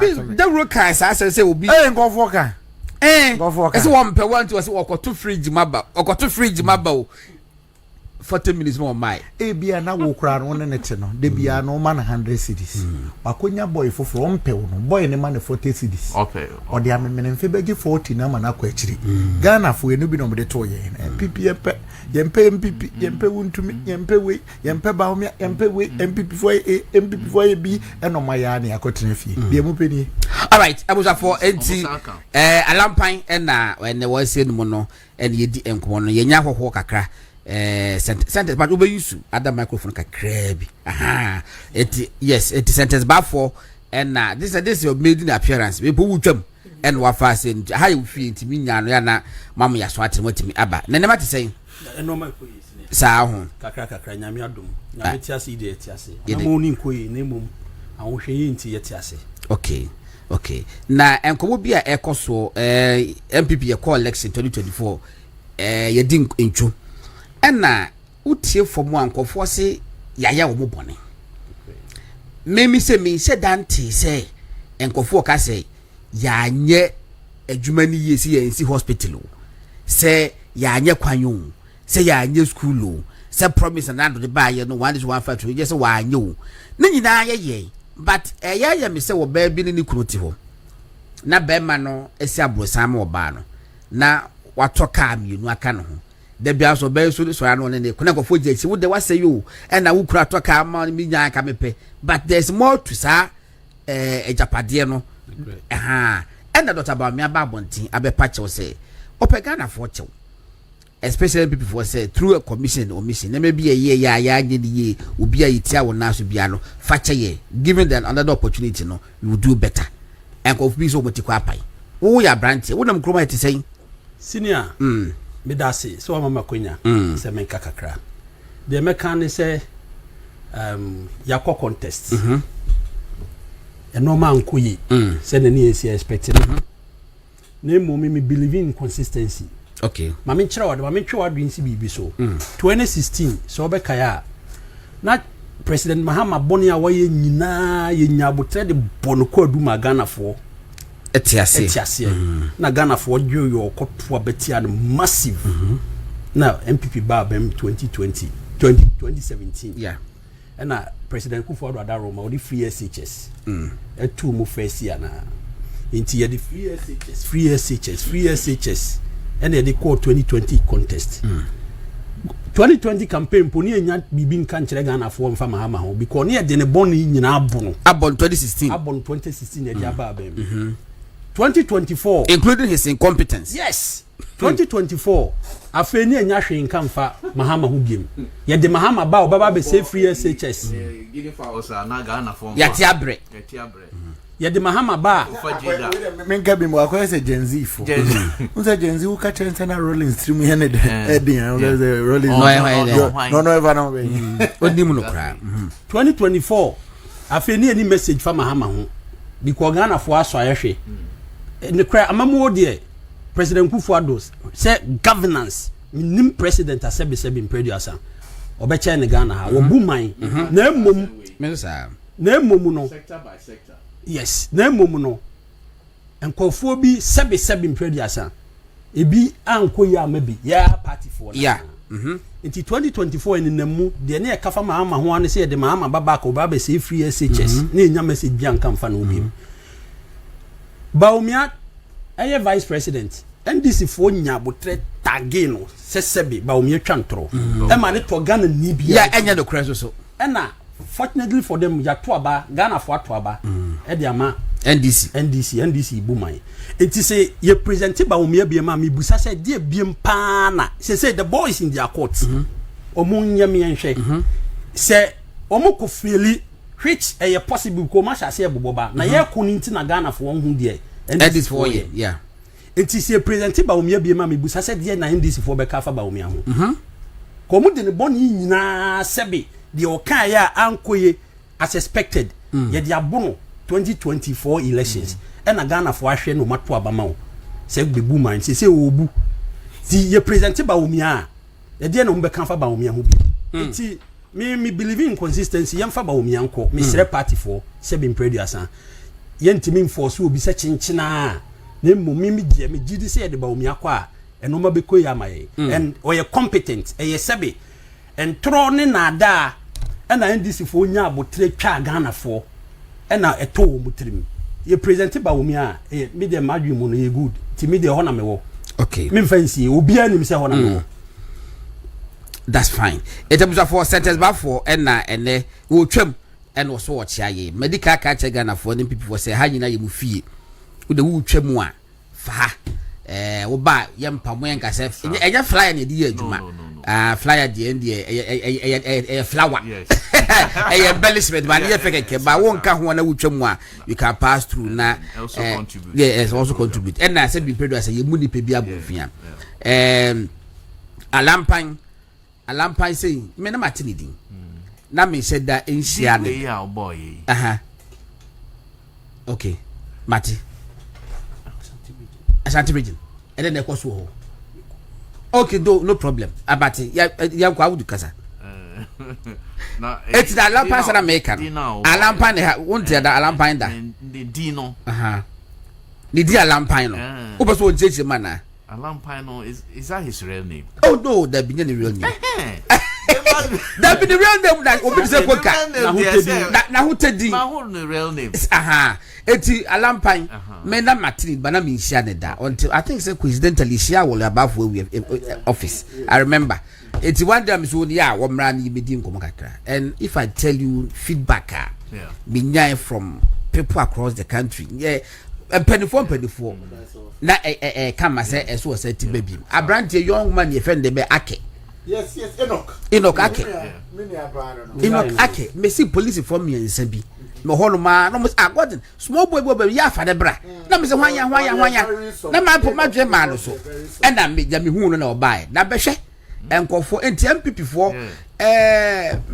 best da ro kan sa say obi nkofo kan eso wo mpe want to say okoto fridge maba o 40 minutes more my bia na wo kura no ne te no de bia no man 100 cedis wakonya boy foforo mpe wo no boy ne man 40 cedis okay o de amemene mfe begi 40 na man akwa akiri Ghana fo enu bi no de to ye MPP yempe MPP yempe Wontumi yempe we yempe Bawumia yempe we MPP fo ye bi eno maya ne akotena fie de mu peni. All right abusa for enti alampan na when we say no no en yedi enkomo no yenya hoho kakra sentence but we use other microphone kakra bi yes it sentence bar for and this is your maiden appearance people will jump and wa fast and how you feel ntimi nya no ya na mamu ya so atem watimi aba na nema te say normal ko yi saa ho kakra nyame adom nyame ti ase ide ti ase na mo ni nkoyi na mom ahwohwe yi nti ye ti ase. Okay na enkomo bi a ekoso MPP ye call election 2024 ye din enchu ena utie for mo ankofo se yaya wo bone memi se mi se dante se enkofo ka se ya nye adwuma ni yesi ya nsi hospital se ya nye kwanyo se ya nye school se promise na do de ba ye no 115 je se wa nye o na nyina ye but ya me se wo ba bi ni kuruti ho na be ma no esi abrosan ma oba no na watoka mienu aka no ho de bia so be so ya no ne kuna kofo jechi wo de wase yo na wo kura toka ma mi nya ka mepe but there's more to sa Agyapade no and Dr. Bawumia babontin abepa chew say opegana for chew especially people for say through a commission or mission there may be a year ya ye obi a yitia wo na so bia no fa che given them another opportunity no you will do better and of be so moti kwa pai wo ya branch wo nam kroma ite say senior me da say so mama konya say men kakakra the mekan say yakọ contest normal nkoyi say na ni esi expected na mo me believe in consistency. Okay mama nkyerɛ wade mama ntwe wade nsi bibi so 2016 so obekaya na president Mahama Boni a waye nyina ye nyabotre de bono ko aduma Ghana fo etiase na Ghana fo dwoyo okoto abetia no massive na MPP babem 2017 yeah and president Kufuor Adaroma odi free SHS etu mo first year na inti ye the free SHS and they call 2020 contest 2020 campaign poni enya bibi nka nkyere Ghana fo mfa Mahama ho because ne de ne boni nyina abon 2016 e dia babem 2024 including his incompetence. Yes 2024 afeni enya hwe nka mfa Mahama ho biem ye de Mahama ba obaba be say free SHS gini fa osa na Ghana form ya ti abre ye de Mahama ba menka bi mo akoye se Gen Z fo unse Gen Z uka tense na rolling stream he ne edin rolling no ever no be odimu no kra 2024 afeni any message fa Mahama ho because Ghana fo aso ayehwe ne kra amamu de President Kufuor say governance nim president asebe producer obeche ne Ghana ha wo buman na mmom no sector by sector. Yes na mmom no enkofo bi sebe producer ebi anko ya mabi ya party for yeah Inti 2024 in nemu de ne kafa Mahama ho ane se de Mahama baba ko ba be se free SHS ne nya message bi anka mfa na obi Bawumia aye vice president NDC fo nya botre tagino sesebe Bawumia twantro e ma ne to Ghana ni bia yeah enya the crash so na fortunately for them ya to aba Ghana fo ato aba e de ama NDC buman enti say ye present Bawumia bi ma me busa say de biem pa na say the boys in their court omo nya me enhwe say omo ko feli which possible ko ma shase eboboba na ye ko ninti na Ghana for hu de NDC for yeah enti se present Bawumia bi ma me busa se de na NDC for be ka fa Bawumia ho ko mu de ne boni nyina sebe de o kan ya ankoye as expected ye de abono 2024 elections and na Ghana for ahwe no mato abama o se bebu man se obu ti ye present Bawumia e de na mbe kan fa Bawumia ho bi enti me believe in consistency yam fa Bawumia nko me sere party for se be producer yentimi enforce obi se chinchina na me gidi se de Bawumia kwa eno ma be koyi amaye and oye competent eye sebe and tro ne na da and NDC for nya abotre twa Ghana for and na eto wo mutrim ye present Bawumia me de madwi mu no ye good ti me de ho na me wo okay me fancy obi anim se ho na me wo. That's fine. It was for sentence back for ene wo twam and also watch ye medical catch Ghana for them people say ha nyina ye mu fie wo de wo twam a fa wo ba ye mpamo en ka se enya flyer na di adwuma flyer de en flower embellishment man ye fake ke ba wo nka ho na wo twam a you can pass through na contribute yes also contribute and na say be producer ye mu ni pe bi abofia Alampan say me na matini din na me said that in shia ne boy okay mati Ashanti region and then they cost ho okay no problem abati ya kwa wudu kasa na it's the Alampan sana make Alampan won't da Alampan da the dino ni di Alampan no opeso o jeje mana Alampino is that his real name? Oh no, that be the real name. That be the real name that obi say kwaka. Na hu tedi. Ma hu the real name. Eti Alampine me na matri bana me share ne da until I think say coincidentally share will above we office. I remember. Eti one day me so ya wo mra na be di nkomo kakra. And if I tell you feedback me nyai from people across the country. Yeah. Penifo na kama say so say ti baby abrante young man ye friend be ake yes Enoch ake Enoch ake me see police from me nsa bi me hono ma no agod small boy ya fa de bra na me say hwanya na ma po ma dwe ma no so and na me ja me hu no na obai na be hwe enkofo enti MPP for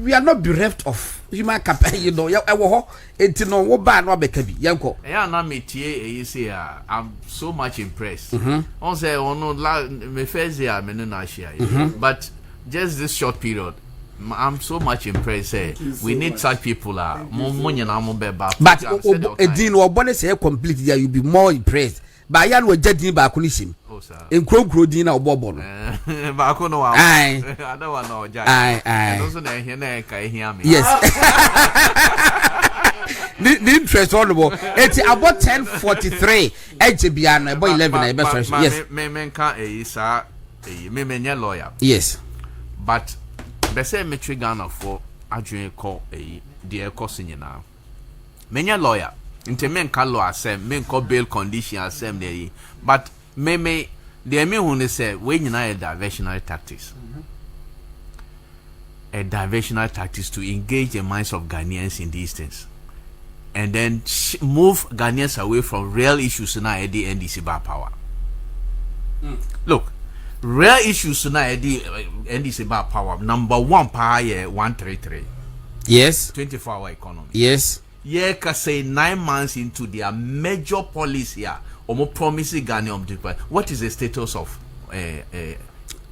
we are not bereft of human capital, you know. Enti no wo ba no abeka bi yenko na metie say I'm so much impressed. On say ono me first year me no na share but just this short period I'm so much impressed. We need such people mo nyana mo be ba but edin wo bone say complete there you be more impressed. Ba ya no jadin ba ko ni sim enkro din na obobo no ba ko no wa I don't want no judge I also na here na ka here me yes the interest on it's about 10:43 ejebia no about 11 na be fresh yes me ka sa me nya lawyer yes but be say me Ghana for adwen ko de ekoso nyina me nya lawyer inte men ka law asem men ko bail condition asem dey but me the me who say we nyina diversionary tactics a diversionary tactics to engage the minds of Ghanaians in these things and then move Ghanaians away from real issues na the NDC bar power. Look, real issues na the NDC bar power number 1 power 133 yes 24-hour economy yes yeah can say 9 months into their major policy here omo promising Ghana what is the status of I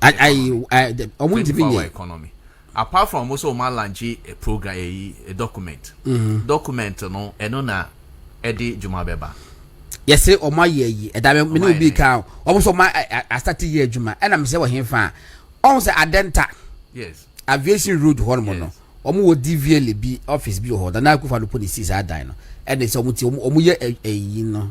24-hour economy apart from also launch a program a document document no eno na edi juma beba yes say o ma ye yi e da me no bi ka o so ma I start ye juma and am say wo hemfa on say adenta yes aviation road hormone no omo wo DVL bi office bi ho da na akufa no police adan no and say omo ye eyi no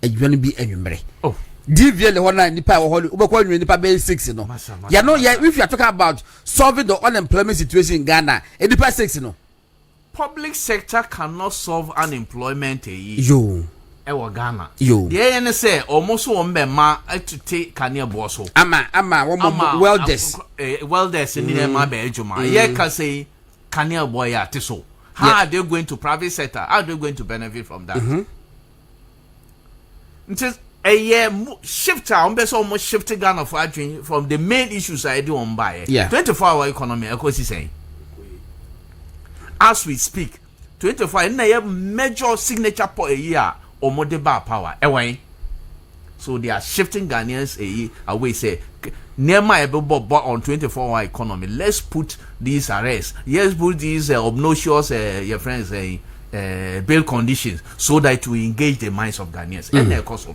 adwan bi anwumre oh DVL ho na nipa wo ho ubekwa anwumre nipa be 6 no ya no if you are talking about solving the unemployment situation in Ghana nipa 6 no public sector cannot solve unemployment yo ewo Ghana yo the yen say almost one be ma to take Kanye boso ama welders welders ni ma be adwuma ye ka say Kanye boy ya te so How are they going to private sector? How are they going to benefit from that? It is a year shift. Almost shifting Ghana for from the main issues I do on buy. 24-hour economy. I was saying. As we speak, 24 in a major signature for a year or more deba power. So they are shifting Ghanaians away. Say near my on 24-hour economy. Let's put these arrests. Let's put these obnoxious your friends bail conditions so that we engage the minds of Ghanaians. And of course,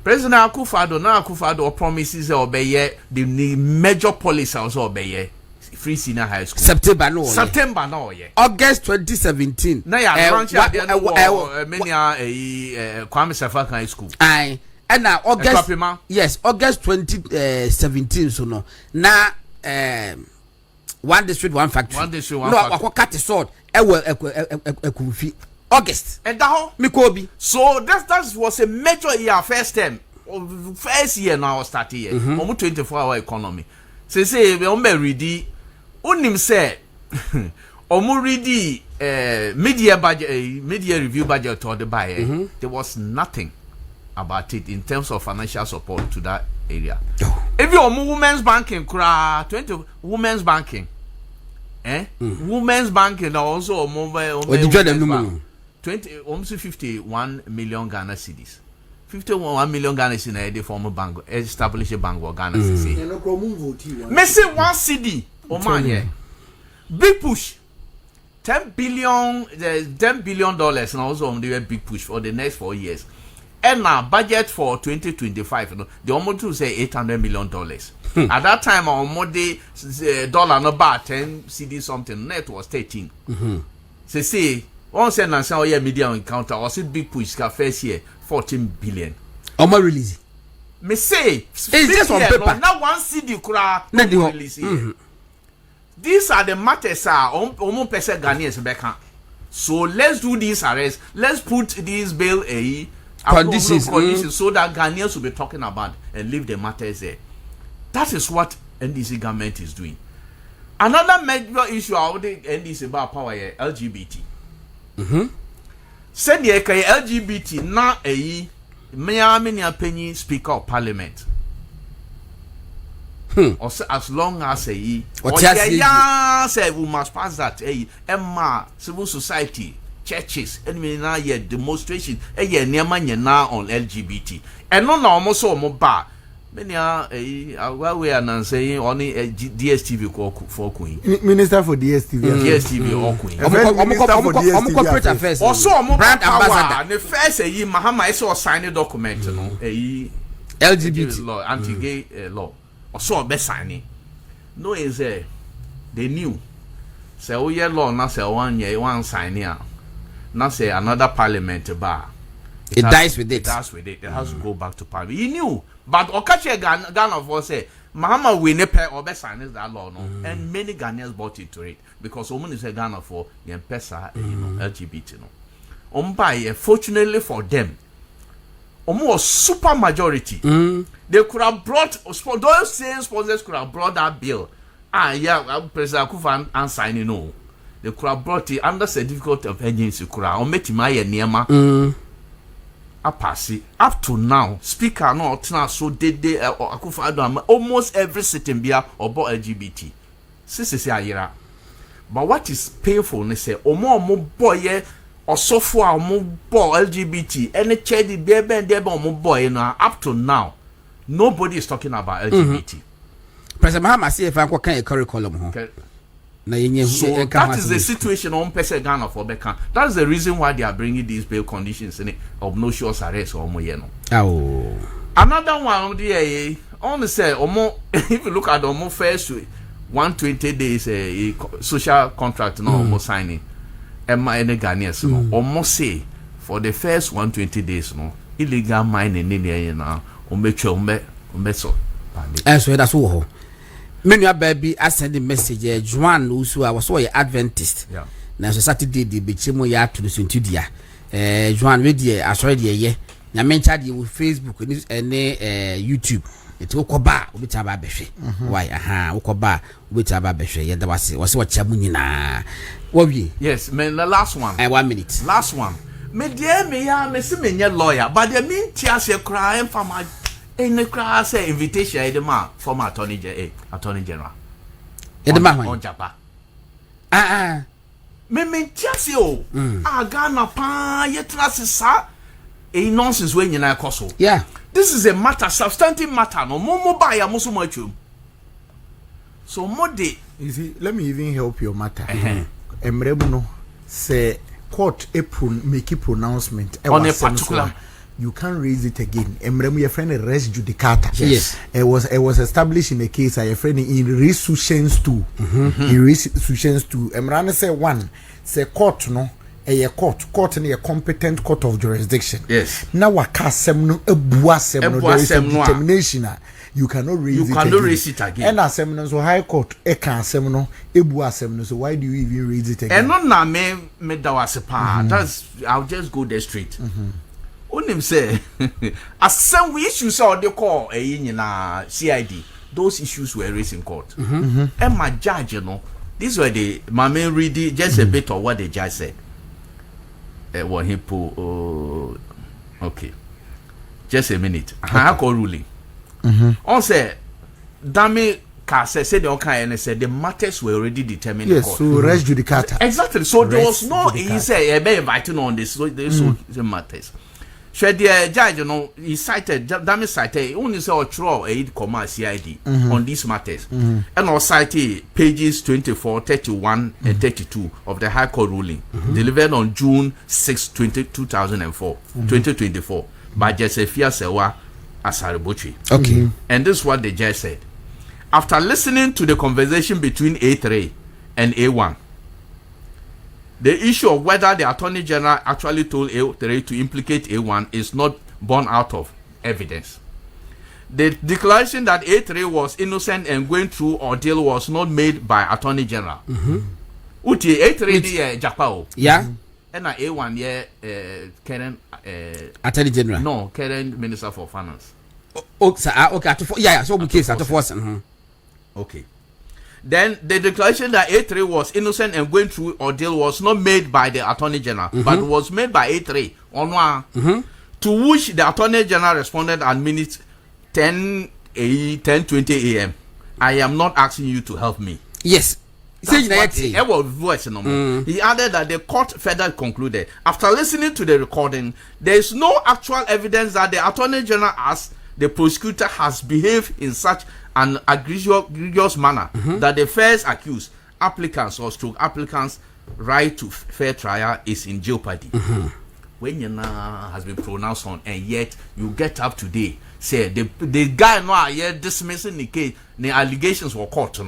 President Akufo-Addo promises obey the major policy also obey. Free senior high school. September no. August 2017. Na ya launch Kwame Safaka High School. Aye. And now August. Yes, August 2017 so no. Na one district one factory. No, cut sword. August. And that Mikobi. So that was a major year first term. First year now start here. 24-hour economy. Say we on ready. Unim say omuridi media budget media review budget or the buy there was nothing about it in terms of financial support to that area. If you women's banking 20 women's banking women's banking also mobile 20 almost 51 million Ghana cedis. 51 million Ghana cedis in a former bank establish a bank or Ghana cedi. Messi 1 cedi. Oh man, yeah. Big push. $10 billion and also on the big push for the next 4 years. And now budget for 2025, they almost to say $800 million. At that time, almost the dollar no bar 10 CD something. Net was 13. Say one cent and say media encounter or see big push first year 14 billion. Almost release. Me say it's just on paper. Now 1 CD kura release. These are the matters almost person Ghanaians back. So let's do these arrests. Let's put these bail conditions so that Ghanaians will be talking about and leave the matters there. That is what NDC government is doing. Another major issue of the NDC about power LGBT. Send the LGBT now many penny speaker of parliament. Or as long as say we must pass that Emma civil society churches and we now demonstration now on LGBT and no almost so more bar many well we are saying only DSTV for Queen Minister for DSTV or Queen corporate affairs also brand ambassador the first Mahama is all sign a document LGBT law anti-gay law also be signing no is they knew say oh yeah law na say 1 year one sign here now say another parliament bar it dies with it. It has to go back to parliament. He knew but okache Ghana for say Mahama we ne pay or be sign that law no and many Ghanaians bought into it because women say Ghana for the pesa LGBT no buy fortunately for them almost super majority. They could have brought those same sponsors could have brought that bill. President Akufo and signing no. They could have brought it under certificate of agency could have met him Niema. A passy up to now. Speaker no so did they Akufo almost every sitting beer or bought LGBT. Sisi but what is painful they say more boy or so far more boy LGBT any chedi baby boy up to now. Nobody is talking about LGBT. President Mahama say if I can a curriculum. So that is the situation on person Ghana for Becca. That's the reason why they are bringing these bail conditions in it of no sure arrest or more. Another one the only say if you look at the first 120 days a social contract no almost signing. Emma any Ghanaians no almost say for the first 120 days no illegal mining in there now. So that's all. Many baby I send a message. Juan also I was so Adventist. Yeah. Now Saturday the Bichimo ya to the Suntudia. Juan with I saw the nya mencha de wo Facebook ne YouTube eti wo koba obita ba behwe why wo koba obita ba behwe ye da wase wo chamu nyina wo wie yes man the last one 1 minute last one me dear me ya me se me nye lawyer but the mean tia se cry and for my in cry say invitation e de ma former attorney general e de ma hwan on Japa me tia se o Ghana pa ye trust sa a nonsense when you na koso yeah this is a matter substantive matter no mo buy ya mo so mo atwum so mo de you see let me even help your matter emrebu no say court make a pronouncement on a particular you can't raise it again emremu your friend res judicata yes it was established in a case your friend in resolutions 2 in resolutions 2 emrane say one say court no a court in a competent court of jurisdiction yes now wakasem no ebuasem no there is a determination you cannot raise it again and asem no so high court e can asem no ebuasem no so why do you even raise it again and no na me da wase pa that's I'll just go there straight onim say asem we issues or they call nyina CID those issues were raised in court and my judge this were the mama read just a bit of what the judge said what he put okay just a minute high court ruling on say dami ka said the kind and said the matters were already determined in court. So res judicata exactly so there was no he said be inviting on this so the matters so the judge he cited dami cited only say or throw a comma CID on these matters and or cited pages 24 31 and 32 of the high court ruling delivered on June 6 2024 by Josephia Sewa Asaribochi. Okay. And this is what the judge said. After listening to the conversation between A3 and A1, the issue of whether the Attorney General actually told A3 to implicate A1 is not borne out of evidence. The declaration that A3 was innocent and going through ordeal was not made by Attorney General. Uti A3 di Japao. Yeah. And A1 current Attorney General. No, current Minister for Finance. Okay, so we case at force. Okay. Then the declaration that A3 was innocent and going through ordeal was not made by the Attorney General, but was made by A3 on one. To which the Attorney General responded at minutes 10:20 a.m. I am not asking you to help me. Yes. He added that the court further concluded, after listening to the recording, there is no actual evidence that the Attorney General as the prosecutor has behaved in such an egregious manner that the first accused applicants or stroke applicants' right to fair trial is in jeopardy. When Yana has been pronounced on, and yet you get up today, say the guy no yet dismissing the case, the allegations were caught.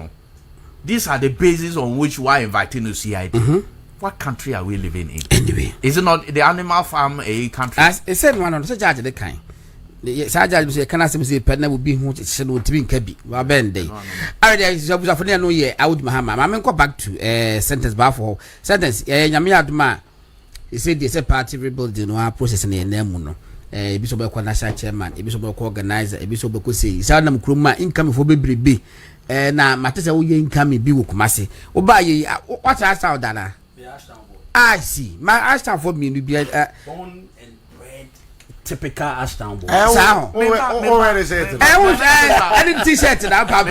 These are the bases on which we are inviting to CID. What country are we living in? Anyway, is it not the animal farm a country? As I said, one on such a the kind. The Sergeant say, can I say, Penna will be who is no twin cabby, Wabende. I no year out Mahama. I go back to sentence bar for sentence. Yamia Duma. He said there's a party rebuilding or processing in Nemuno. Bishop National Chairman, Bishop Organizer, Bishop Kosi, Sadam Kruma, income for baby. Na matesa wo ye income bi wo Kumasi. Oba ye what I saw dana. I see. My Ashton for me be born and bred typical Ashton boy. Where is it? I didn't t-shirt na pa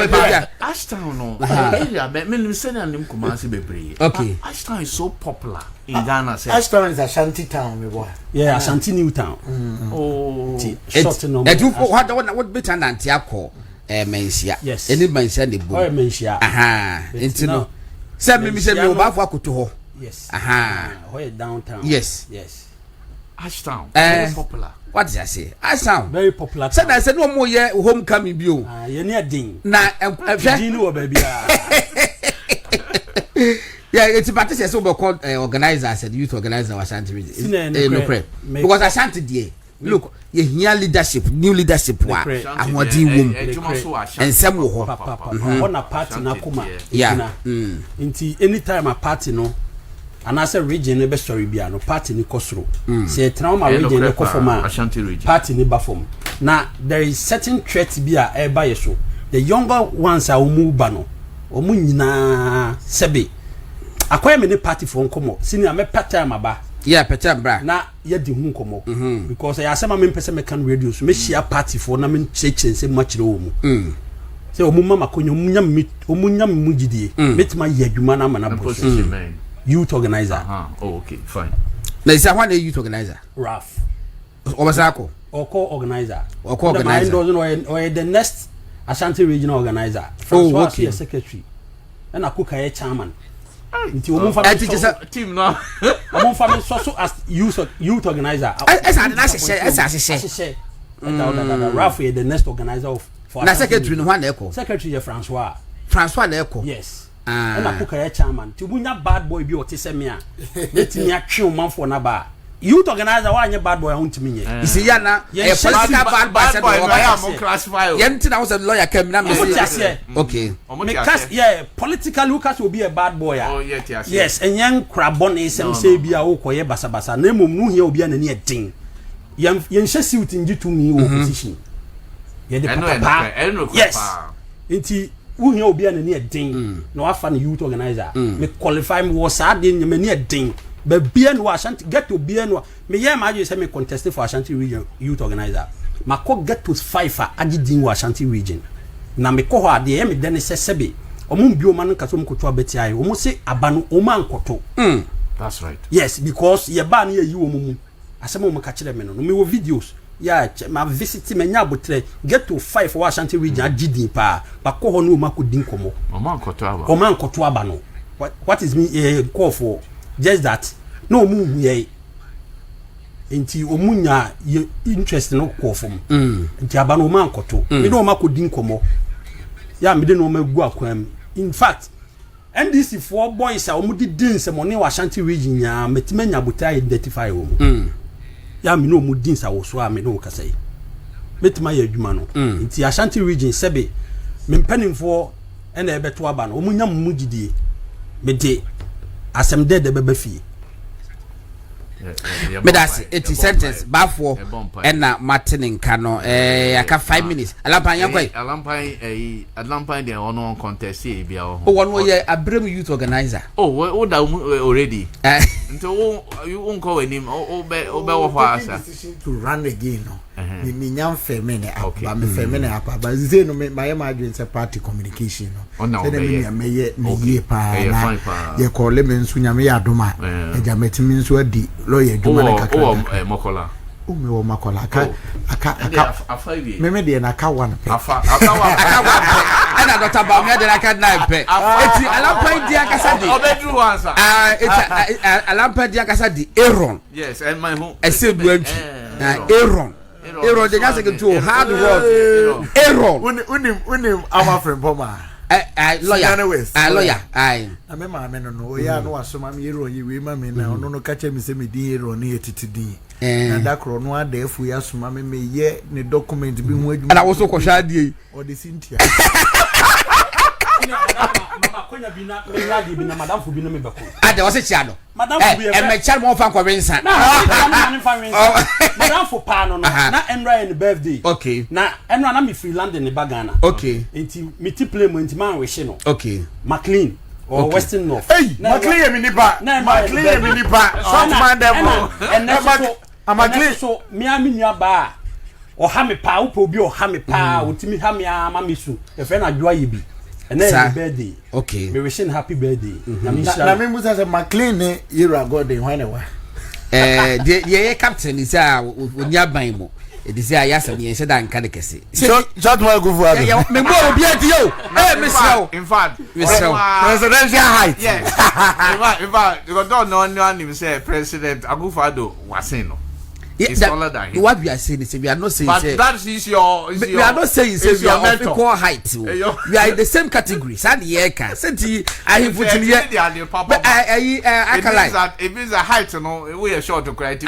Ashton no. Area me say na nim Kumasi bebre. Okay. Ashton is so popular in Ghana. Ashton is a shanty town, me boy. Yeah, Ashanti New Town. Oh. Short number. What better than Tiako? Mensia. Yes. Any mention the boy. Mensia. Aha. Into no. Send me say me oba for akuto. Yes. Aha. Where downtown. Yes. Yes. Ashtown. Very popular. What did I say? Ashtown. Very popular. Said I said no more year homecoming bio. You near ding. Na Dino baby. Yeah, it's about to say so called organizer said youth organizer was Ashanti. No crap. Because Ashanti there. Look, you hear leadership, new leadership wa. And what do you and some wo on a party na kuma. Yeah. Inti anytime a party no and as a region ne be story bia no party ni kosoro say trauma region ne kofoma Ashanti region party ni bafom na there is certain threat bia e ba yeso the younger ones are omu ba no omu nyina sebe akoya me ne party for nkomo senior me pattern aba yeah petem bra na ye di hu nkomo because I asema me pese me kan radio so me share party for na me cheche se ma kire omu say omu mama konyo omu nyam mu gidie metima ye adwuma na mana boss youth organizer oh okay fine na isa one youth organizer Raf obasako oko organizer organizer the next Ashanti regional organizer François okay. Secretary and akuka ye chairman nti omu fa team no omu fa me so as youth organizer esa Raf is the next organizer of for na secretary no one eko secretary François na eko yes and akuka ye chairman ti bunya bad boy bi o te se me a letimi atwe manfo na ba youth organizer wa anye bad boy huntimi nye isi ya na political bad boy no ya mo classify yenti na was a lawyer came na me okay because yeah politically Lucas will be a bad boy yes and young crabon is say bia wo koye basabasa na emom no hia obi anani edin yen hye suit nji to me opposition ye de papa yes enti wo hia obi anani edin na wa fa na youth organizer me qualify me was ade nyamani edin but bien wa Ashanti get to bien wa me ye ma say me contest for Ashanti region youth organizer mako get to 5 agidin wa Ashanti region na me ko ho ade me den se sebe omo bi o man kaso mo koto abeti ayi omo se abano o man koto that's right yes because ye ba na ye yi omo mu asem omo ka kire me no me wo videos yeah ma visit me nya botre get to 5 wa Ashanti region agidin pa mako ho no o mako din komo o man koto abano what is me call for just that no mu ye enti omunya interest no ko fom enti aba no man koto me no makodin komo ya me de no magu akwam in fact NDC for boys a omudi din se money wa Ashanti region ya metimanya buta identify wo ya me no omudin sa wo so a me no kasai metima ya adwuma no enti Ashanti region sebe me mpanimfo ena ebeto aba no omunya mugidie me de asem de beba fie medasi 80 sentence bafo ena martin kano aka 5 minutes alampan yankoi alampan de ono contest e bia ho wono ye abrem youth organizer oh da already nto you call him be wo fa asa to run again no me nyam femene apa me femene apa ba ze no my adwin se party communication no se me ye pa ye call me nsu nyame ya doma eja metimi nsu adi lawyer duma na kakra mokola me wo makola aka me de na ka one aka ana Dr. Bawumia de aka na pe eti alampa di akasa di obedru answer eti alampa di akasa di Aaron yes and my home esedu antwi Aaron de nyase ke to hard work Aaron unim our friend Poma lawyer amema no ya no asoma me Aaron yi we ma me na ono no ka che me se me di Aaron ne etitidi na dakro no adafu ya soma me ye ne document bi hu adwuma ana wo so kwhwa die o de Cynthia mama konya bina me ladi bina madam fu bina me beko ade wo se chia no madam fu bi e me chia mo fa kwa wensa madam fu pa no na enra in birthday okay na enra na me freeland in Bagana okay enti me ti play mo enti man we she no okay McLean or Western North hey McLean mi nipa McLean mi nipa short man dem and McLean so me aminu ba o ha me pa upo bi o ha me pa otimi ha me ama me su e fe na adwa yi bi and then birthday okay me wishing happy birthday na me musa say McLean ne yira god den when wa ye captain is oni aban mo e dey say ayasa me say dan kan kese short man go for abi me mo obi adi yo in fact presidential height yes in fact you don't know anyone say president Agufado wasin no it's taller than him. What we are saying is we are not saying but that is your we are not saying we are of equal height we are in the same category sad ye can senti I have put in here it means that height no we are short to create